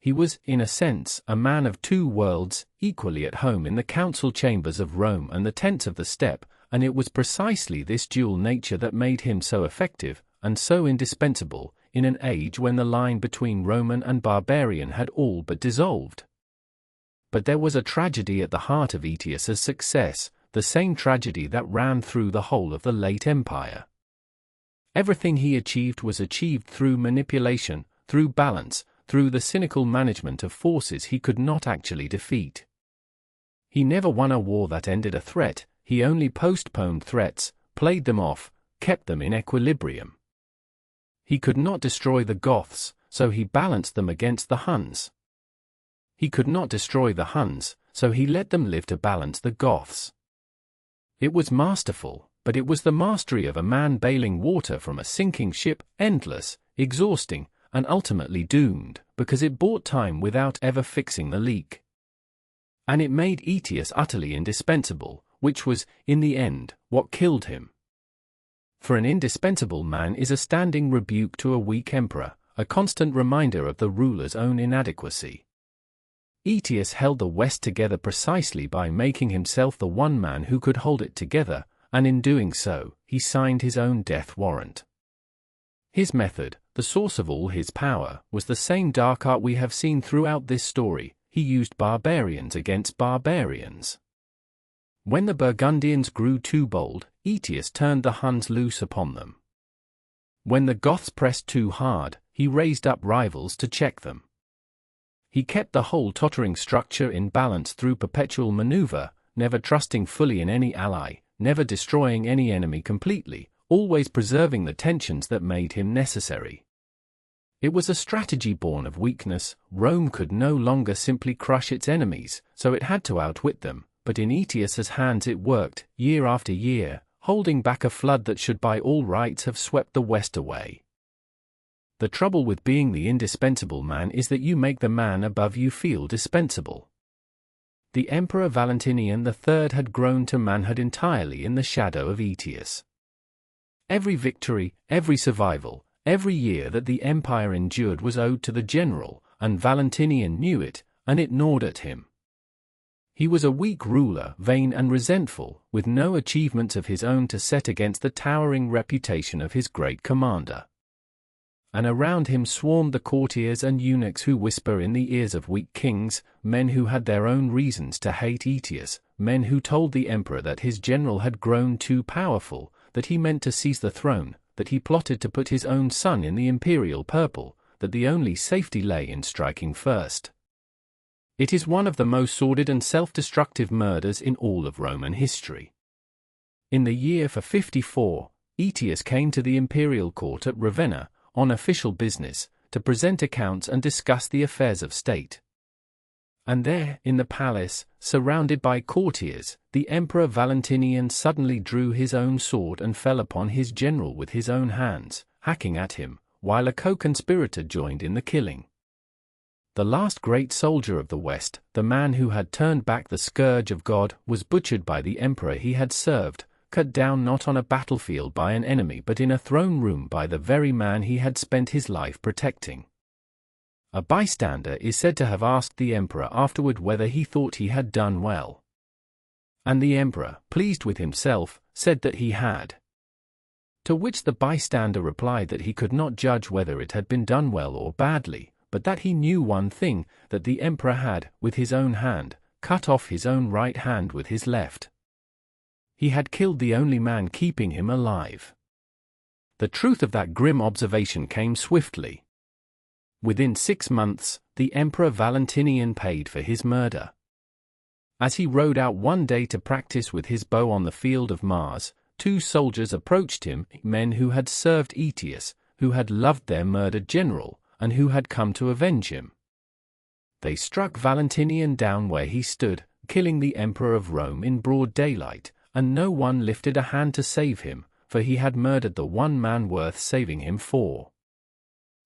He was, in a sense, a man of two worlds, equally at home in the council chambers of Rome and the tents of the steppe, and it was precisely this dual nature that made him so effective, and so indispensable, in an age when the line between Roman and barbarian had all but dissolved. But there was a tragedy at the heart of Aetius's success, the same tragedy that ran through the whole of the late empire. Everything he achieved was achieved through manipulation, through balance, through the cynical management of forces he could not actually defeat. He never won a war that ended a threat, he only postponed threats, played them off, kept them in equilibrium. He could not destroy the Goths, so he balanced them against the Huns. He could not destroy the Huns, so he let them live to balance the Goths. It was masterful, but it was the mastery of a man bailing water from a sinking ship, endless, exhausting, and ultimately doomed, because it bought time without ever fixing the leak. And it made Aetius utterly indispensable, which was, in the end, what killed him. For an indispensable man is a standing rebuke to a weak emperor, a constant reminder of the ruler's own inadequacy. Aetius held the West together precisely by making himself the one man who could hold it together, and in doing so, he signed his own death warrant. His method, the source of all his power, was the same dark art we have seen throughout this story. He used barbarians against barbarians. When the Burgundians grew too bold, Aetius turned the Huns loose upon them. When the Goths pressed too hard, he raised up rivals to check them. He kept the whole tottering structure in balance through perpetual maneuver, never trusting fully in any ally, never destroying any enemy completely, always preserving the tensions that made him necessary. It was a strategy born of weakness. Rome could no longer simply crush its enemies, so it had to outwit them, but in Aetius's hands it worked, year after year, holding back a flood that should by all rights have swept the West away. The trouble with being the indispensable man is that you make the man above you feel dispensable. The Emperor Valentinian III had grown to manhood entirely in the shadow of Aetius. Every victory, every survival, every year that the empire endured was owed to the general, and Valentinian knew it, and it gnawed at him. He was a weak ruler, vain and resentful, with no achievements of his own to set against the towering reputation of his great commander. And around him swarmed the courtiers and eunuchs who whisper in the ears of weak kings, men who had their own reasons to hate Aetius, men who told the emperor that his general had grown too powerful, that he meant to seize the throne, that he plotted to put his own son in the imperial purple, that the only safety lay in striking first. It is one of the most sordid and self-destructive murders in all of Roman history. In the year 454, Aetius came to the imperial court at Ravenna, on official business, to present accounts and discuss the affairs of state. And there, in the palace, surrounded by courtiers, the Emperor Valentinian suddenly drew his own sword and fell upon his general with his own hands, hacking at him, while a co-conspirator joined in the killing. The last great soldier of the West, the man who had turned back the scourge of God, was butchered by the emperor he had served, cut down not on a battlefield by an enemy but in a throne room by the very man he had spent his life protecting. A bystander is said to have asked the emperor afterward whether he thought he had done well. And the emperor, pleased with himself, said that he had. To which the bystander replied that he could not judge whether it had been done well or badly, but that he knew one thing, that the emperor had, with his own hand, cut off his own right hand with his left. He had killed the only man keeping him alive. The truth of that grim observation came swiftly. Within 6 months, the Emperor Valentinian paid for his murder. As he rode out one day to practice with his bow on the field of Mars, 2 soldiers approached him, men who had served Aetius, who had loved their murdered general, and who had come to avenge him. They struck Valentinian down where he stood, killing the Emperor of Rome in broad daylight, and no one lifted a hand to save him, for he had murdered the one man worth saving him for.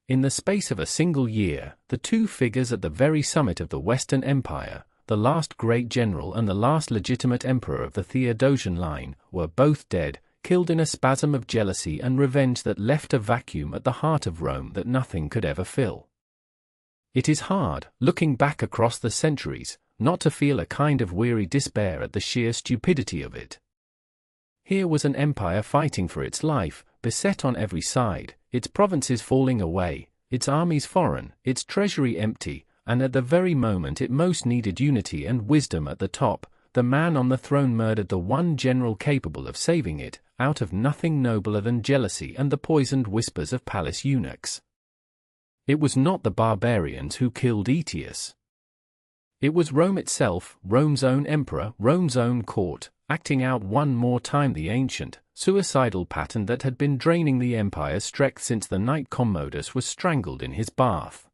In the space of a single year, the 2 figures at the very summit of the Western Empire, the last great general and the last legitimate emperor of the Theodosian line, were both dead, killed in a spasm of jealousy and revenge that left a vacuum at the heart of Rome that nothing could ever fill. It is hard, looking back across the centuries, not to feel a kind of weary despair at the sheer stupidity of it. Here was an empire fighting for its life, beset on every side, its provinces falling away, its armies foreign, its treasury empty, and at the very moment it most needed unity and wisdom at the top, the man on the throne murdered the one general capable of saving it, out of nothing nobler than jealousy and the poisoned whispers of palace eunuchs. It was not the barbarians who killed Aetius. It was Rome itself, Rome's own emperor, Rome's own court, acting out one more time the ancient, suicidal pattern that had been draining the empire's strength since the night Commodus was strangled in his bath.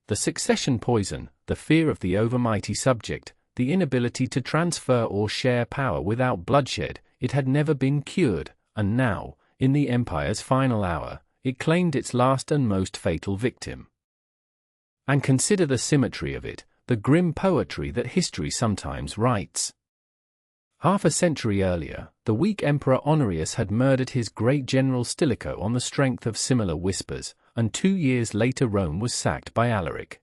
The succession poison, the fear of the overmighty subject, the inability to transfer or share power without bloodshed, it had never been cured, and now, in the empire's final hour, it claimed its last and most fatal victim. And consider the symmetry of it, the grim poetry that history sometimes writes. Half a century earlier, the weak Emperor Honorius had murdered his great general Stilicho on the strength of similar whispers, and 2 years later Rome was sacked by Alaric.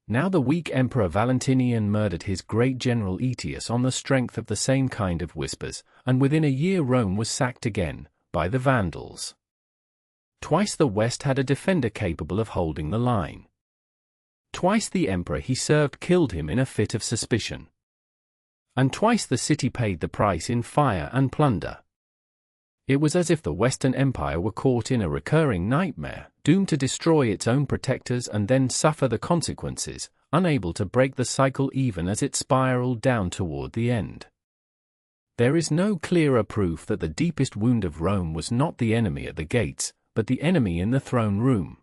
Now the weak Emperor Valentinian murdered his great general Aetius on the strength of the same kind of whispers, and within a year Rome was sacked again, by the Vandals. Twice the West had a defender capable of holding the line. Twice the emperor he served killed him in a fit of suspicion. And twice the city paid the price in fire and plunder. It was as if the Western Empire were caught in a recurring nightmare, doomed to destroy its own protectors and then suffer the consequences, unable to break the cycle even as it spiraled down toward the end. There is no clearer proof that the deepest wound of Rome was not the enemy at the gates, but the enemy in the throne room.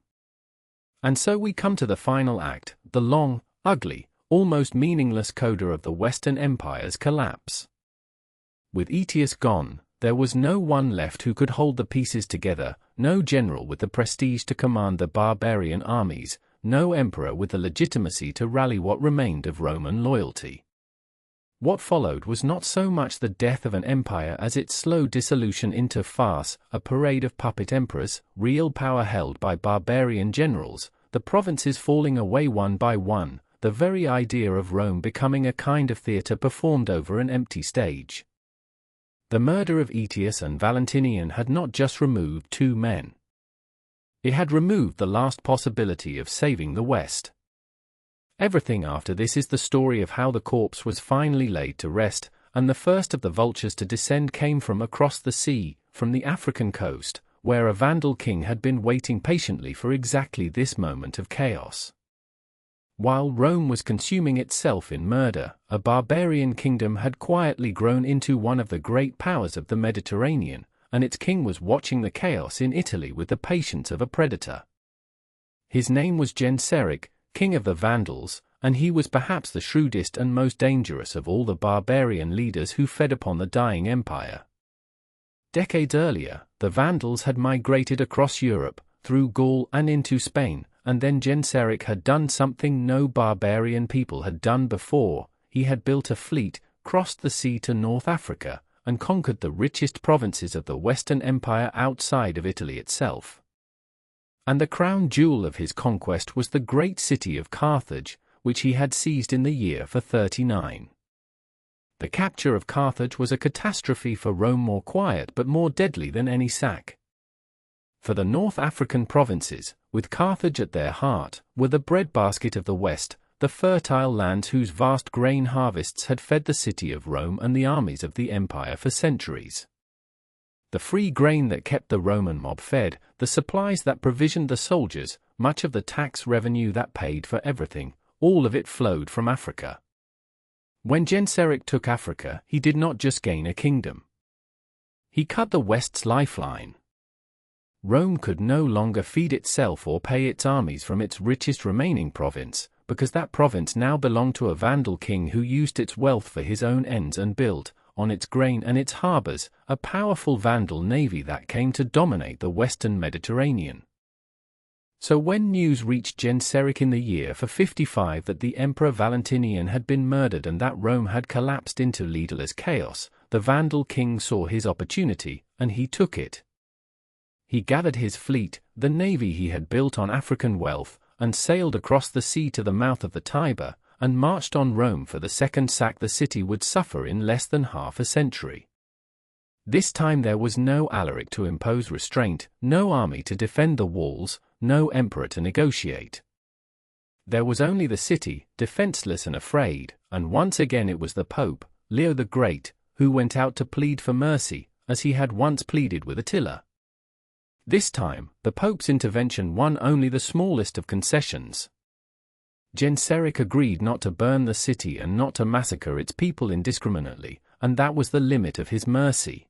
And so we come to the final act, the long, ugly, almost meaningless coda of the Western Empire's collapse. With Aetius gone, there was no one left who could hold the pieces together, no general with the prestige to command the barbarian armies, no emperor with the legitimacy to rally what remained of Roman loyalty. What followed was not so much the death of an empire as its slow dissolution into farce, a parade of puppet emperors, real power held by barbarian generals, the provinces falling away one by one, the very idea of Rome becoming a kind of theatre performed over an empty stage. The murder of Aetius and Valentinian had not just removed 2 men. It had removed the last possibility of saving the West. Everything after this is the story of how the corpse was finally laid to rest, and the first of the vultures to descend came from across the sea, from the African coast, where a Vandal king had been waiting patiently for exactly this moment of chaos. While Rome was consuming itself in murder, a barbarian kingdom had quietly grown into one of the great powers of the Mediterranean, and its king was watching the chaos in Italy with the patience of a predator. His name was Genseric, king of the Vandals, and he was perhaps the shrewdest and most dangerous of all the barbarian leaders who fed upon the dying empire. Decades earlier, the Vandals had migrated across Europe, through Gaul and into Spain, and then Genseric had done something no barbarian people had done before. He had built a fleet, crossed the sea to North Africa, and conquered the richest provinces of the Western Empire outside of Italy itself. And the crown jewel of his conquest was the great city of Carthage, which he had seized in the year 39. The capture of Carthage was a catastrophe for Rome, more quiet but more deadly than any sack. For the North African provinces, with Carthage at their heart, were the breadbasket of the West, the fertile lands whose vast grain harvests had fed the city of Rome and the armies of the empire for centuries. The free grain that kept the Roman mob fed, the supplies that provisioned the soldiers, much of the tax revenue that paid for everything, all of it flowed from Africa. When Genseric took Africa, he did not just gain a kingdom. He cut the West's lifeline. Rome could no longer feed itself or pay its armies from its richest remaining province, because that province now belonged to a Vandal king who used its wealth for his own ends and built, on its grain and its harbors, a powerful Vandal navy that came to dominate the Western Mediterranean. So when news reached Genseric in the year 55 that the Emperor Valentinian had been murdered and that Rome had collapsed into leaderless chaos, the Vandal king saw his opportunity, and he took it. He gathered his fleet, the navy he had built on African wealth, and sailed across the sea to the mouth of the Tiber, and marched on Rome for the second sack the city would suffer in less than half a century. This time there was no Alaric to impose restraint, no army to defend the walls, no emperor to negotiate. There was only the city, defenseless and afraid, and once again it was the Pope, Leo the Great, who went out to plead for mercy, as he had once pleaded with Attila. This time, the Pope's intervention won only the smallest of concessions. Genseric agreed not to burn the city and not to massacre its people indiscriminately, and that was the limit of his mercy.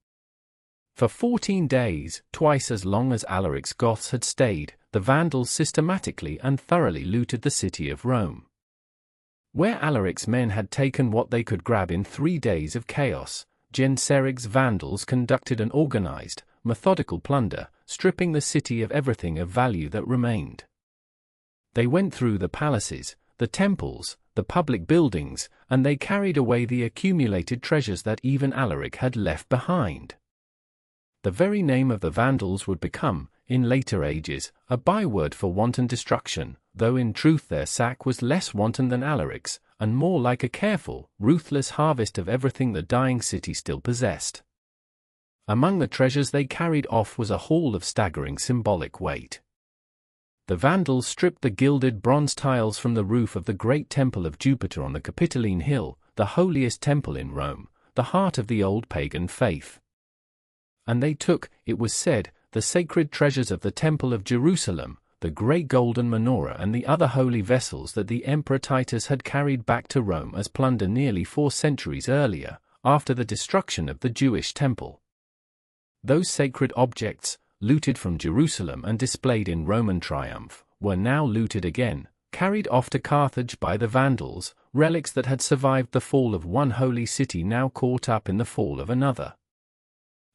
For 14 days, twice as long as Alaric's Goths had stayed, the Vandals systematically and thoroughly looted the city of Rome. Where Alaric's men had taken what they could grab in 3 days of chaos, Genseric's Vandals conducted an organized, methodical plunder, stripping the city of everything of value that remained. They went through the palaces, the temples, the public buildings, and they carried away the accumulated treasures that even Alaric had left behind. The very name of the Vandals would become, in later ages, a byword for wanton destruction, though in truth their sack was less wanton than Alaric's, and more like a careful, ruthless harvest of everything the dying city still possessed. Among the treasures they carried off was a haul of staggering symbolic weight. The Vandals stripped the gilded bronze tiles from the roof of the great temple of Jupiter on the Capitoline Hill, the holiest temple in Rome, the heart of the old pagan faith. And they took, it was said, the sacred treasures of the Temple of Jerusalem, the great golden menorah and the other holy vessels that the Emperor Titus had carried back to Rome as plunder nearly 4 centuries earlier, after the destruction of the Jewish temple. Those sacred objects, looted from Jerusalem and displayed in Roman triumph, were now looted again, carried off to Carthage by the Vandals, relics that had survived the fall of one holy city now caught up in the fall of another.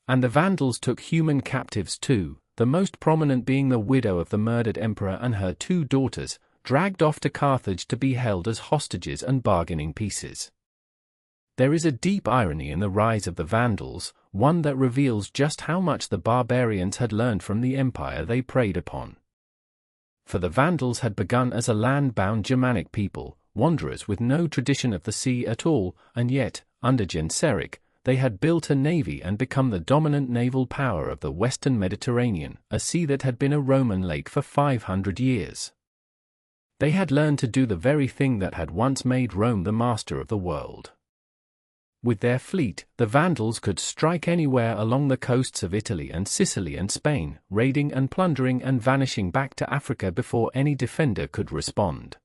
And the Vandals took human captives too, the most prominent being the widow of the murdered emperor and her 2 daughters, dragged off to Carthage to be held as hostages and bargaining pieces. There is a deep irony in the rise of the Vandals, one that reveals just how much the barbarians had learned from the empire they preyed upon. For the Vandals had begun as a land-bound Germanic people, wanderers with no tradition of the sea at all, and yet, under Genseric, they had built a navy and become the dominant naval power of the western Mediterranean, a sea that had been a Roman lake for 500 years. They had learned to do the very thing that had once made Rome the master of the world. With their fleet, the Vandals could strike anywhere along the coasts of Italy and Sicily and Spain, raiding and plundering and vanishing back to Africa before any defender could respond.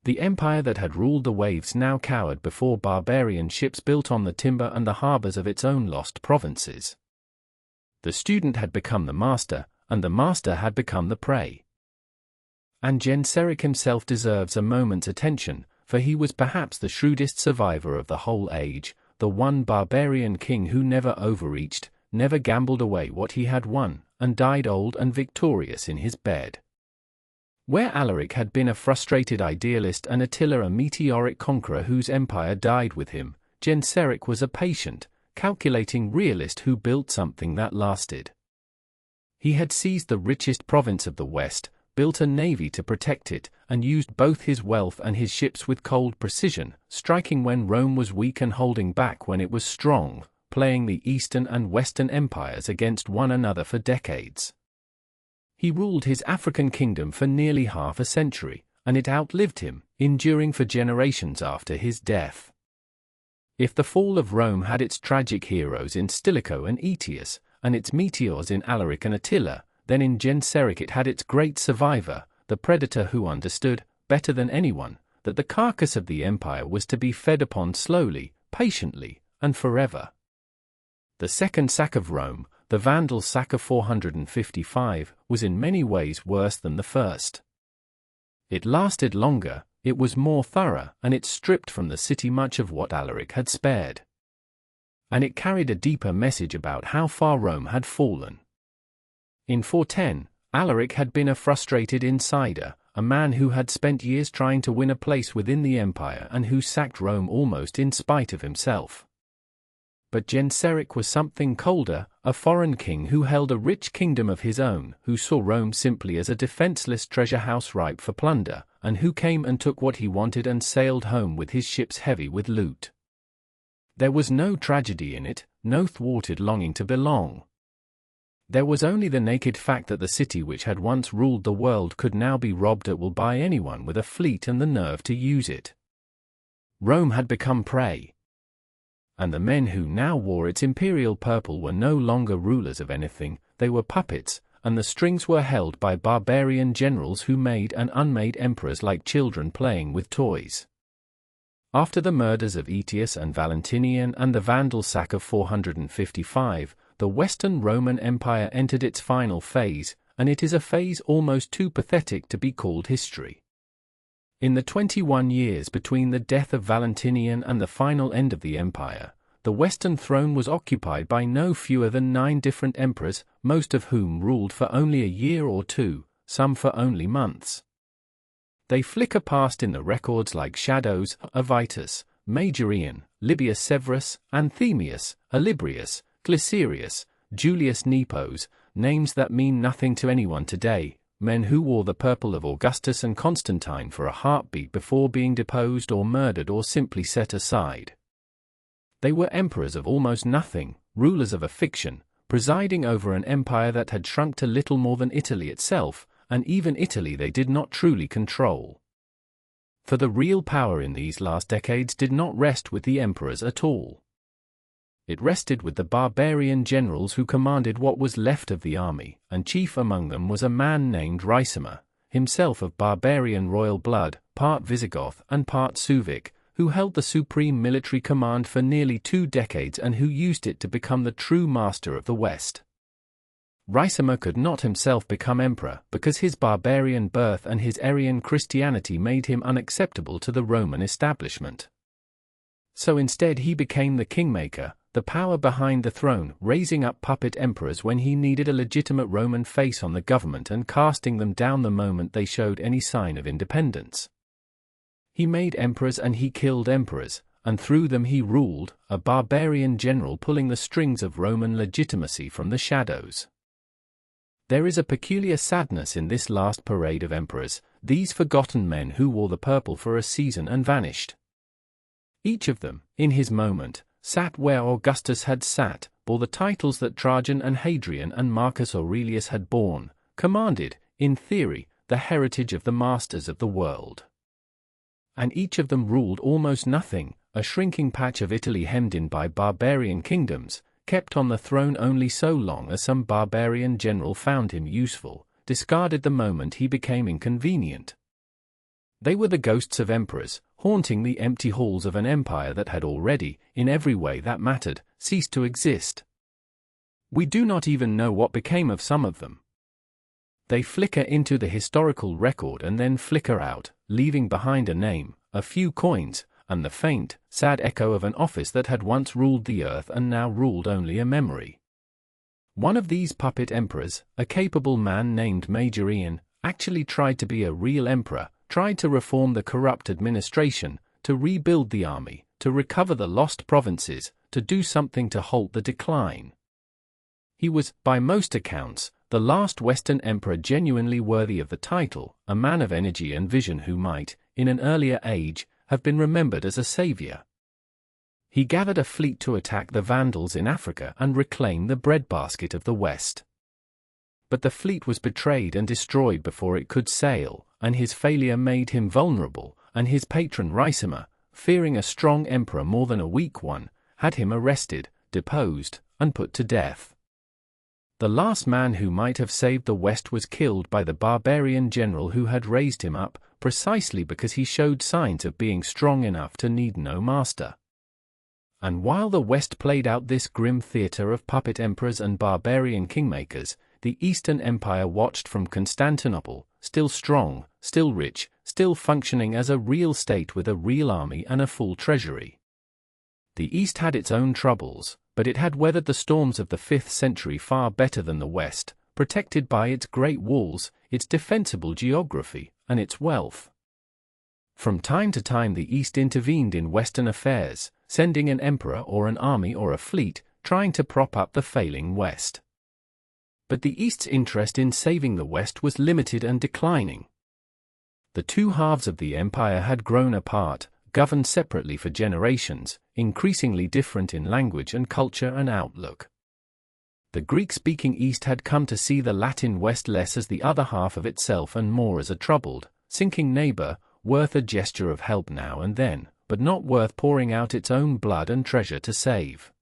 The empire that had ruled the waves now cowered before barbarian ships built on the timber and the harbors of its own lost provinces. The student had become the master, and the master had become the prey. And Genseric himself deserves a moment's attention, for he was perhaps the shrewdest survivor of the whole age, the one barbarian king who never overreached, never gambled away what he had won, and died old and victorious in his bed. Where Alaric had been a frustrated idealist and Attila a meteoric conqueror whose empire died with him, Genseric was a patient, calculating realist who built something that lasted. He had seized the richest province of the West, built a navy to protect it, and used both his wealth and his ships with cold precision, striking when Rome was weak and holding back when it was strong, playing the Eastern and Western empires against one another for decades. He ruled his African kingdom for nearly half a century, and it outlived him, enduring for generations after his death. If the fall of Rome had its tragic heroes in Stilicho and Aetius, and its meteors in Alaric and Attila, then in Genseric it had its great survivor, the predator who understood, better than anyone, that the carcass of the empire was to be fed upon slowly, patiently, and forever. The second sack of Rome, the Vandal sack of 455, was in many ways worse than the first. It lasted longer, it was more thorough, and it stripped from the city much of what Alaric had spared. And it carried a deeper message about how far Rome had fallen. In 410, Alaric had been a frustrated insider, a man who had spent years trying to win a place within the empire and who sacked Rome almost in spite of himself. But Genseric was something colder, a foreign king who held a rich kingdom of his own, who saw Rome simply as a defenseless treasure house ripe for plunder, and who came and took what he wanted and sailed home with his ships heavy with loot. There was no tragedy in it, no thwarted longing to belong. There was only the naked fact that the city which had once ruled the world could now be robbed at will by anyone with a fleet and the nerve to use it. Rome had become prey. And the men who now wore its imperial purple were no longer rulers of anything, they were puppets, and the strings were held by barbarian generals who made and unmade emperors like children playing with toys. After the murders of Aetius and Valentinian and the Vandal sack of 455, the Western Roman Empire entered its final phase, and it is a phase almost too pathetic to be called history. In the 21 years between the death of Valentinian and the final end of the empire, the Western throne was occupied by no fewer than 9 different emperors, most of whom ruled for only a year or two, some for only months. They flicker past in the records like shadows: Aetius, Majorian, Libius Severus, Anthemius, Olybrius, Glycerius, Julius Nepos, names that mean nothing to anyone today, men who wore the purple of Augustus and Constantine for a heartbeat before being deposed or murdered or simply set aside. They were emperors of almost nothing, rulers of a fiction, presiding over an empire that had shrunk to little more than Italy itself, and even Italy they did not truly control. For the real power in these last decades did not rest with the emperors at all. It rested with the barbarian generals who commanded what was left of the army, and chief among them was a man named Ricimer, himself of barbarian royal blood, part Visigoth and part Suevic, who held the supreme military command for nearly 2 decades and who used it to become the true master of the West. Ricimer could not himself become emperor because his barbarian birth and his Arian Christianity made him unacceptable to the Roman establishment. So instead he became the kingmaker, the power behind the throne, raising up puppet emperors when he needed a legitimate Roman face on the government and casting them down the moment they showed any sign of independence. He made emperors and he killed emperors, and through them he ruled, a barbarian general pulling the strings of Roman legitimacy from the shadows. There is a peculiar sadness in this last parade of emperors, these forgotten men who wore the purple for a season and vanished. Each of them, in his moment, sat where Augustus had sat, bore the titles that Trajan and Hadrian and Marcus Aurelius had borne, commanded, in theory, the heritage of the masters of the world. And each of them ruled almost nothing, a shrinking patch of Italy hemmed in by barbarian kingdoms, kept on the throne only so long as some barbarian general found him useful, discarded the moment he became inconvenient. They were the ghosts of emperors, haunting the empty halls of an empire that had already, in every way that mattered, ceased to exist. We do not even know what became of some of them. They flicker into the historical record and then flicker out, leaving behind a name, a few coins, and the faint, sad echo of an office that had once ruled the earth and now ruled only a memory. One of these puppet emperors, a capable man named Majorian, actually tried to be a real emperor, tried to reform the corrupt administration, to rebuild the army, to recover the lost provinces, to do something to halt the decline. He was, by most accounts, the last Western emperor genuinely worthy of the title, a man of energy and vision who might, in an earlier age, have been remembered as a savior. He gathered a fleet to attack the Vandals in Africa and reclaim the breadbasket of the West. But the fleet was betrayed and destroyed before it could sail, and his failure made him vulnerable, and his patron Ricimer, fearing a strong emperor more than a weak one, had him arrested, deposed, and put to death. The last man who might have saved the West was killed by the barbarian general who had raised him up, precisely because he showed signs of being strong enough to need no master. And while the West played out this grim theatre of puppet emperors and barbarian kingmakers, the Eastern Empire watched from Constantinople, still strong, still rich, still functioning as a real state with a real army and a full treasury. The East had its own troubles, but it had weathered the storms of the 5th century far better than the West, protected by its great walls, its defensible geography, and its wealth. From time to time the East intervened in Western affairs, sending an emperor or an army or a fleet, trying to prop up the failing West. But the East's interest in saving the West was limited and declining. The two halves of the empire had grown apart, governed separately for generations, increasingly different in language and culture and outlook. The Greek-speaking East had come to see the Latin West less as the other half of itself and more as a troubled, sinking neighbor, worth a gesture of help now and then, but not worth pouring out its own blood and treasure to save.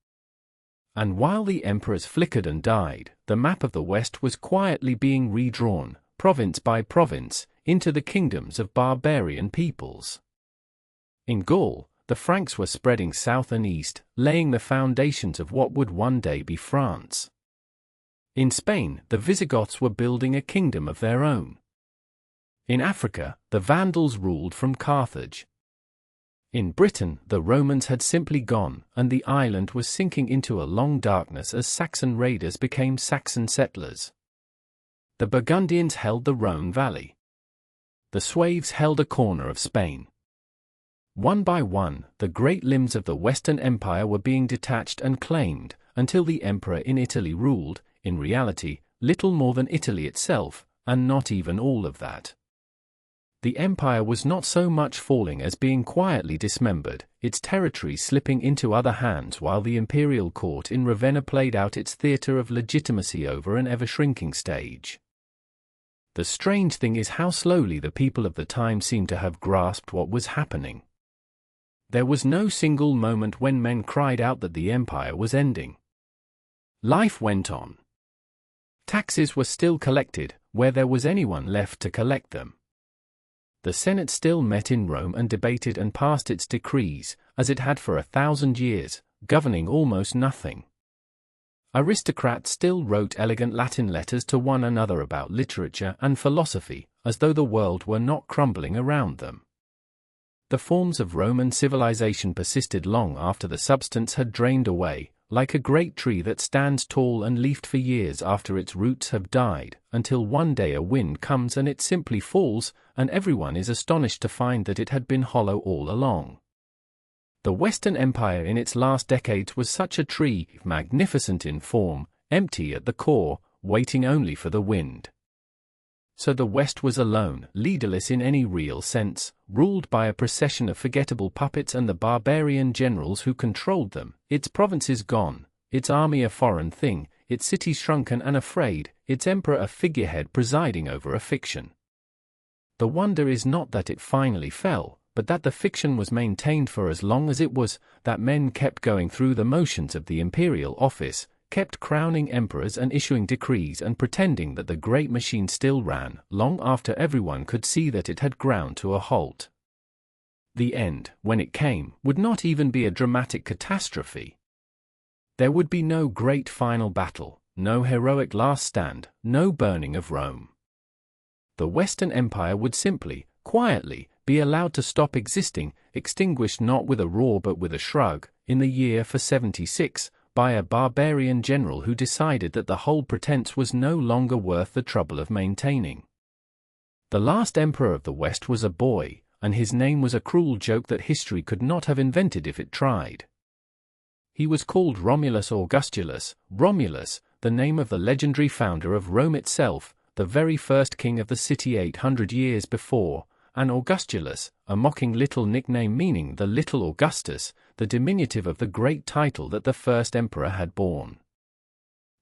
And while the emperors flickered and died, the map of the West was quietly being redrawn, province by province, into the kingdoms of barbarian peoples. In Gaul, the Franks were spreading south and east, laying the foundations of what would one day be France. In Spain, the Visigoths were building a kingdom of their own. In Africa, the Vandals ruled from Carthage. In Britain, the Romans had simply gone, and the island was sinking into a long darkness as Saxon raiders became Saxon settlers. The Burgundians held the Rhone Valley. The Sueves held a corner of Spain. One by one, the great limbs of the Western Empire were being detached and claimed, until the emperor in Italy ruled, in reality, little more than Italy itself, and not even all of that. The empire was not so much falling as being quietly dismembered, its territory slipping into other hands while the imperial court in Ravenna played out its theatre of legitimacy over an ever-shrinking stage. The strange thing is how slowly the people of the time seem to have grasped what was happening. There was no single moment when men cried out that the empire was ending. Life went on. Taxes were still collected, where there was anyone left to collect them. The Senate still met in Rome and debated and passed its decrees, as it had for 1,000 years, governing almost nothing. Aristocrats still wrote elegant Latin letters to one another about literature and philosophy, as though the world were not crumbling around them. The forms of Roman civilization persisted long after the substance had drained away, like a great tree that stands tall and leafed for years after its roots have died, until one day a wind comes and it simply falls, and everyone is astonished to find that it had been hollow all along. The Western Empire in its last decades was such a tree, magnificent in form, empty at the core, waiting only for the wind. So the West was alone, leaderless in any real sense, ruled by a procession of forgettable puppets and the barbarian generals who controlled them, its provinces gone, its army a foreign thing, its cities shrunken and afraid, its emperor a figurehead presiding over a fiction. The wonder is not that it finally fell, but that the fiction was maintained for as long as it was, that men kept going through the motions of the imperial office, kept crowning emperors and issuing decrees and pretending that the great machine still ran, long after everyone could see that it had ground to a halt. The end, when it came, would not even be a dramatic catastrophe. There would be no great final battle, no heroic last stand, no burning of Rome. The Western Empire would simply, quietly, be allowed to stop existing, extinguished not with a roar but with a shrug, in the year 476, by a barbarian general who decided that the whole pretense was no longer worth the trouble of maintaining. The last emperor of the West was a boy, and his name was a cruel joke that history could not have invented if it tried. He was called Romulus Augustulus, Romulus, the name of the legendary founder of Rome itself, the very first king of the city 800 years before, and Augustulus, a mocking little nickname meaning the little Augustus, the diminutive of the great title that the first emperor had borne.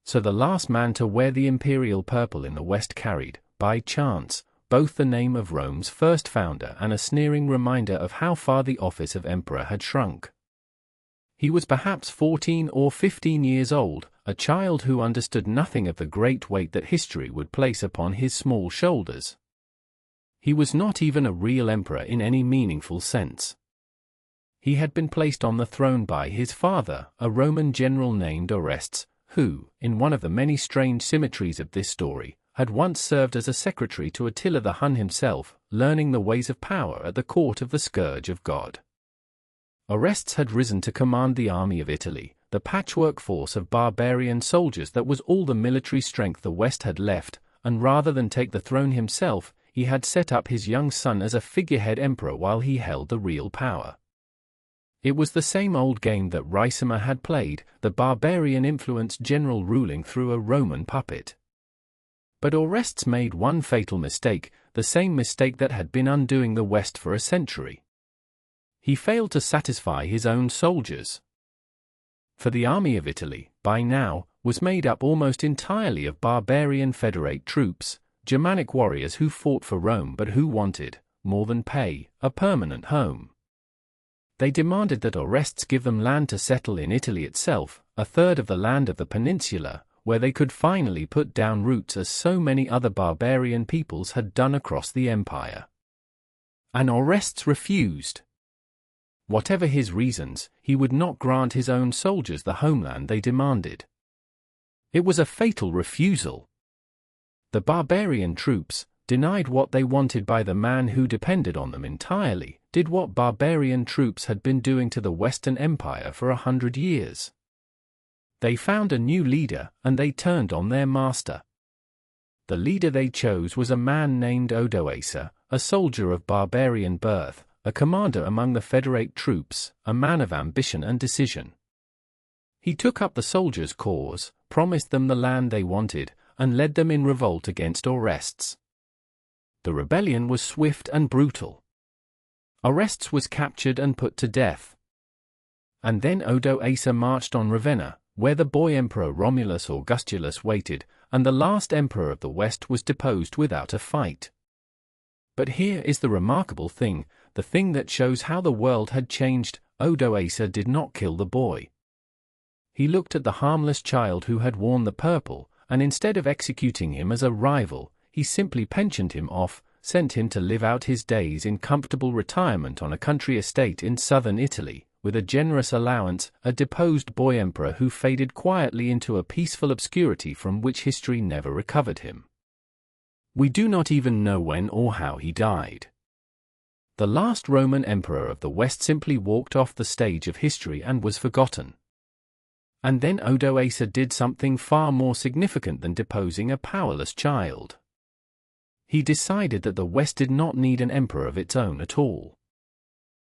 So the last man to wear the imperial purple in the West carried, by chance, both the name of Rome's first founder and a sneering reminder of how far the office of emperor had shrunk. He was perhaps 14 or 15 years old, a child who understood nothing of the great weight that history would place upon his small shoulders. He was not even a real emperor in any meaningful sense. He had been placed on the throne by his father, a Roman general named Orestes, who, in one of the many strange symmetries of this story, had once served as a secretary to Attila the Hun himself, learning the ways of power at the court of the Scourge of God. Orestes had risen to command the army of Italy, the patchwork force of barbarian soldiers that was all the military strength the West had left, and rather than take the throne himself, he had set up his young son as a figurehead emperor while he held the real power. It was the same old game that Ricimer had played, the barbarian-influenced general ruling through a Roman puppet. But Orestes made one fatal mistake, the same mistake that had been undoing the West for a century. He failed to satisfy his own soldiers. For the army of Italy, by now, was made up almost entirely of barbarian federate troops, Germanic warriors who fought for Rome but who wanted, more than pay, a permanent home. They demanded that Orestes give them land to settle in Italy itself, a third of the land of the peninsula, where they could finally put down roots as so many other barbarian peoples had done across the empire. And Orestes refused. Whatever his reasons, he would not grant his own soldiers the homeland they demanded. It was a fatal refusal. The barbarian troops, denied what they wanted by the man who depended on them entirely, did what barbarian troops had been doing to the Western Empire for 100 years. They found a new leader, and they turned on their master. The leader they chose was a man named Odoacer, a soldier of barbarian birth, a commander among the Federate troops, a man of ambition and decision. He took up the soldiers' cause, promised them the land they wanted, and led them in revolt against Orestes. The rebellion was swift and brutal. Orestes was captured and put to death. And then Odoacer marched on Ravenna, where the boy emperor Romulus Augustulus waited, and the last emperor of the West was deposed without a fight. But here is the remarkable thing, the thing that shows how the world had changed. Odoacer did not kill the boy. He looked at the harmless child who had worn the purple, and instead of executing him as a rival, he simply pensioned him off, sent him to live out his days in comfortable retirement on a country estate in southern Italy, with a generous allowance, a deposed boy emperor who faded quietly into a peaceful obscurity from which history never recovered him. We do not even know when or how he died. The last Roman emperor of the West simply walked off the stage of history and was forgotten. And then Odoacer did something far more significant than deposing a powerless child. He decided that the West did not need an emperor of its own at all.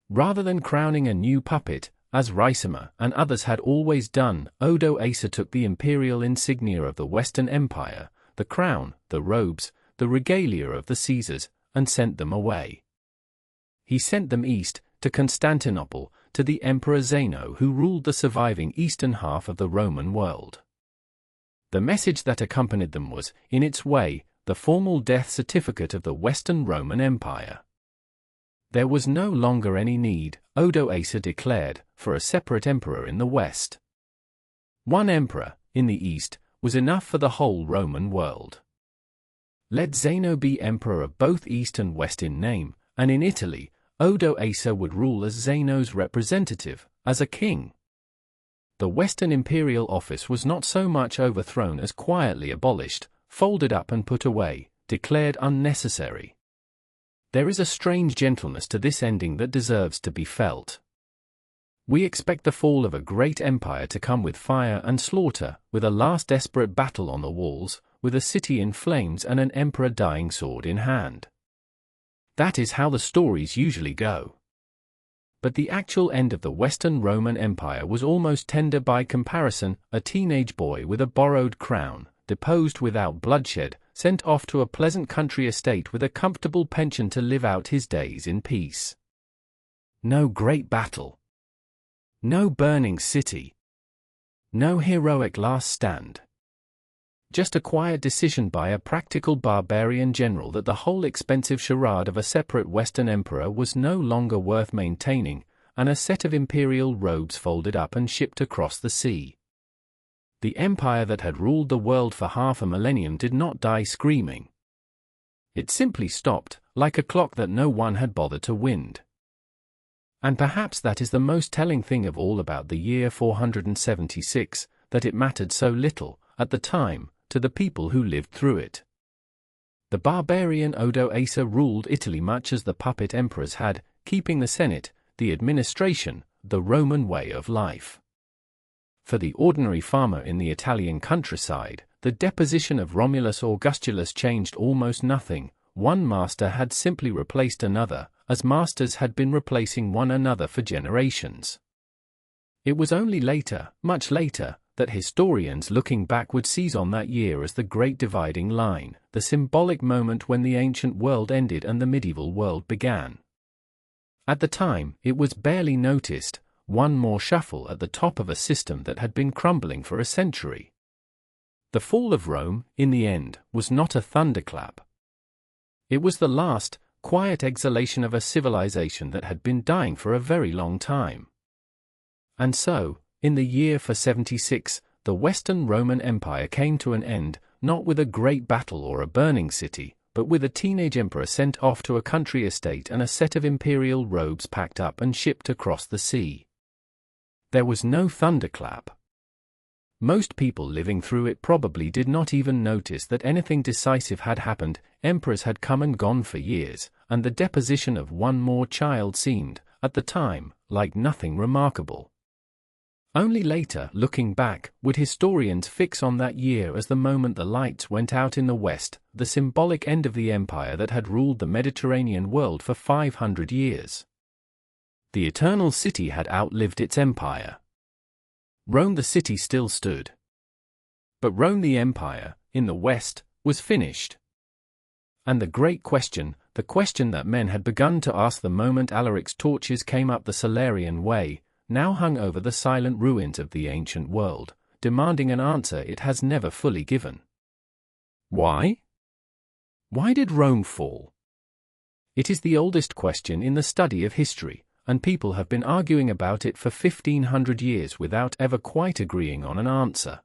Rather than crowning a new puppet, as Ricimer and others had always done, Odoacer took the imperial insignia of the Western Empire, the crown, the robes, the regalia of the Caesars, and sent them away. He sent them east, to Constantinople, to the Emperor Zeno, who ruled the surviving eastern half of the Roman world. The message that accompanied them was, in its way, the formal death certificate of the Western Roman Empire. There was no longer any need, Odoacer declared, for a separate emperor in the West. One emperor, in the East, was enough for the whole Roman world. Let Zeno be emperor of both East and West in name, and in Italy, Odoacer would rule as Zeno's representative, as a king. The Western imperial office was not so much overthrown as quietly abolished, folded up and put away, declared unnecessary. There is a strange gentleness to this ending that deserves to be felt. We expect the fall of a great empire to come with fire and slaughter, with a last desperate battle on the walls, with a city in flames and an emperor dying sword in hand. That is how the stories usually go. But the actual end of the Western Roman Empire was almost tender by comparison, a teenage boy with a borrowed crown, deposed without bloodshed, sent off to a pleasant country estate with a comfortable pension to live out his days in peace. No great battle. No burning city. No heroic last stand. Just a quiet decision by a practical barbarian general that the whole expensive charade of a separate Western emperor was no longer worth maintaining, and a set of imperial robes folded up and shipped across the sea. The empire that had ruled the world for half a millennium did not die screaming. It simply stopped, like a clock that no one had bothered to wind. And perhaps that is the most telling thing of all about the year 476, that it mattered so little, at the time, to the people who lived through it. The barbarian Odoacer ruled Italy much as the puppet emperors had, keeping the Senate, the administration, the Roman way of life. For the ordinary farmer in the Italian countryside, the deposition of Romulus Augustulus changed almost nothing. One master had simply replaced another, as masters had been replacing one another for generations. It was only later, much later, that historians looking back would seize on that year as the great dividing line, the symbolic moment when the ancient world ended and the medieval world began. At the time, it was barely noticed, one more shuffle at the top of a system that had been crumbling for a century. The fall of Rome, in the end, was not a thunderclap. It was the last, quiet exhalation of a civilization that had been dying for a very long time. And so, in the year 476, the Western Roman Empire came to an end, not with a great battle or a burning city, but with a teenage emperor sent off to a country estate and a set of imperial robes packed up and shipped across the sea. There was no thunderclap. Most people living through it probably did not even notice that anything decisive had happened. Emperors had come and gone for years, and the deposition of one more child seemed, at the time, like nothing remarkable. Only later, looking back, would historians fix on that year as the moment the lights went out in the West, the symbolic end of the empire that had ruled the Mediterranean world for 500 years. The Eternal City had outlived its empire. Rome the city still stood. But Rome the empire, in the West, was finished. And the great question, the question that men had begun to ask the moment Alaric's torches came up the Salarian way, now hung over the silent ruins of the ancient world, demanding an answer it has never fully given. Why? Why did Rome fall? It is the oldest question in the study of history, and people have been arguing about it for 1500 years without ever quite agreeing on an answer.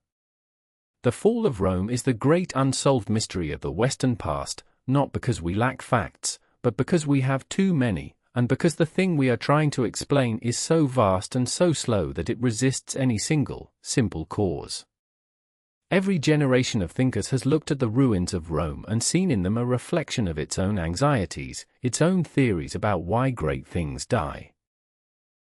The fall of Rome is the great unsolved mystery of the Western past, not because we lack facts, but because we have too many, and because the thing we are trying to explain is so vast and so slow that it resists any single, simple cause. Every generation of thinkers has looked at the ruins of Rome and seen in them a reflection of its own anxieties, its own theories about why great things die.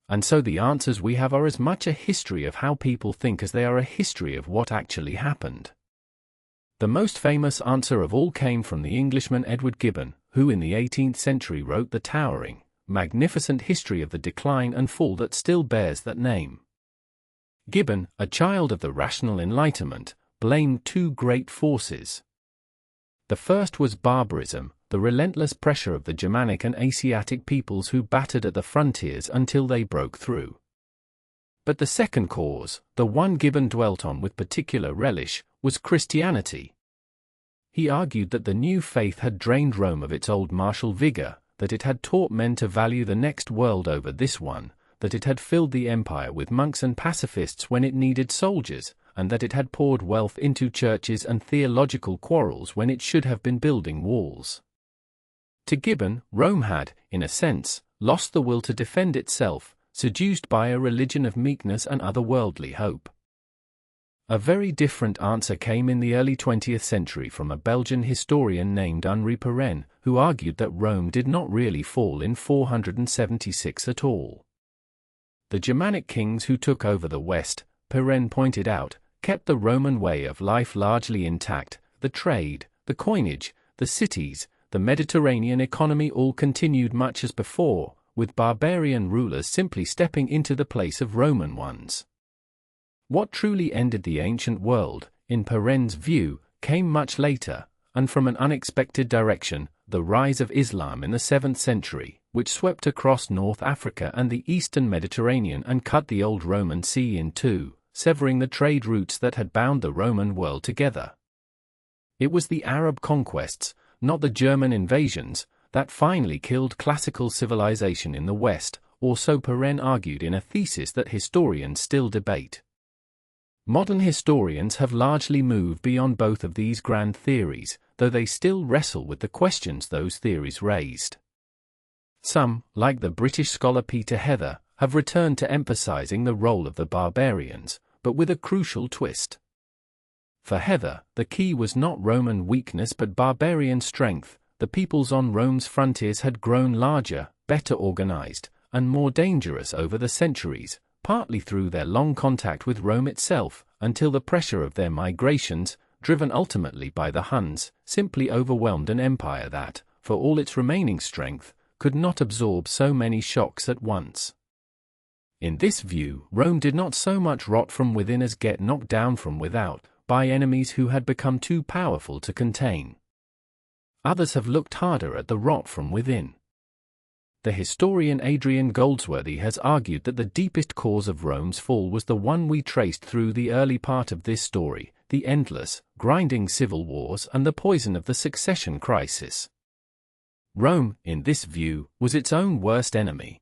And so the answers we have are as much a history of how people think as they are a history of what actually happened. The most famous answer of all came from the Englishman Edward Gibbon, who in the 18th century wrote the towering, magnificent history of the decline and fall that still bears that name. Gibbon, a child of the rational Enlightenment, blamed two great forces. The first was barbarism, the relentless pressure of the Germanic and Asiatic peoples who battered at the frontiers until they broke through. But the second cause, the one Gibbon dwelt on with particular relish, was Christianity. He argued that the new faith had drained Rome of its old martial vigor, that it had taught men to value the next world over this one, that it had filled the empire with monks and pacifists when it needed soldiers, and that it had poured wealth into churches and theological quarrels when it should have been building walls. To Gibbon, Rome had, in a sense, lost the will to defend itself, seduced by a religion of meekness and otherworldly hope. A very different answer came in the early 20th century from a Belgian historian named Henri Pirenne, who argued that Rome did not really fall in 476 at all. The Germanic kings who took over the West, Pirenne pointed out, kept the Roman way of life largely intact. The trade, the coinage, the cities, the Mediterranean economy all continued much as before, with barbarian rulers simply stepping into the place of Roman ones. What truly ended the ancient world, in Pirenne's view, came much later, and from an unexpected direction, the rise of Islam in the 7th century, which swept across North Africa and the eastern Mediterranean and cut the old Roman Sea in two, severing the trade routes that had bound the Roman world together. It was the Arab conquests, not the German invasions, that finally killed classical civilization in the West, or so Pirenne argued in a thesis that historians still debate. Modern historians have largely moved beyond both of these grand theories, though they still wrestle with the questions those theories raised. Some, like the British scholar Peter Heather, have returned to emphasizing the role of the barbarians, but with a crucial twist. For Heather, the key was not Roman weakness but barbarian strength. The peoples on Rome's frontiers had grown larger, better organized, and more dangerous over the centuries, partly through their long contact with Rome itself, until the pressure of their migrations, driven ultimately by the Huns, simply overwhelmed an empire that, for all its remaining strength, could not absorb so many shocks at once. In this view, Rome did not so much rot from within as get knocked down from without, by enemies who had become too powerful to contain. Others have looked harder at the rot from within. The historian Adrian Goldsworthy has argued that the deepest cause of Rome's fall was the one we traced through the early part of this story, the endless, grinding civil wars and the poison of the succession crisis. Rome, in this view, was its own worst enemy.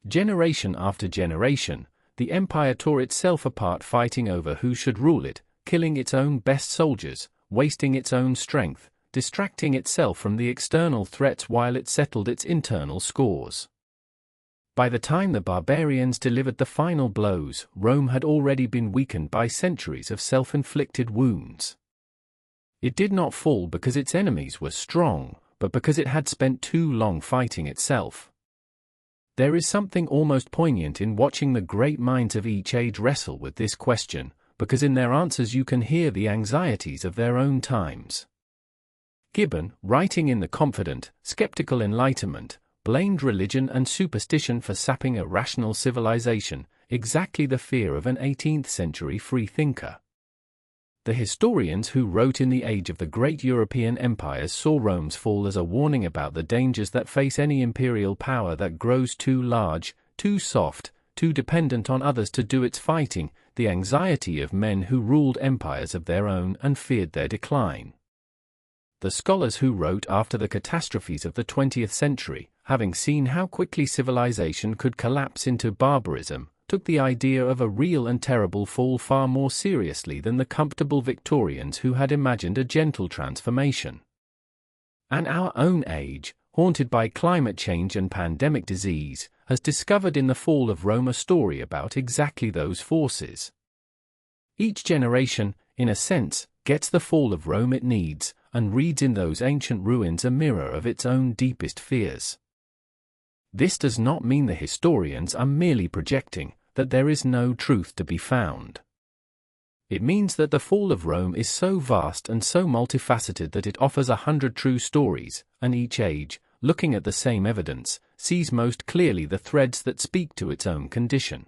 Generation after generation, the empire tore itself apart fighting over who should rule it, killing its own best soldiers, wasting its own strength, distracting itself from the external threats while it settled its internal scores. By the time the barbarians delivered the final blows, Rome had already been weakened by centuries of self-inflicted wounds. It did not fall because its enemies were strong, but because it had spent too long fighting itself. There is something almost poignant in watching the great minds of each age wrestle with this question, because in their answers you can hear the anxieties of their own times. Gibbon, writing in the confident, skeptical Enlightenment, blamed religion and superstition for sapping a rational civilization, exactly the fear of an 18th-century freethinker. The historians who wrote in the age of the great European empires saw Rome's fall as a warning about the dangers that face any imperial power that grows too large, too soft, too dependent on others to do its fighting, the anxiety of men who ruled empires of their own and feared their decline. The scholars who wrote after the catastrophes of the 20th century, having seen how quickly civilization could collapse into barbarism, took the idea of a real and terrible fall far more seriously than the comfortable Victorians who had imagined a gentle transformation. And our own age, haunted by climate change and pandemic disease, has discovered in the fall of Rome a story about exactly those forces. Each generation, in a sense, gets the fall of Rome it needs, and reads in those ancient ruins a mirror of its own deepest fears. This does not mean the historians are merely projecting, that there is no truth to be found. It means that the fall of Rome is so vast and so multifaceted that it offers 100 true stories, and each age, looking at the same evidence, sees most clearly the threads that speak to its own condition.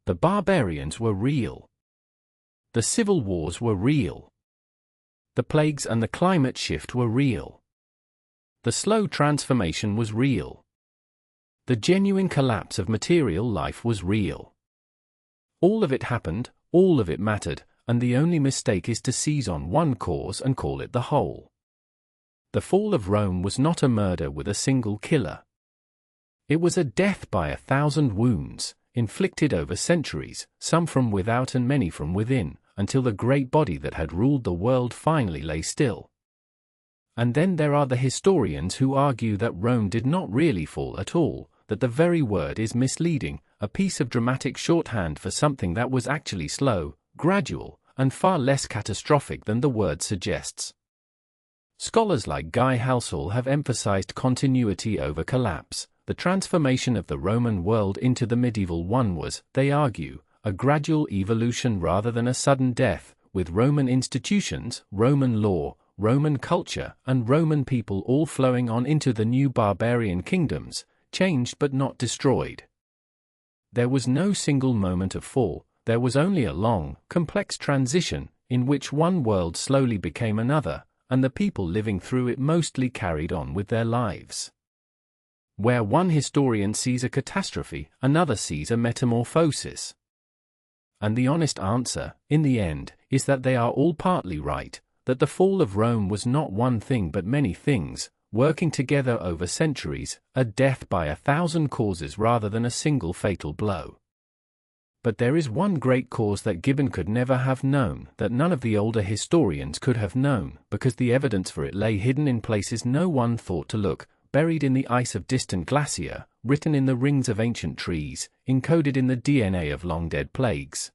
The barbarians were real. The civil wars were real. The plagues and the climate shift were real. The slow transformation was real. The genuine collapse of material life was real. All of it happened, all of it mattered, and the only mistake is to seize on one cause and call it the whole. The fall of Rome was not a murder with a single killer. It was a death by 1,000 wounds, inflicted over centuries, some from without and many from within, until the great body that had ruled the world finally lay still. And then there are the historians who argue that Rome did not really fall at all, that the very word is misleading, a piece of dramatic shorthand for something that was actually slow, gradual, and far less catastrophic than the word suggests. Scholars like Guy Halsall have emphasized continuity over collapse. The transformation of the Roman world into the medieval one was, they argue, a gradual evolution rather than a sudden death, with Roman institutions, Roman law, Roman culture, and Roman people all flowing on into the new barbarian kingdoms, changed but not destroyed. There was no single moment of fall, there was only a long, complex transition, in which one world slowly became another, and the people living through it mostly carried on with their lives. Where one historian sees a catastrophe, another sees a metamorphosis. And the honest answer, in the end, is that they are all partly right, that the fall of Rome was not one thing but many things, working together over centuries, a death by 1,000 causes rather than a single fatal blow. But there is one great cause that Gibbon could never have known, that none of the older historians could have known, because the evidence for it lay hidden in places no one thought to look, buried in the ice of distant glacier, written in the rings of ancient trees, encoded in the DNA of long-dead plagues.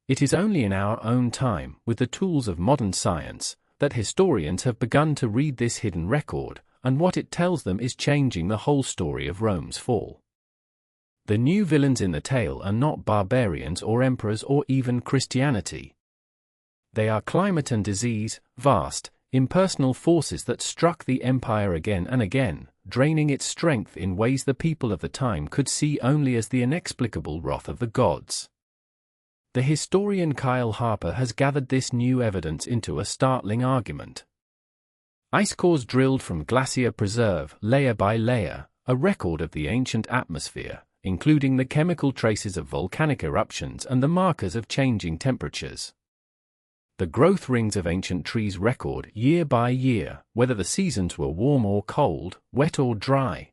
It is only in our own time, with the tools of modern science, that historians have begun to read this hidden record, and what it tells them is changing the whole story of Rome's fall. The new villains in the tale are not barbarians or emperors or even Christianity. They are climate and disease, vast, impersonal forces that struck the empire again and again, draining its strength in ways the people of the time could see only as the inexplicable wrath of the gods. The historian Kyle Harper has gathered this new evidence into a startling argument. Ice cores drilled from glacier preserve, layer by layer, a record of the ancient atmosphere, including the chemical traces of volcanic eruptions and the markers of changing temperatures. The growth rings of ancient trees record, year by year, whether the seasons were warm or cold, wet or dry.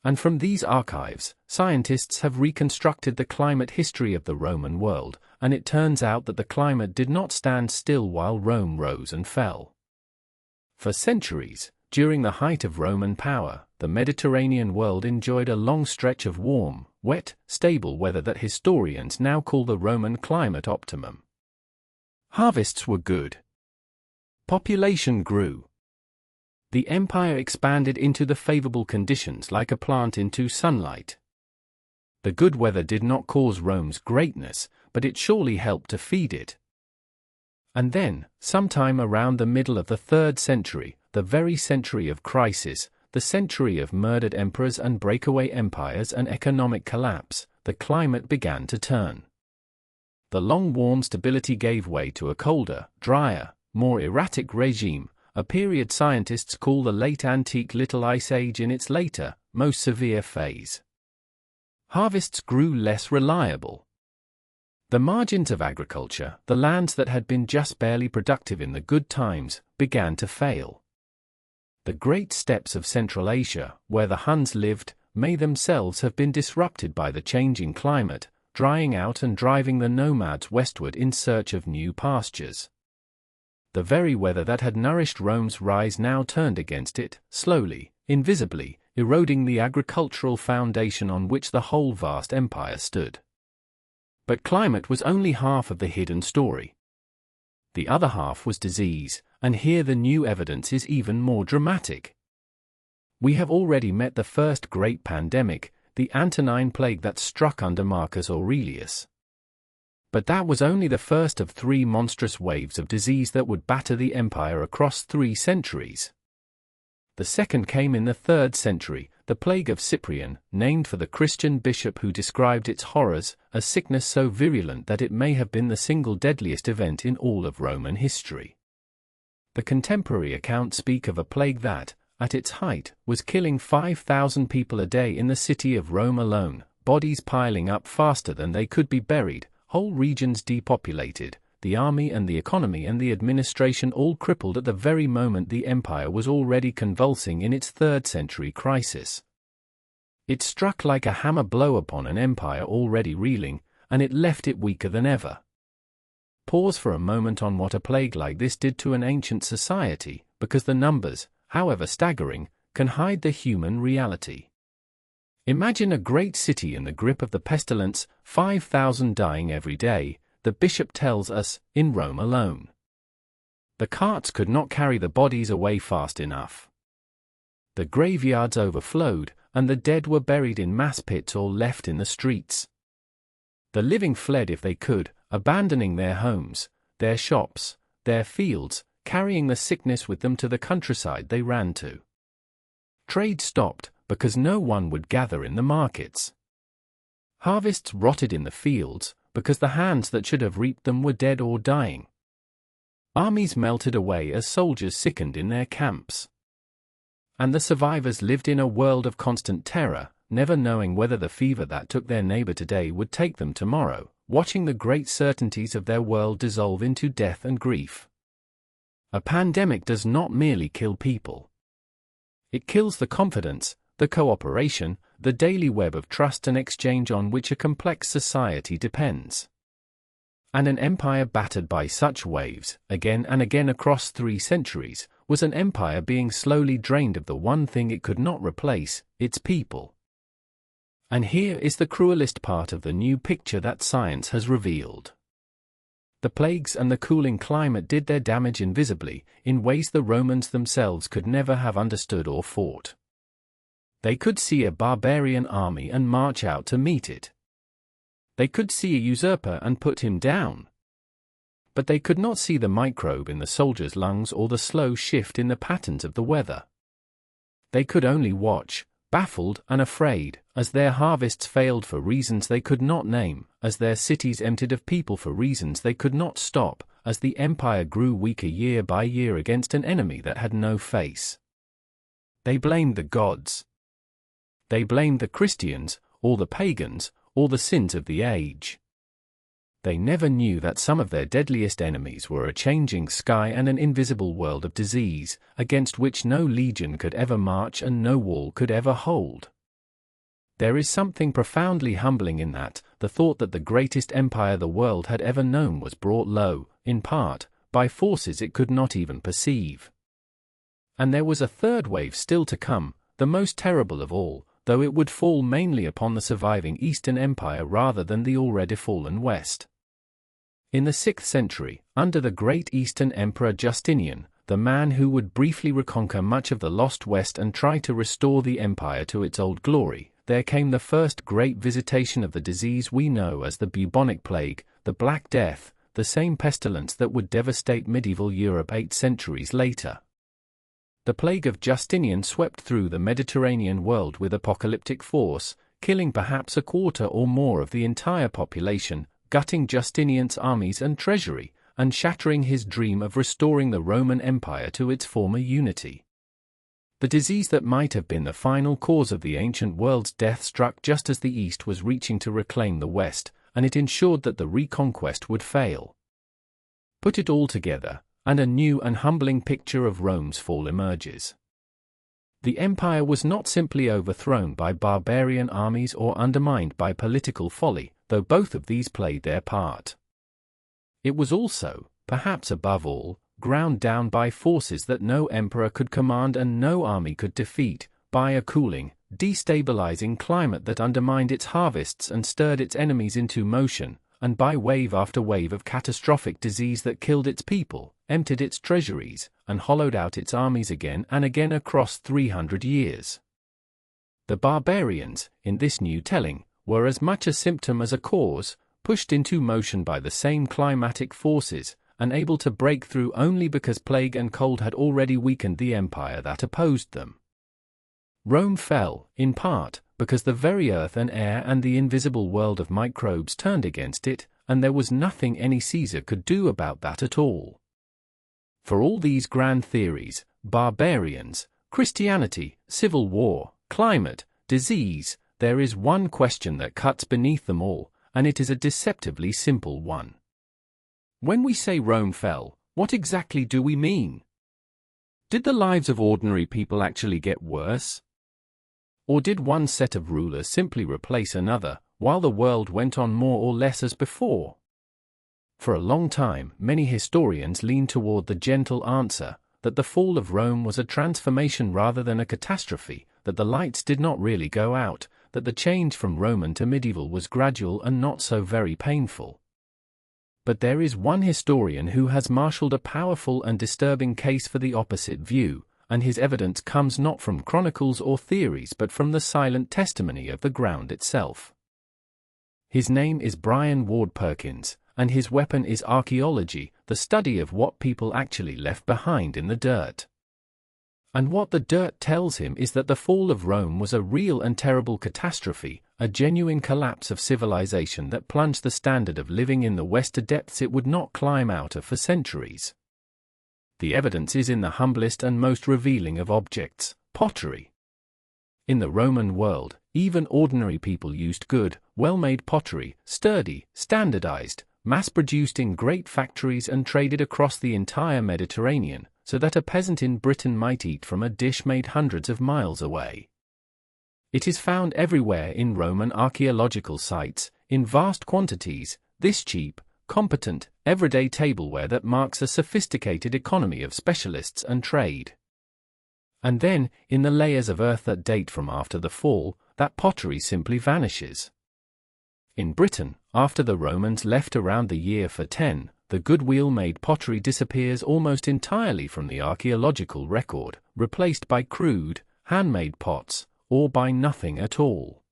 And from these archives, scientists have reconstructed the climate history of the Roman world, and it turns out that the climate did not stand still while Rome rose and fell. For centuries, during the height of Roman power, the Mediterranean world enjoyed a long stretch of warm, wet, stable weather that historians now call the Roman climate optimum. Harvests were good. Population grew. The empire expanded into the favorable conditions like a plant into sunlight. The good weather did not cause Rome's greatness, but it surely helped to feed it. And then, sometime around the middle of the 3rd century, the very century of crisis, the century of murdered emperors and breakaway empires and economic collapse, the climate began to turn. The long-worn stability gave way to a colder, drier, more erratic regime, a period scientists call the late antique Little Ice Age in its later, most severe phase. Harvests grew less reliable. The margins of agriculture, the lands that had been just barely productive in the good times, began to fail. The great steppes of Central Asia, where the Huns lived, may themselves have been disrupted by the changing climate, drying out and driving the nomads westward in search of new pastures. The very weather that had nourished Rome's rise now turned against it, slowly, invisibly, eroding the agricultural foundation on which the whole vast empire stood. But climate was only half of the hidden story. The other half was disease, and here the new evidence is even more dramatic. We have already met the first great pandemic, the Antonine Plague that struck under Marcus Aurelius. But that was only the first of 3 monstrous waves of disease that would batter the empire across 3 centuries. The second came in the 3rd century, the plague of Cyprian, named for the Christian bishop who described its horrors, a sickness so virulent that it may have been the single deadliest event in all of Roman history. The contemporary accounts speak of a plague that, at its height, was killing 5,000 people a day in the city of Rome alone, bodies piling up faster than they could be buried, whole regions depopulated, the army and the economy and the administration all crippled at the very moment the empire was already convulsing in its 3rd century crisis. It struck like a hammer blow upon an empire already reeling, and it left it weaker than ever. Pause for a moment on what a plague like this did to an ancient society, because the numbers, however staggering, can hide the human reality. Imagine a great city in the grip of the pestilence, 5,000 dying every day, the bishop tells us, in Rome alone. The carts could not carry the bodies away fast enough. The graveyards overflowed, and the dead were buried in mass pits or left in the streets. The living fled if they could, abandoning their homes, their shops, their fields, carrying the sickness with them to the countryside they ran to. Trade stopped, because no one would gather in the markets. Harvests rotted in the fields, because the hands that should have reaped them were dead or dying. Armies melted away as soldiers sickened in their camps. And the survivors lived in a world of constant terror, never knowing whether the fever that took their neighbor today would take them tomorrow, watching the great certainties of their world dissolve into death and grief. A pandemic does not merely kill people. It kills the confidence, the cooperation, the daily web of trust and exchange on which a complex society depends. And an empire battered by such waves, again and again across 3 centuries, was an empire being slowly drained of the one thing it could not replace, its people. And here is the cruelest part of the new picture that science has revealed. The plagues and the cooling climate did their damage invisibly, in ways the Romans themselves could never have understood or fought. They could see a barbarian army and march out to meet it. They could see a usurper and put him down. But they could not see the microbe in the soldier's lungs or the slow shift in the patterns of the weather. They could only watch, baffled and afraid, as their harvests failed for reasons they could not name, as their cities emptied of people for reasons they could not stop, as the empire grew weaker year by year against an enemy that had no face. They blamed the gods. They blamed the Christians, or the pagans, or the sins of the age. They never knew that some of their deadliest enemies were a changing sky and an invisible world of disease, against which no legion could ever march and no wall could ever hold. There is something profoundly humbling in that, the thought that the greatest empire the world had ever known was brought low, in part, by forces it could not even perceive. And there was a third wave still to come, the most terrible of all, though it would fall mainly upon the surviving Eastern Empire rather than the already fallen West. In the 6th century, under the great Eastern Emperor Justinian, the man who would briefly reconquer much of the lost West and try to restore the empire to its old glory, there came the first great visitation of the disease we know as the bubonic plague, the Black Death, the same pestilence that would devastate medieval Europe 8 centuries later. The plague of Justinian swept through the Mediterranean world with apocalyptic force, killing perhaps a quarter or more of the entire population, gutting Justinian's armies and treasury, and shattering his dream of restoring the Roman Empire to its former unity. The disease that might have been the final cause of the ancient world's death struck just as the East was reaching to reclaim the West, and it ensured that the reconquest would fail. Put it all together, and a new and humbling picture of Rome's fall emerges. The empire was not simply overthrown by barbarian armies or undermined by political folly, though both of these played their part. It was also, perhaps above all, ground down by forces that no emperor could command and no army could defeat, by a cooling, destabilizing climate that undermined its harvests and stirred its enemies into motion, and by wave after wave of catastrophic disease that killed its people, emptied its treasuries, and hollowed out its armies again and again across 300 years. The barbarians, in this new telling, were as much a symptom as a cause, pushed into motion by the same climatic forces, unable to break through only because plague and cold had already weakened the empire that opposed them. Rome fell, in part, because the very earth and air and the invisible world of microbes turned against it, and there was nothing any Caesar could do about that at all. For all these grand theories, barbarians, Christianity, civil war, climate, disease, there is one question that cuts beneath them all, and it is a deceptively simple one. When we say Rome fell, what exactly do we mean? Did the lives of ordinary people actually get worse? Or did one set of rulers simply replace another, while the world went on more or less as before? For a long time, many historians lean toward the gentle answer, that the fall of Rome was a transformation rather than a catastrophe, that the lights did not really go out, that the change from Roman to medieval was gradual and not so very painful. But there is one historian who has marshaled a powerful and disturbing case for the opposite view, and his evidence comes not from chronicles or theories but from the silent testimony of the ground itself. His name is Brian Ward Perkins, and his weapon is archaeology, the study of what people actually left behind in the dirt. And what the dirt tells him is that the fall of Rome was a real and terrible catastrophe, a genuine collapse of civilization that plunged the standard of living in the West to depths it would not climb out of for centuries. The evidence is in the humblest and most revealing of objects, pottery. In the Roman world, even ordinary people used good, well-made pottery, sturdy, standardized, mass-produced in great factories and traded across the entire Mediterranean, so that a peasant in Britain might eat from a dish made hundreds of miles away. It is found everywhere in Roman archaeological sites, in vast quantities, this cheap, competent, everyday tableware that marks a sophisticated economy of specialists and trade. And then, in the layers of earth that date from after the fall, that pottery simply vanishes. In Britain, after the Romans left around the year 410, the good wheel-made pottery disappears almost entirely from the archaeological record, replaced by crude, handmade pots, or by nothing at all.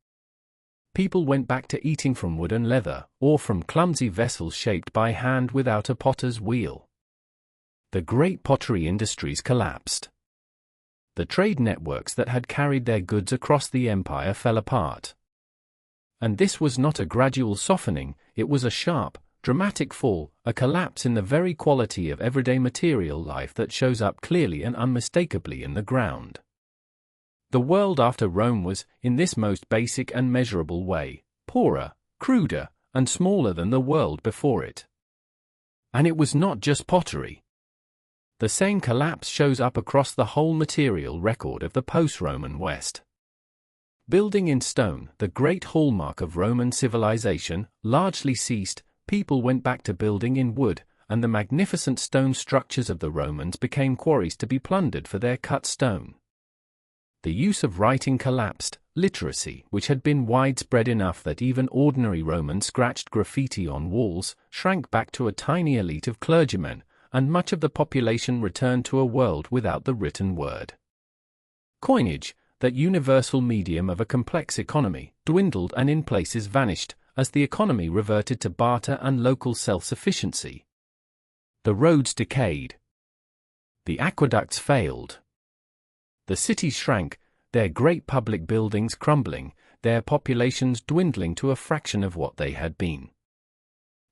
People went back to eating from wood and leather, or from clumsy vessels shaped by hand without a potter's wheel. The great pottery industries collapsed. The trade networks that had carried their goods across the empire fell apart. And this was not a gradual softening, it was a sharp, dramatic fall, a collapse in the very quality of everyday material life that shows up clearly and unmistakably in the ground. The world after Rome was, in this most basic and measurable way, poorer, cruder, and smaller than the world before it. And it was not just pottery. The same collapse shows up across the whole material record of the post-Roman West. Building in stone, the great hallmark of Roman civilization, largely ceased. People went back to building in wood, and the magnificent stone structures of the Romans became quarries to be plundered for their cut stone. The use of writing collapsed. Literacy, which had been widespread enough that even ordinary Romans scratched graffiti on walls, shrank back to a tiny elite of clergymen, and much of the population returned to a world without the written word. Coinage, that universal medium of a complex economy, dwindled and in places vanished, as the economy reverted to barter and local self-sufficiency. The roads decayed. The aqueducts failed. The cities shrank, their great public buildings crumbling, their populations dwindling to a fraction of what they had been.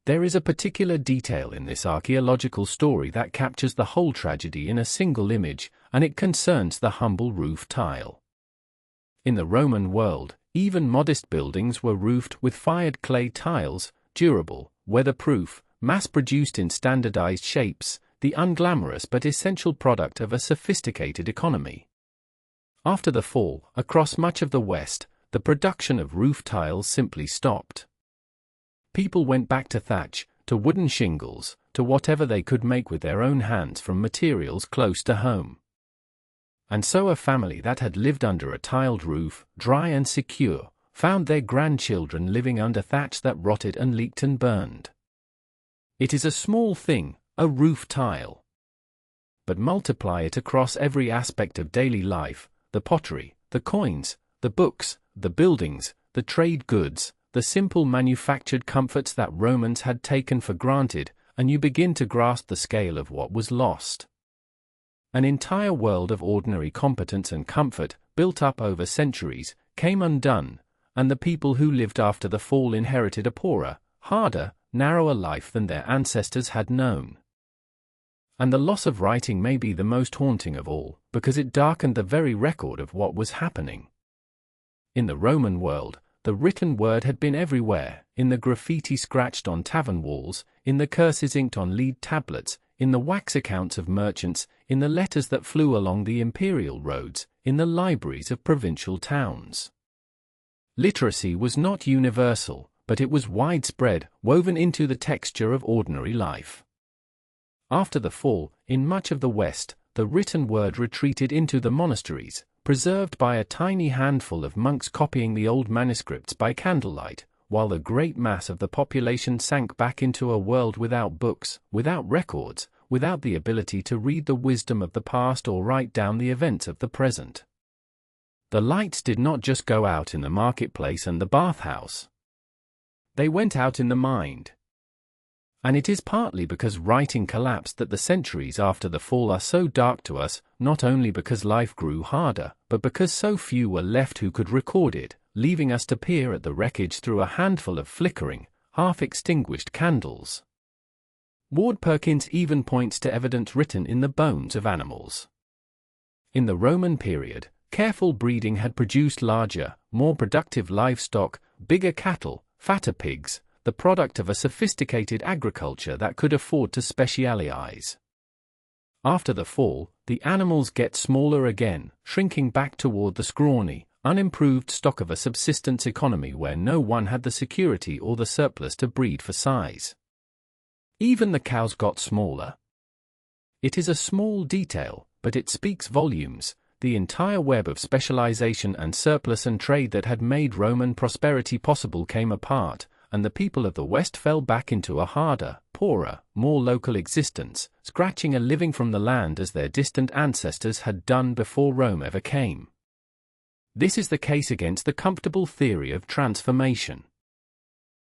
There is a particular detail in this archaeological story that captures the whole tragedy in a single image, and it concerns the humble roof tile. In the Roman world, even modest buildings were roofed with fired clay tiles, durable, weatherproof, mass-produced in standardized shapes, the unglamorous but essential product of a sophisticated economy. After the fall, across much of the West, the production of roof tiles simply stopped. People went back to thatch, to wooden shingles, to whatever they could make with their own hands from materials close to home. And so a family that had lived under a tiled roof, dry and secure, found their grandchildren living under thatch that rotted and leaked and burned. It is a small thing, a roof tile. But multiply it across every aspect of daily life, the pottery, the coins, the books, the buildings, the trade goods, the simple manufactured comforts that Romans had taken for granted, and you begin to grasp the scale of what was lost. An entire world of ordinary competence and comfort, built up over centuries, came undone, and the people who lived after the fall inherited a poorer, harder, narrower life than their ancestors had known. And the loss of writing may be the most haunting of all, because it darkened the very record of what was happening. In the Roman world, the written word had been everywhere, in the graffiti scratched on tavern walls, in the curses inked on lead tablets, in the wax accounts of merchants, in the letters that flew along the imperial roads, in the libraries of provincial towns. Literacy was not universal, but it was widespread, woven into the texture of ordinary life. After the fall, in much of the West, the written word retreated into the monasteries, preserved by a tiny handful of monks copying the old manuscripts by candlelight, while the great mass of the population sank back into a world without books, without records, without the ability to read the wisdom of the past or write down the events of the present. The lights did not just go out in the marketplace and the bathhouse. They went out in the mind. And it is partly because writing collapsed that the centuries after the fall are so dark to us, not only because life grew harder, but because so few were left who could record it, leaving us to peer at the wreckage through a handful of flickering, half-extinguished candles. Ward Perkins even points to evidence written in the bones of animals. In the Roman period, careful breeding had produced larger, more productive livestock, bigger cattle, fatter pigs, the product of a sophisticated agriculture that could afford to specialize. After the fall, the animals get smaller again, shrinking back toward the scrawny, unimproved stock of a subsistence economy where no one had the security or the surplus to breed for size. Even the cows got smaller. It is a small detail, but it speaks volumes. The entire web of specialization and surplus and trade that had made Roman prosperity possible came apart, and the people of the West fell back into a harder, poorer, more local existence, scratching a living from the land as their distant ancestors had done before Rome ever came. This is the case against the comfortable theory of transformation.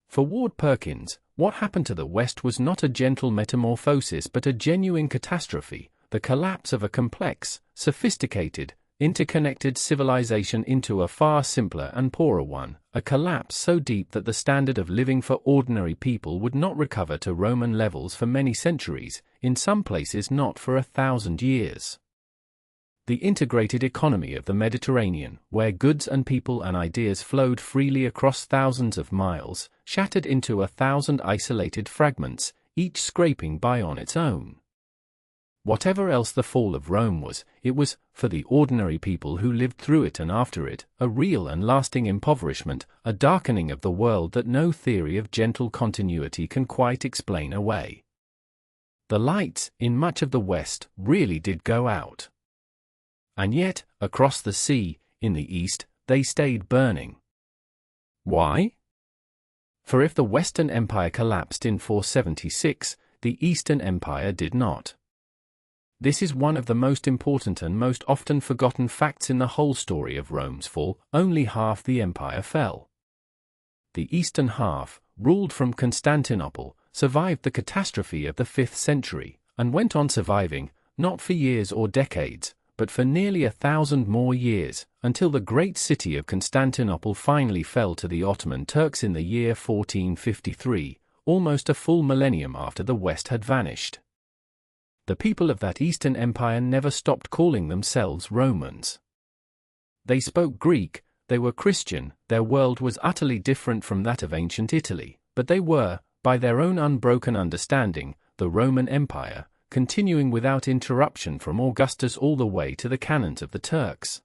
For Ward Perkins, what happened to the West was not a gentle metamorphosis but a genuine catastrophe, the collapse of a complex, sophisticated, interconnected civilization into a far simpler and poorer one, a collapse so deep that the standard of living for ordinary people would not recover to Roman levels for many centuries, in some places not for 1,000 years. The integrated economy of the Mediterranean, where goods and people and ideas flowed freely across thousands of miles, shattered into 1,000 isolated fragments, each scraping by on its own. Whatever else the fall of Rome was, it was, for the ordinary people who lived through it and after it, a real and lasting impoverishment, a darkening of the world that no theory of gentle continuity can quite explain away. The lights, in much of the West, really did go out. And yet, across the sea, in the east, they stayed burning. Why? For if the Western Empire collapsed in 476, the Eastern Empire did not. This is one of the most important and most often forgotten facts in the whole story of Rome's fall. Only half the empire fell. The eastern half, ruled from Constantinople, survived the catastrophe of the 5th century, and went on surviving, not for years or decades, but for nearly 1,000 more years, until the great city of Constantinople finally fell to the Ottoman Turks in the year 1453, almost a full millennium after the West had vanished. The people of that Eastern Empire never stopped calling themselves Romans. They spoke Greek, they were Christian, their world was utterly different from that of ancient Italy, but they were, by their own unbroken understanding, the Roman Empire, continuing without interruption from Augustus all the way to the cannons of the Turks.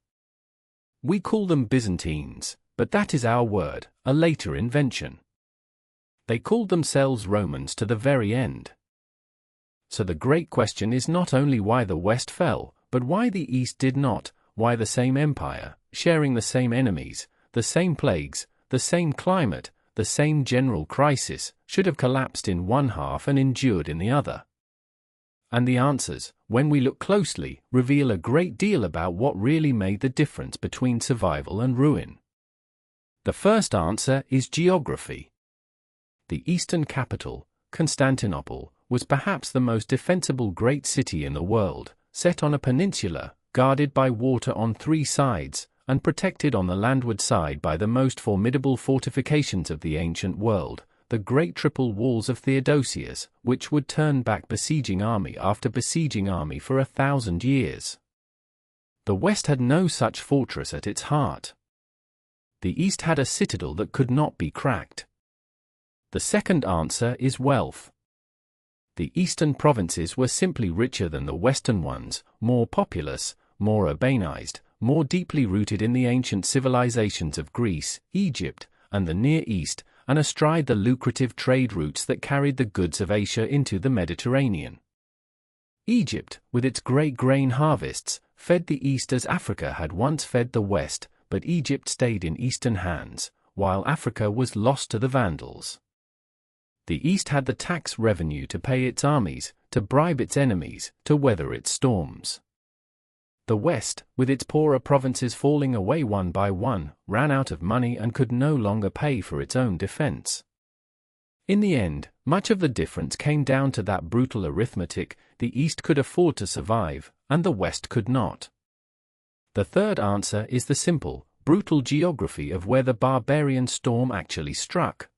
We call them Byzantines, but that is our word, a later invention. They called themselves Romans to the very end. So the great question is not only why the West fell, but why the East did not, why the same empire, sharing the same enemies, the same plagues, the same climate, the same general crisis, should have collapsed in one half and endured in the other. And the answers, when we look closely, reveal a great deal about what really made the difference between survival and ruin. The first answer is geography. The eastern capital, Constantinople, was perhaps the most defensible great city in the world, set on a peninsula, guarded by water on 3 sides, and protected on the landward side by the most formidable fortifications of the ancient world, the great triple walls of Theodosius, which would turn back besieging army after besieging army for 1,000 years. The West had no such fortress at its heart. The East had a citadel that could not be cracked. The second answer is wealth. The eastern provinces were simply richer than the western ones, more populous, more urbanized, more deeply rooted in the ancient civilizations of Greece, Egypt, and the Near East, and astride the lucrative trade routes that carried the goods of Asia into the Mediterranean. Egypt, with its great grain harvests, fed the East as Africa had once fed the West, but Egypt stayed in Eastern hands, while Africa was lost to the Vandals. The East had the tax revenue to pay its armies, to bribe its enemies, to weather its storms. The West, with its poorer provinces falling away one by one, ran out of money and could no longer pay for its own defense. In the end, much of the difference came down to that brutal arithmetic: the East could afford to survive, and the West could not. The third answer is the simple, brutal geography of where the barbarian storm actually struck.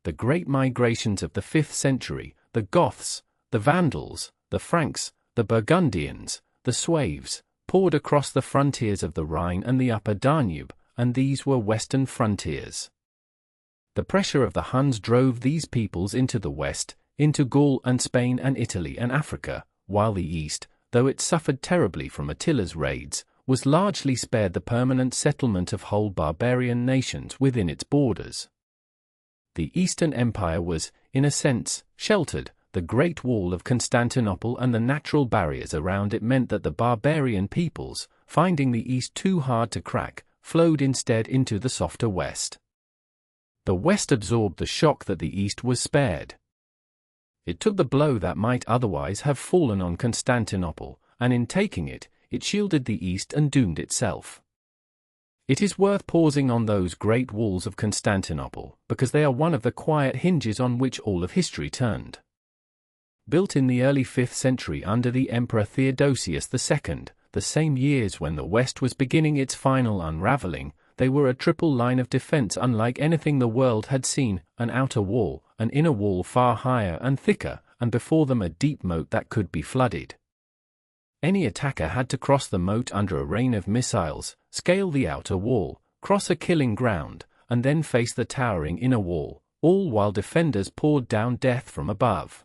The great migrations of the 5th century, the Goths, the Vandals, the Franks, the Burgundians, the Sueves, poured across the frontiers of the Rhine and the upper Danube, and these were western frontiers. The pressure of the Huns drove these peoples into the west, into Gaul and Spain and Italy and Africa, while the east, though it suffered terribly from Attila's raids, was largely spared the permanent settlement of whole barbarian nations within its borders. The Eastern Empire was, in a sense, sheltered. The Great Wall of Constantinople and the natural barriers around it meant that the barbarian peoples, finding the East too hard to crack, flowed instead into the softer West. The West absorbed the shock that the East was spared. It took the blow that might otherwise have fallen on Constantinople, and in taking it, it shielded the East and doomed itself. It is worth pausing on those great walls of Constantinople, because they are one of the quiet hinges on which all of history turned. Built in the early 5th century under the Emperor Theodosius II, the same years when the West was beginning its final unraveling, they were a triple line of defense unlike anything the world had seen: an outer wall, an inner wall far higher and thicker, and before them a deep moat that could be flooded. Any attacker had to cross the moat under a rain of missiles, scale the outer wall, cross a killing ground, and then face the towering inner wall, all while defenders poured down death from above.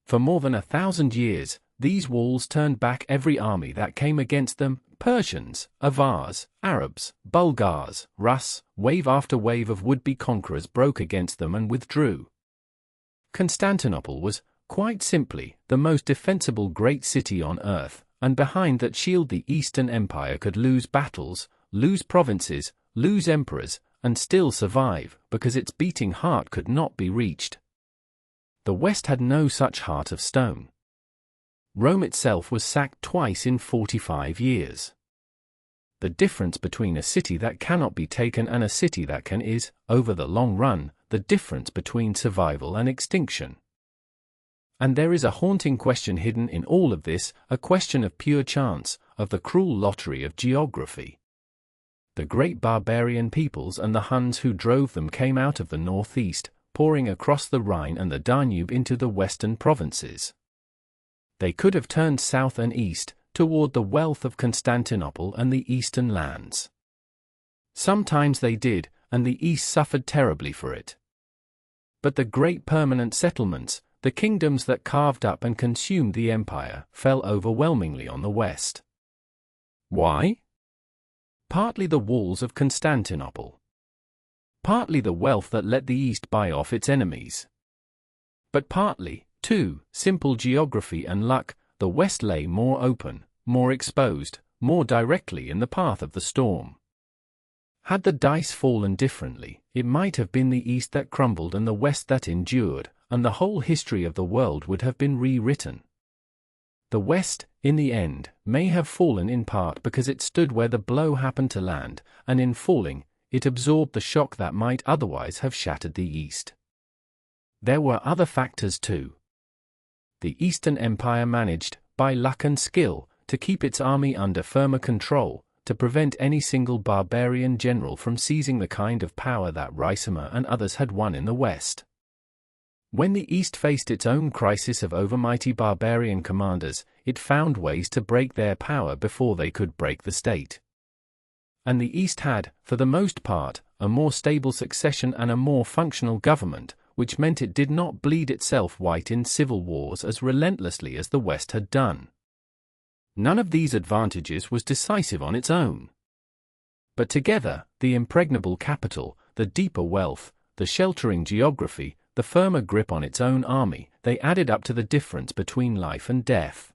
For more than 1,000 years, these walls turned back every army that came against them: Persians, Avars, Arabs, Bulgars, Rus. Wave after wave of would-be conquerors broke against them and withdrew. Constantinople was, quite simply, the most defensible great city on earth, and behind that shield the Eastern Empire could lose battles, lose provinces, lose emperors, and still survive, because its beating heart could not be reached. The West had no such heart of stone. Rome itself was sacked twice in 45 years. The difference between a city that cannot be taken and a city that can is, over the long run, the difference between survival and extinction. And there is a haunting question hidden in all of this, a question of pure chance, of the cruel lottery of geography. The great barbarian peoples and the Huns who drove them came out of the northeast, pouring across the Rhine and the Danube into the western provinces. They could have turned south and east, toward the wealth of Constantinople and the eastern lands. Sometimes they did, and the east suffered terribly for it. But the great permanent settlements, the kingdoms that carved up and consumed the empire, fell overwhelmingly on the west. Why? Partly the walls of Constantinople. Partly the wealth that let the east buy off its enemies. But partly, too, simple geography and luck. The west lay more open, more exposed, more directly in the path of the storm. Had the dice fallen differently, it might have been the east that crumbled and the west that endured, and the whole history of the world would have been rewritten. The west, in the end, may have fallen in part because it stood where the blow happened to land, and in falling, it absorbed the shock that might otherwise have shattered the east. There were other factors too. The Eastern Empire managed, by luck and skill, to keep its army under firmer control, to prevent any single barbarian general from seizing the kind of power that Ricimer and others had won in the West. When the East faced its own crisis of overmighty barbarian commanders, it found ways to break their power before they could break the state. And the East had, for the most part, a more stable succession and a more functional government, which meant it did not bleed itself white in civil wars as relentlessly as the West had done. None of these advantages was decisive on its own. But together, the impregnable capital, the deeper wealth, the sheltering geography, the firmer grip on its own army, they added up to the difference between life and death.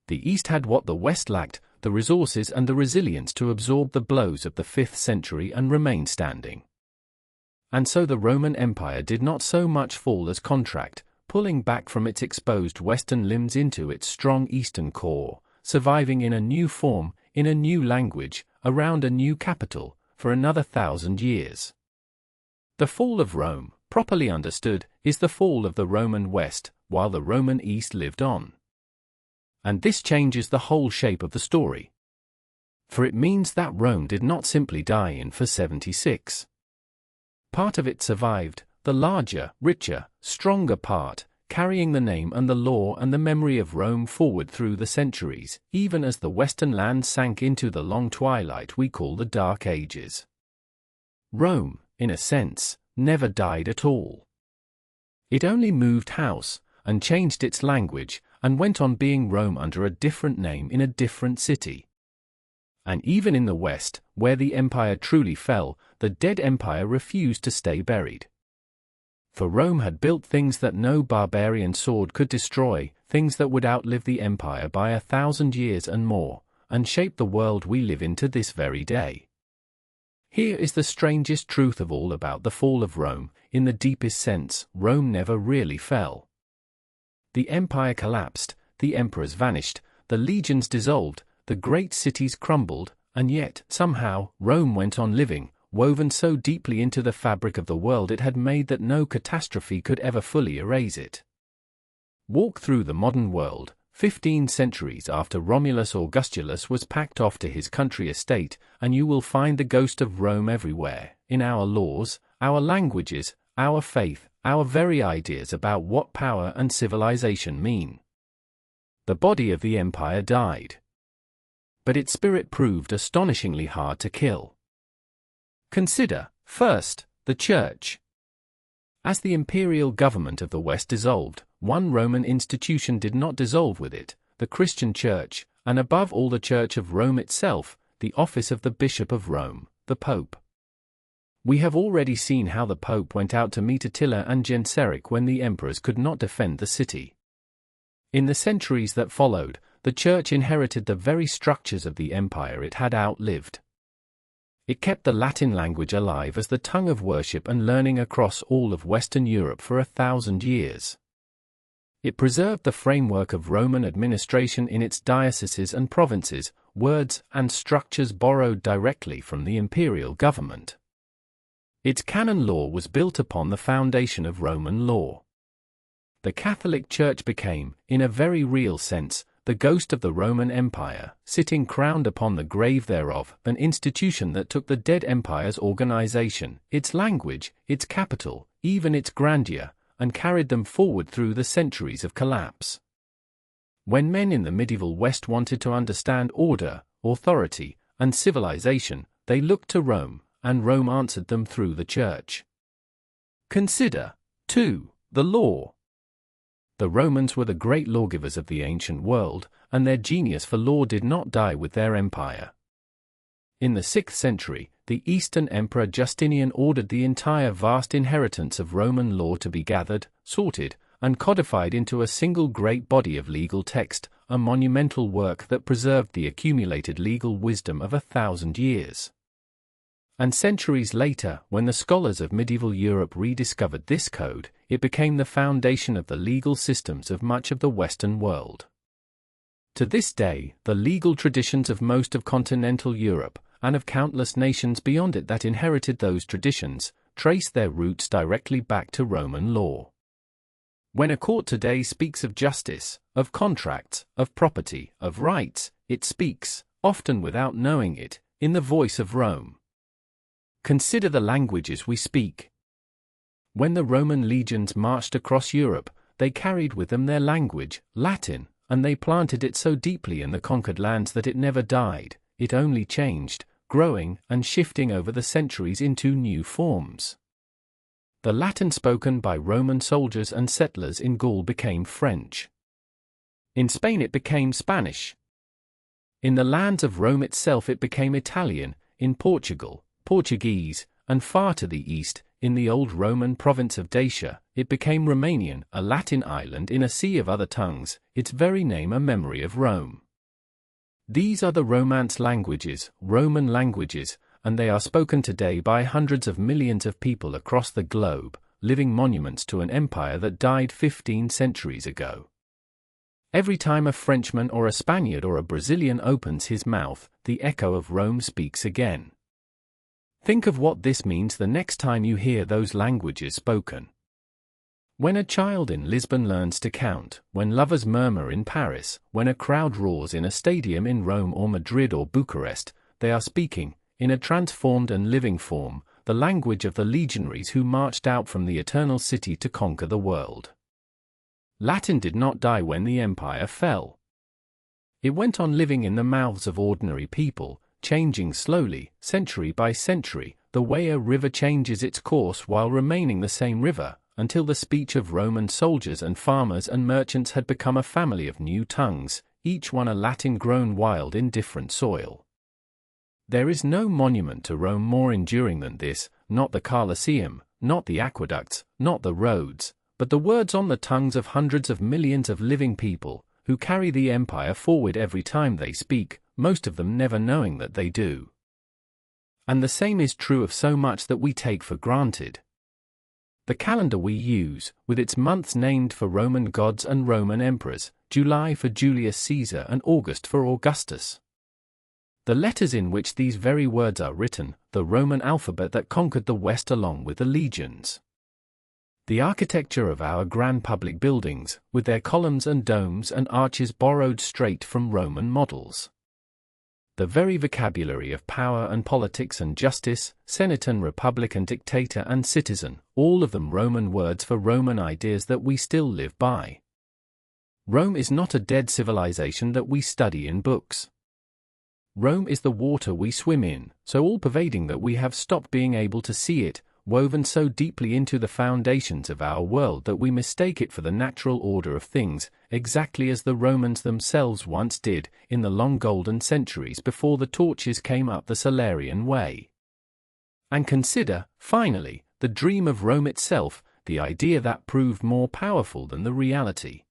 The East had what the West lacked, the resources and the resilience to absorb the blows of the 5th century and remain standing. And so the Roman Empire did not so much fall as contract, pulling back from its exposed western limbs into its strong eastern core, surviving in a new form, in a new language, around a new capital, for another 1,000 years. The fall of Rome, properly understood, is the fall of the Roman West, while the Roman East lived on. And this changes the whole shape of the story. For it means that Rome did not simply die in 476. Part of it survived, the larger, richer, stronger part, carrying the name and the law and the memory of Rome forward through the centuries, even as the western lands sank into the long twilight we call the Dark Ages. Rome, in a sense, never died at all. It only moved house, and changed its language, and went on being Rome under a different name in a different city. And even in the West, where the empire truly fell, the dead empire refused to stay buried. For Rome had built things that no barbarian sword could destroy, things that would outlive the empire by 1,000 years and more, and shape the world we live in to this very day. Here is the strangest truth of all about the fall of Rome. In the deepest sense, Rome never really fell. The empire collapsed, the emperors vanished, the legions dissolved, the great cities crumbled, and yet, somehow, Rome went on living, woven so deeply into the fabric of the world it had made that no catastrophe could ever fully erase it. Walk through the modern world, 15 centuries after Romulus Augustulus was packed off to his country estate, and you will find the ghost of Rome everywhere, in our laws, our languages, our faith, our very ideas about what power and civilization mean. The body of the empire died. But its spirit proved astonishingly hard to kill. Consider, first, the Church. As the imperial government of the West dissolved, one Roman institution did not dissolve with it, the Christian Church, and above all the Church of Rome itself, the office of the Bishop of Rome, the Pope. We have already seen how the Pope went out to meet Attila and Genseric when the emperors could not defend the city. In the centuries that followed, the Church inherited the very structures of the empire it had outlived. It kept the Latin language alive as the tongue of worship and learning across all of Western Europe for 1,000 years. It preserved the framework of Roman administration in its dioceses and provinces, words and structures borrowed directly from the imperial government. Its canon law was built upon the foundation of Roman law. The Catholic Church became, in a very real sense, the ghost of the Roman Empire, sitting crowned upon the grave thereof, an institution that took the dead empire's organization, its language, its capital, even its grandeur, and carried them forward through the centuries of collapse. When men in the medieval West wanted to understand order, authority, and civilization, they looked to Rome, and Rome answered them through the Church. Consider, too, the law. The Romans were the great lawgivers of the ancient world, and their genius for law did not die with their empire. In the 6th century, the Eastern Emperor Justinian ordered the entire vast inheritance of Roman law to be gathered, sorted, and codified into a single great body of legal text, a monumental work that preserved the accumulated legal wisdom of 1,000 years. And centuries later, when the scholars of medieval Europe rediscovered this code, it became the foundation of the legal systems of much of the Western world. To this day, the legal traditions of most of continental Europe, and of countless nations beyond it that inherited those traditions, trace their roots directly back to Roman law. When a court today speaks of justice, of contracts, of property, of rights, it speaks, often without knowing it, in the voice of Rome. Consider the languages we speak. When the Roman legions marched across Europe, they carried with them their language, Latin, and they planted it so deeply in the conquered lands that it never died, it only changed, growing and shifting over the centuries into new forms. The Latin spoken by Roman soldiers and settlers in Gaul became French. In Spain it became Spanish. In the lands of Rome itself it became Italian, in Portugal, Portuguese, and far to the east, in the old Roman province of Dacia, it became Romanian, a Latin island in a sea of other tongues, its very name a memory of Rome. These are the Romance languages, Roman languages, and they are spoken today by hundreds of millions of people across the globe, living monuments to an empire that died 15 centuries ago. Every time a Frenchman or a Spaniard or a Brazilian opens his mouth, the echo of Rome speaks again. Think of what this means the next time you hear those languages spoken. When a child in Lisbon learns to count, when lovers murmur in Paris, when a crowd roars in a stadium in Rome or Madrid or Bucharest, they are speaking, in a transformed and living form, the language of the legionaries who marched out from the eternal city to conquer the world. Latin did not die when the empire fell. It went on living in the mouths of ordinary people, changing slowly, century by century, the way a river changes its course while remaining the same river, until the speech of Roman soldiers and farmers and merchants had become a family of new tongues, each one a Latin grown wild in different soil. There is no monument to Rome more enduring than this, not the Colosseum, not the aqueducts, not the roads, but the words on the tongues of hundreds of millions of living people, who carry the empire forward every time they speak, most of them never knowing that they do. And the same is true of so much that we take for granted. The calendar we use, with its months named for Roman gods and Roman emperors, July for Julius Caesar and August for Augustus. The letters in which these very words are written, the Roman alphabet that conquered the West along with the legions. The architecture of our grand public buildings, with their columns and domes and arches borrowed straight from Roman models. The very vocabulary of power and politics and justice, senate and republic and dictator and citizen, all of them Roman words for Roman ideas that we still live by. Rome is not a dead civilization that we study in books. Rome is the water we swim in, so all-pervading that we have stopped being able to see it, woven so deeply into the foundations of our world that we mistake it for the natural order of things, exactly as the Romans themselves once did, in the long golden centuries before the torches came up the Salarian way. And consider, finally, the dream of Rome itself, the idea that proved more powerful than the reality.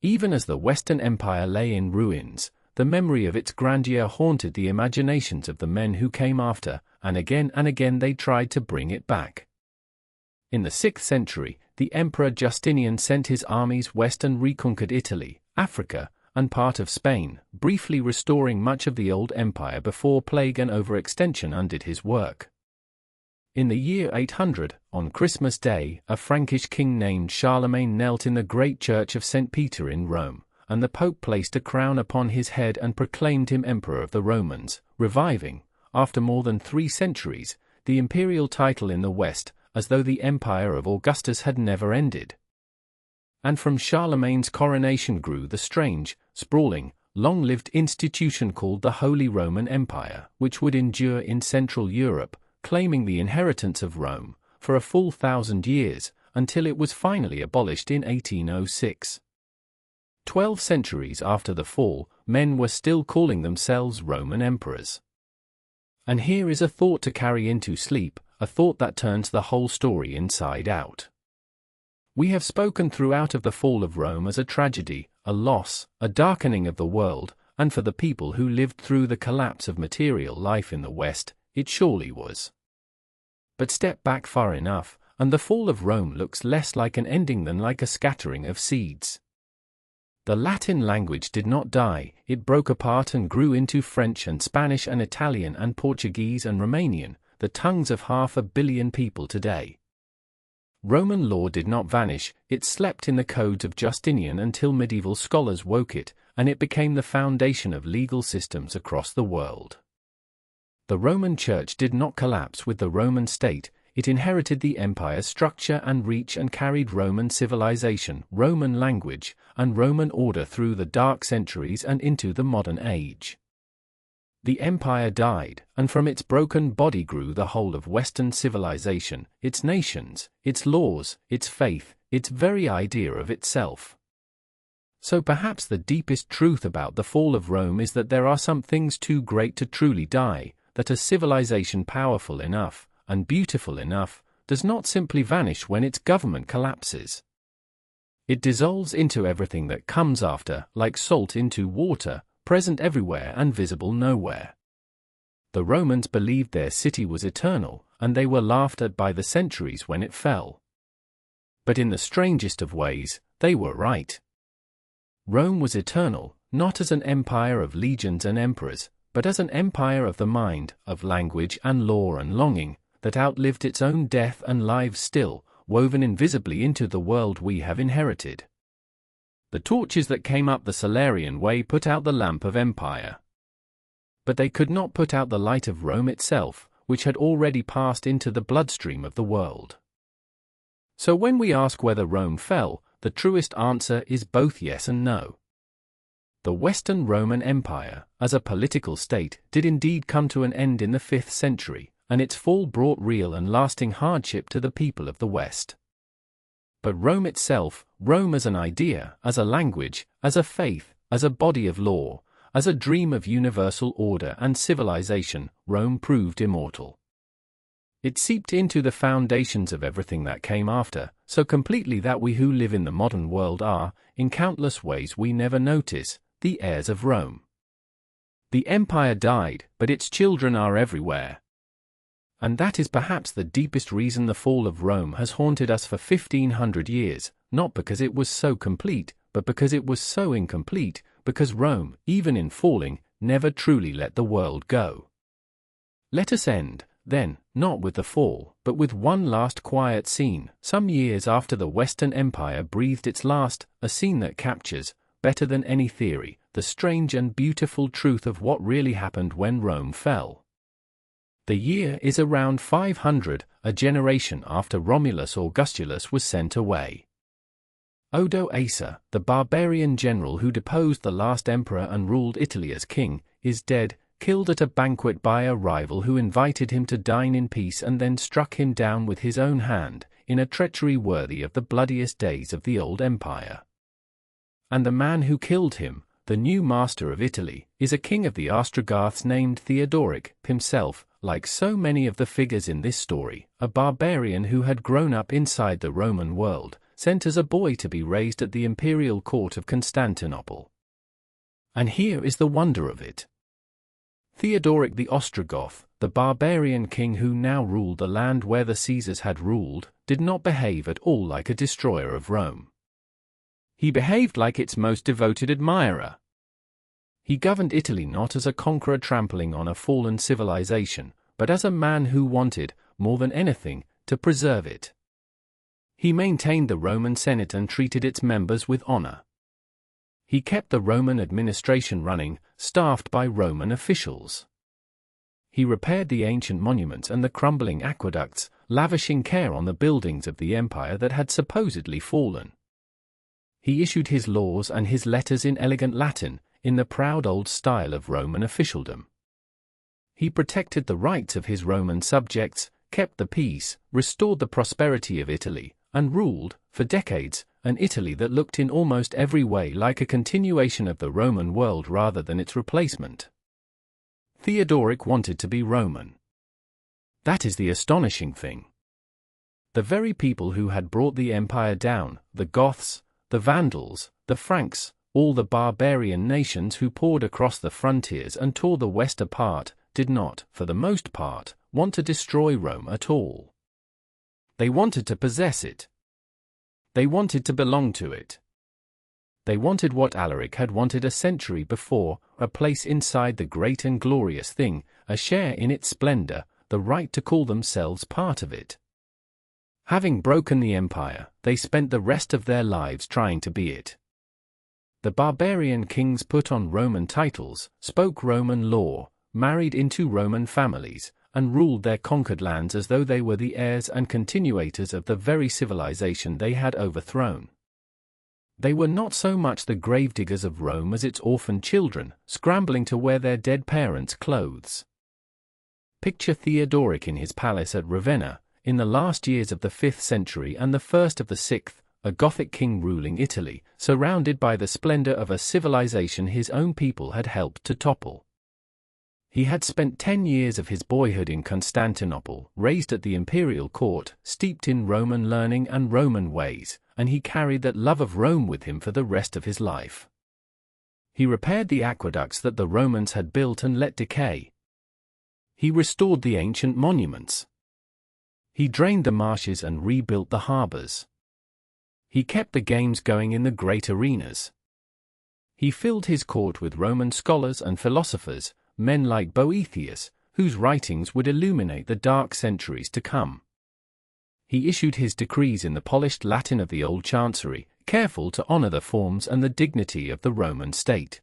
Even as the Western Empire lay in ruins, the memory of its grandeur haunted the imaginations of the men who came after, and again they tried to bring it back. In the 6th century, the Emperor Justinian sent his armies west and reconquered Italy, Africa, and part of Spain, briefly restoring much of the old empire before plague and overextension undid his work. In the year 800, on Christmas Day, a Frankish king named Charlemagne knelt in the great church of St. Peter in Rome, and the Pope placed a crown upon his head and proclaimed him Emperor of the Romans, reviving, after more than 3 centuries, the imperial title in the West, as though the empire of Augustus had never ended. And from Charlemagne's coronation grew the strange, sprawling, long-lived institution called the Holy Roman Empire, which would endure in Central Europe, claiming the inheritance of Rome, for a full 1,000 years, until it was finally abolished in 1806. 12 centuries after the fall, men were still calling themselves Roman emperors. And here is a thought to carry into sleep, a thought that turns the whole story inside out. We have spoken throughout of the fall of Rome as a tragedy, a loss, a darkening of the world, and for the people who lived through the collapse of material life in the West, it surely was. But step back far enough, and the fall of Rome looks less like an ending than like a scattering of seeds. The Latin language did not die, it broke apart and grew into French and Spanish and Italian and Portuguese and Romanian, the tongues of 500 million people today. Roman law did not vanish, it slept in the codes of Justinian until medieval scholars woke it, and it became the foundation of legal systems across the world. The Roman Church did not collapse with the Roman state, it inherited the empire's structure and reach and carried Roman civilization, Roman language, and Roman order through the dark centuries and into the modern age. The empire died, and from its broken body grew the whole of Western civilization, its nations, its laws, its faith, its very idea of itself. So perhaps the deepest truth about the fall of Rome is that there are some things too great to truly die, that a civilization powerful enough, and beautiful enough, does not simply vanish when its government collapses. It dissolves into everything that comes after, like salt into water, present everywhere and visible nowhere. The Romans believed their city was eternal, and they were laughed at by the centuries when it fell. But in the strangest of ways, they were right. Rome was eternal, not as an empire of legions and emperors, but as an empire of the mind, of language and law and longing, that outlived its own death and lives still, woven invisibly into the world we have inherited. The torches that came up the Salarian way put out the lamp of empire. But they could not put out the light of Rome itself, which had already passed into the bloodstream of the world. So when we ask whether Rome fell, the truest answer is both yes and no. The Western Roman Empire, as a political state, did indeed come to an end in the 5th century, and its fall brought real and lasting hardship to the people of the West. But Rome itself, Rome as an idea, as a language, as a faith, as a body of law, as a dream of universal order and civilization, Rome proved immortal. It seeped into the foundations of everything that came after, so completely that we who live in the modern world are, in countless ways we never notice, the heirs of Rome. The empire died, but its children are everywhere. And that is perhaps the deepest reason the fall of Rome has haunted us for 1,500 years, not because it was so complete, but because it was so incomplete, because Rome, even in falling, never truly let the world go. Let us end, then, not with the fall, but with one last quiet scene, some years after the Western Empire breathed its last, a scene that captures, better than any theory, the strange and beautiful truth of what really happened when Rome fell. The year is around 500, a generation after Romulus Augustulus was sent away. Odoacer, the barbarian general who deposed the last emperor and ruled Italy as king, is dead, killed at a banquet by a rival who invited him to dine in peace and then struck him down with his own hand, in a treachery worthy of the bloodiest days of the old empire. And the man who killed him, the new master of Italy, is a king of the Ostrogoths named Theodoric, himself, like so many of the figures in this story, a barbarian who had grown up inside the Roman world, sent as a boy to be raised at the imperial court of Constantinople. And here is the wonder of it. Theodoric the Ostrogoth, the barbarian king who now ruled the land where the Caesars had ruled, did not behave at all like a destroyer of Rome. He behaved like its most devoted admirer. He governed Italy not as a conqueror trampling on a fallen civilization, but as a man who wanted, more than anything, to preserve it. He maintained the Roman Senate and treated its members with honor. He kept the Roman administration running, staffed by Roman officials. He repaired the ancient monuments and the crumbling aqueducts, lavishing care on the buildings of the empire that had supposedly fallen. He issued his laws and his letters in elegant Latin, in the proud old style of Roman officialdom. He protected the rights of his Roman subjects, kept the peace, restored the prosperity of Italy, and ruled, for decades, an Italy that looked in almost every way like a continuation of the Roman world rather than its replacement. Theodoric wanted to be Roman. That is the astonishing thing. The very people who had brought the empire down, the Goths, the Vandals, the Franks, all the barbarian nations who poured across the frontiers and tore the West apart, did not, for the most part, want to destroy Rome at all. They wanted to possess it. They wanted to belong to it. They wanted what Alaric had wanted a century before, a place inside the great and glorious thing, a share in its splendor, the right to call themselves part of it. Having broken the empire, they spent the rest of their lives trying to be it. The barbarian kings put on Roman titles, spoke Roman law, married into Roman families, and ruled their conquered lands as though they were the heirs and continuators of the very civilization they had overthrown. They were not so much the gravediggers of Rome as its orphaned children, scrambling to wear their dead parents' clothes. Picture Theodoric in his palace at Ravenna, in the last years of the 5th century and the first of the 6th, a Gothic king ruling Italy, surrounded by the splendor of a civilization his own people had helped to topple. He had spent 10 years of his boyhood in Constantinople, raised at the imperial court, steeped in Roman learning and Roman ways, and he carried that love of Rome with him for the rest of his life. He repaired the aqueducts that the Romans had built and let decay. He restored the ancient monuments. He drained the marshes and rebuilt the harbors. He kept the games going in the great arenas. He filled his court with Roman scholars and philosophers, men like Aetius, whose writings would illuminate the dark centuries to come. He issued his decrees in the polished Latin of the old chancery, careful to honor the forms and the dignity of the Roman state.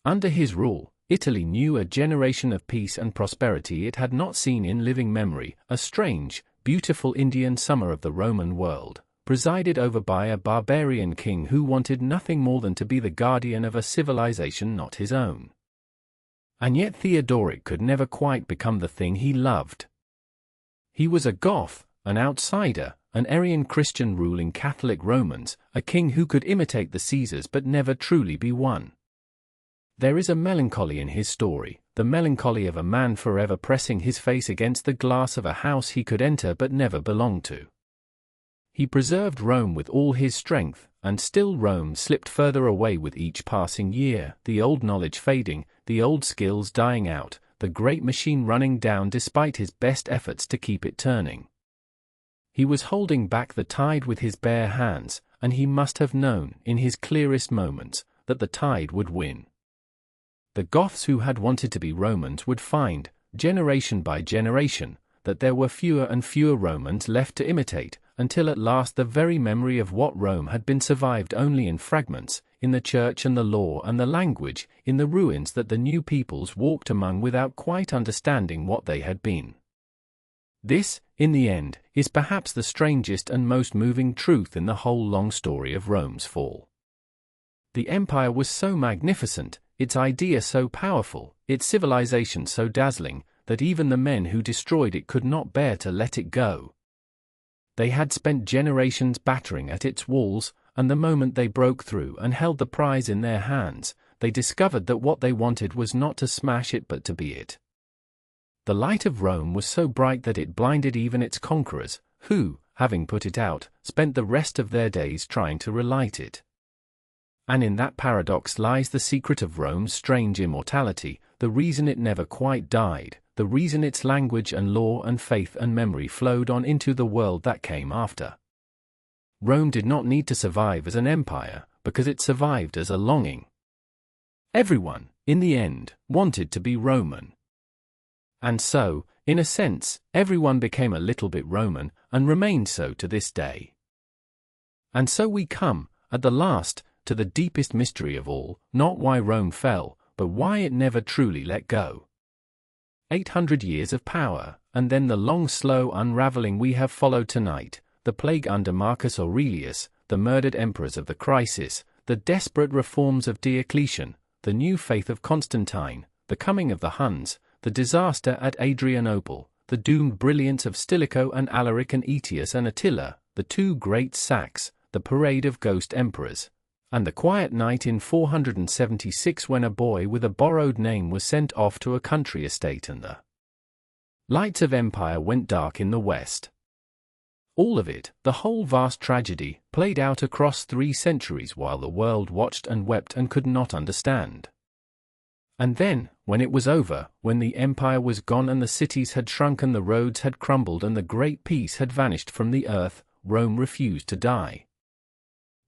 Under his rule, Italy knew a generation of peace and prosperity it had not seen in living memory, a strange, beautiful Indian summer of the Roman world, presided over by a barbarian king who wanted nothing more than to be the guardian of a civilization not his own. And yet Theodoric could never quite become the thing he loved. He was a Goth, an outsider, an Arian Christian ruling Catholic Romans, a king who could imitate the Caesars but never truly be one. There is a melancholy in his story, the melancholy of a man forever pressing his face against the glass of a house he could enter but never belong to. He preserved Rome with all his strength, and still Rome slipped further away with each passing year, the old knowledge fading, the old skills dying out, the great machine running down despite his best efforts to keep it turning. He was holding back the tide with his bare hands, and he must have known, in his clearest moments, that the tide would win. The Goths who had wanted to be Romans would find, generation by generation, that there were fewer and fewer Romans left to imitate, until at last the very memory of what Rome had been survived only in fragments, in the church and the law and the language, in the ruins that the new peoples walked among without quite understanding what they had been. This, in the end, is perhaps the strangest and most moving truth in the whole long story of Rome's fall. The empire was so magnificent, its idea so powerful, its civilization so dazzling, that even the men who destroyed it could not bear to let it go. They had spent generations battering at its walls, and the moment they broke through and held the prize in their hands, they discovered that what they wanted was not to smash it but to be it. The light of Rome was so bright that it blinded even its conquerors, who, having put it out, spent the rest of their days trying to relight it. And in that paradox lies the secret of Rome's strange immortality, the reason it never quite died, the reason its language and law and faith and memory flowed on into the world that came after. Rome did not need to survive as an empire, because it survived as a longing. Everyone, in the end, wanted to be Roman. And so, in a sense, everyone became a little bit Roman, and remained so to this day. And so we come, at the last, to the deepest mystery of all, not why Rome fell, but why it never truly let go. 800 years of power, and then the long slow unraveling we have followed tonight, the plague under Marcus Aurelius, the murdered emperors of the crisis, the desperate reforms of Diocletian, the new faith of Constantine, the coming of the Huns, the disaster at Adrianople, the doomed brilliance of Stilicho and Alaric and Aetius and Attila, the two great sacks, the parade of ghost emperors, and the quiet night in 476 when a boy with a borrowed name was sent off to a country estate and the lights of empire went dark in the west. All of it, the whole vast tragedy, played out across 3 centuries while the world watched and wept and could not understand. And then, when it was over, when the empire was gone and the cities had shrunk and the roads had crumbled and the great peace had vanished from the earth, Rome refused to die.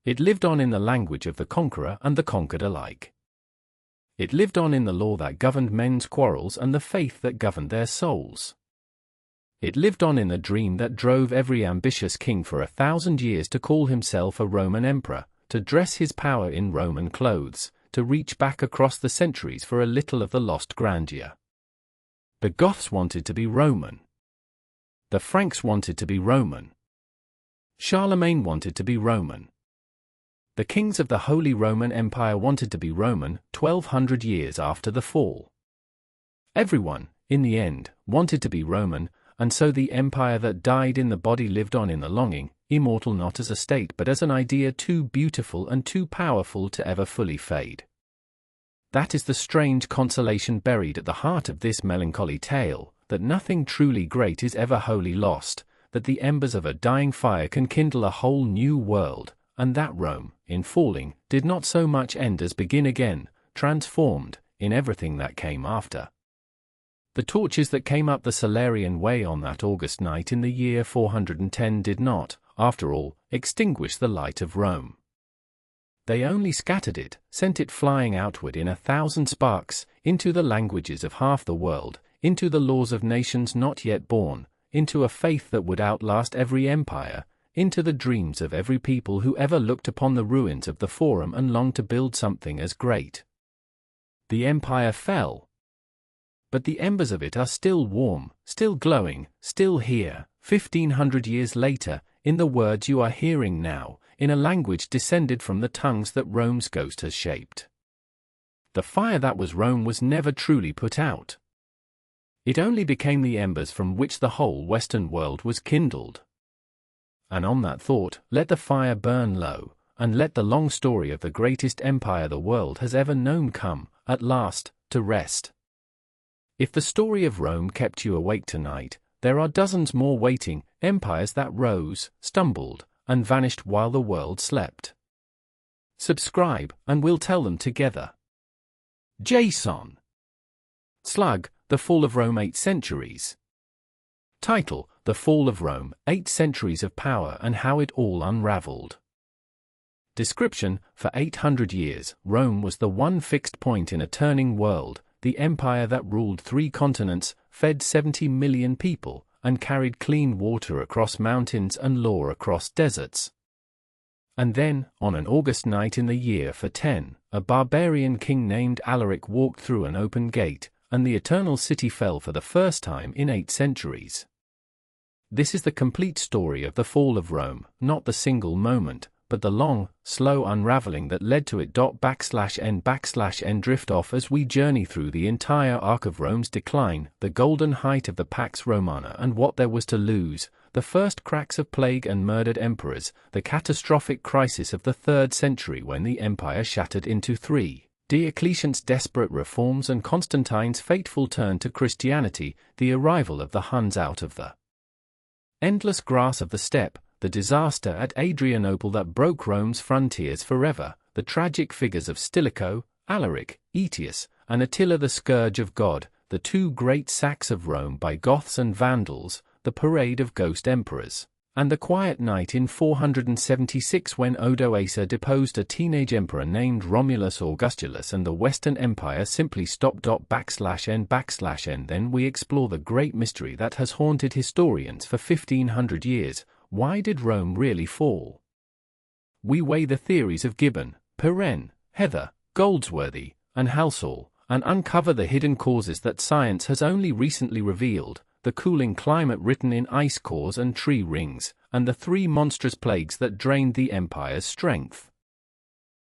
It lived on in the language of the conqueror and the conquered alike. It lived on in the law that governed men's quarrels and the faith that governed their souls. It lived on in the dream that drove every ambitious king for 1,000 years to call himself a Roman emperor, to dress his power in Roman clothes, to reach back across the centuries for a little of the lost grandeur. The Goths wanted to be Roman. The Franks wanted to be Roman. Charlemagne wanted to be Roman. The kings of the Holy Roman Empire wanted to be Roman 1,200 years after the fall. Everyone, in the end, wanted to be Roman, and so the empire that died in the body lived on in the longing, immortal not as a state but as an idea too beautiful and too powerful to ever fully fade. That is the strange consolation buried at the heart of this melancholy tale, that nothing truly great is ever wholly lost, that the embers of a dying fire can kindle a whole new world, and that Rome, in falling, did not so much end as begin again, transformed, in everything that came after. The torches that came up the Salarian way on that August night in the year 410 did not, after all, extinguish the light of Rome. They only scattered it, sent it flying outward in 1,000 sparks, into the languages of half the world, into the laws of nations not yet born, into a faith that would outlast every empire, into the dreams of every people who ever looked upon the ruins of the Forum and longed to build something as great. The empire fell. But the embers of it are still warm, still glowing, still here, 1,500 years later, in the words you are hearing now, in a language descended from the tongues that Rome's ghost has shaped. The fire that was Rome was never truly put out. It only became the embers from which the whole Western world was kindled. And on that thought, let the fire burn low, and let the long story of the greatest empire the world has ever known come, at last, to rest. If the story of Rome kept you awake tonight, there are dozens more waiting, empires that rose, stumbled, and vanished while the world slept. Subscribe, and we'll tell them together. Jason. Slug, The Fall of Rome 8 Centuries. Title, The Fall of Rome, 8 Centuries of Power and How It All Unraveled. Description, for 800 years, Rome was the one fixed point in a turning world, the empire that ruled 3 continents, fed 70 million people, and carried clean water across mountains and law across deserts. And then, on an August night in the year 410, a barbarian king named Alaric walked through an open gate, and the eternal city fell for the first time in 8 centuries. This is the complete story of the fall of Rome, not the single moment, but the long, slow unraveling that led to it. /n/n drift off as we journey through the entire arc of Rome's decline, the golden height of the Pax Romana and what there was to lose, the first cracks of plague and murdered emperors, the catastrophic crisis of the 3rd century when the empire shattered into 3, Diocletian's desperate reforms and Constantine's fateful turn to Christianity, the arrival of the Huns out of the Endless grass of the steppe, the disaster at Adrianople that broke Rome's frontiers forever, the tragic figures of Stilicho, Alaric, Aetius, and Attila, the Scourge of God, the two great sacks of Rome by Goths and Vandals, the parade of ghost emperors, and the quiet night in 476 when Odoacer deposed a teenage emperor named Romulus Augustulus and the Western Empire simply stopped. /n/n. Then we explore the great mystery that has haunted historians for 1500 years. Why did Rome really fall? We weigh the theories of Gibbon, Pirenne, Heather, Goldsworthy, and Halsall, and uncover the hidden causes that science has only recently revealed, the cooling climate written in ice cores and tree rings, and the three monstrous plagues that drained the empire's strength.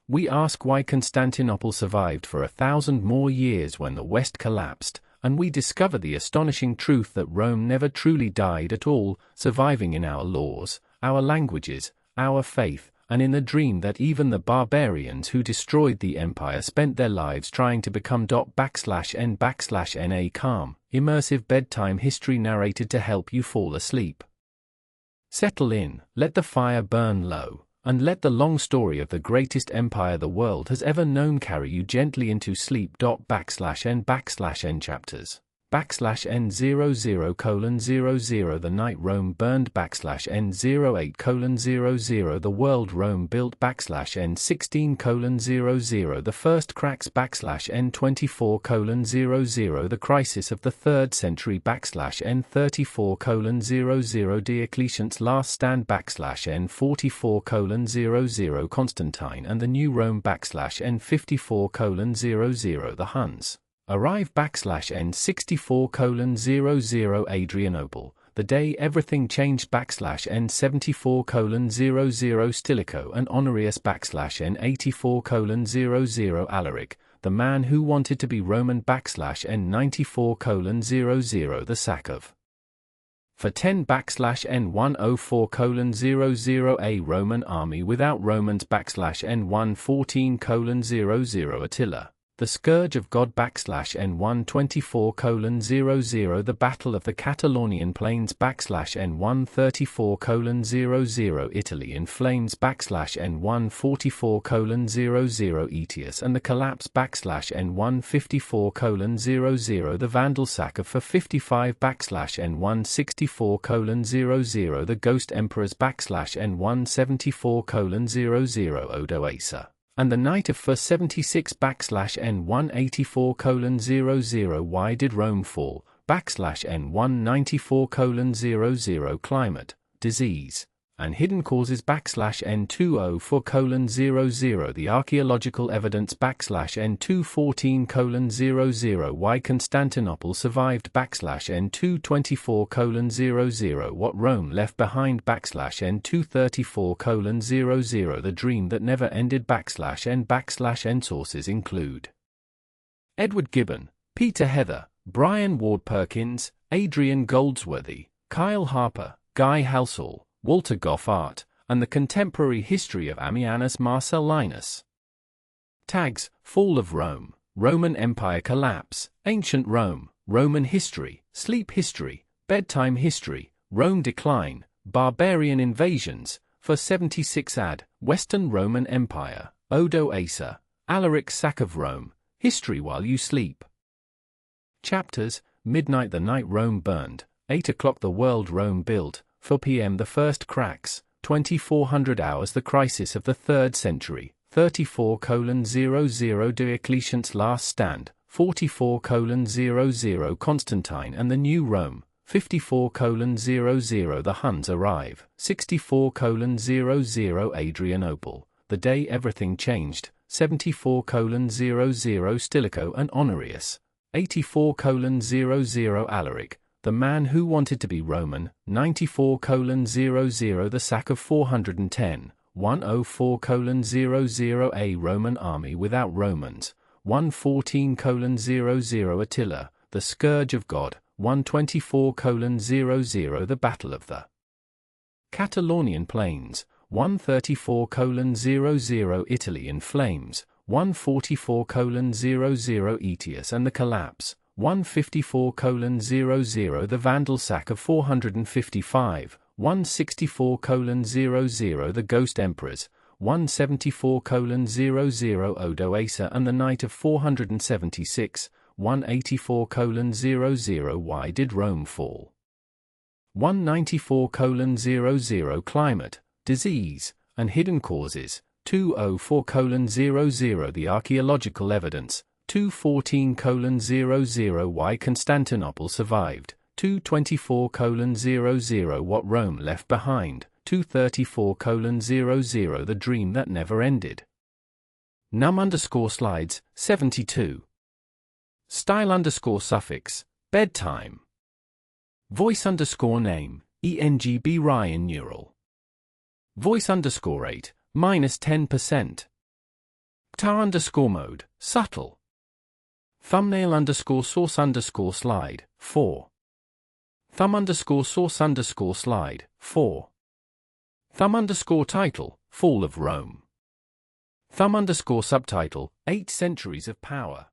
We ask why Constantinople survived for 1,000 more years when the West collapsed, and we discover the astonishing truth that Rome never truly died at all, surviving in our laws, our languages, our faith, and in the dream that even the barbarians who destroyed the empire spent their lives trying to become /n/na calm, immersive bedtime history narrated to help you fall asleep. Settle in, let the fire burn low, and let the long story of the greatest empire the world has ever known carry you gently into sleep. /n/n chapters. /n00:00 The night Rome burned. /n08:00 The world Rome built. /n16:00 The first cracks. /n24:00 The crisis of the 3rd century. /n34:00 Diocletian's last stand. /n44:00 Constantine and the new Rome. /n54:00 The Huns arrive. /n64:00 Adrianople, the day everything changed. /n74:00 Stilicho and Honorius. /n84:00 Alaric, the man who wanted to be Roman. /n94:00 The sack of for 10 /n104:00 A Roman army without Romans. /n114:00 Attila, the Scourge of God. /n124:00 The Battle of the Catalonian Plains. /n134:00 Italy in flames. /n144:00 Aetius and the collapse. /n154:00 The Vandal sack of for 55. /n164:00 The Ghost Emperors. /n174:00 Odoacer and the night of for 76. /n184:00 Why did Rome fall? /n194:00 Climate, disease, and hidden causes. /n204:00 The archaeological evidence. /n214:00 Why Constantinople survived. /n224:00 What Rome left behind. /n234:00 The dream that never ended. /n/n Sources include Edward Gibbon, Peter Heather, Brian Ward Perkins, Adrian Goldsworthy, Kyle Harper, Guy Halsall, Walter Goffart, and the contemporary history of Ammianus Marcellinus. Tags: Fall of Rome, Roman Empire collapse, Ancient Rome, Roman history, Sleep history, Bedtime history, Rome decline, Barbarian invasions, for 76 AD, Western Roman Empire, Odoacer, Alaric sack of Rome, history while you sleep. Chapters: Midnight the night Rome burned, 8 o'clock the world Rome built, 4 p.m. the first cracks, 2400 hours the crisis of the 3rd century, 34:00 Diocletian's last stand, 44:00 Constantine and the new Rome, 54:00 the Huns arrive, 64:00 Adrianople, the day everything changed, 74:00 Stilicho and Honorius, 84:00 Alaric, the man who wanted to be Roman, 94:00 the sack of 410, 104:00 A Roman army without Romans, 114:00 Attila, the Scourge of God, 124:00 The Battle of the Catalonian Plains, 134:00 Italy in flames, 144:00 Aetius and the collapse, 154:00 The Vandal sack of 455, 164:00 The Ghost Emperors, 174:00 Odoacer and the Night of 476, 184:00 Why did Rome fall? 194:00 Climate, Disease, and Hidden Causes, 204:00 The Archaeological Evidence, 214:00 Why Constantinople Survived, 224:00 What Rome Left Behind, 234:00 The Dream That Never Ended. Num_slides, 72. Style_suffix, bedtime. Voice_name, ENGB Ryan Neural. Voice_8, -10%. Tar_mode, subtle. Thumbnail_source_slide, 4. Thumb_source_slide, 4. Thumb_title, Fall of Rome. Thumb_subtitle, 8 Centuries of Power.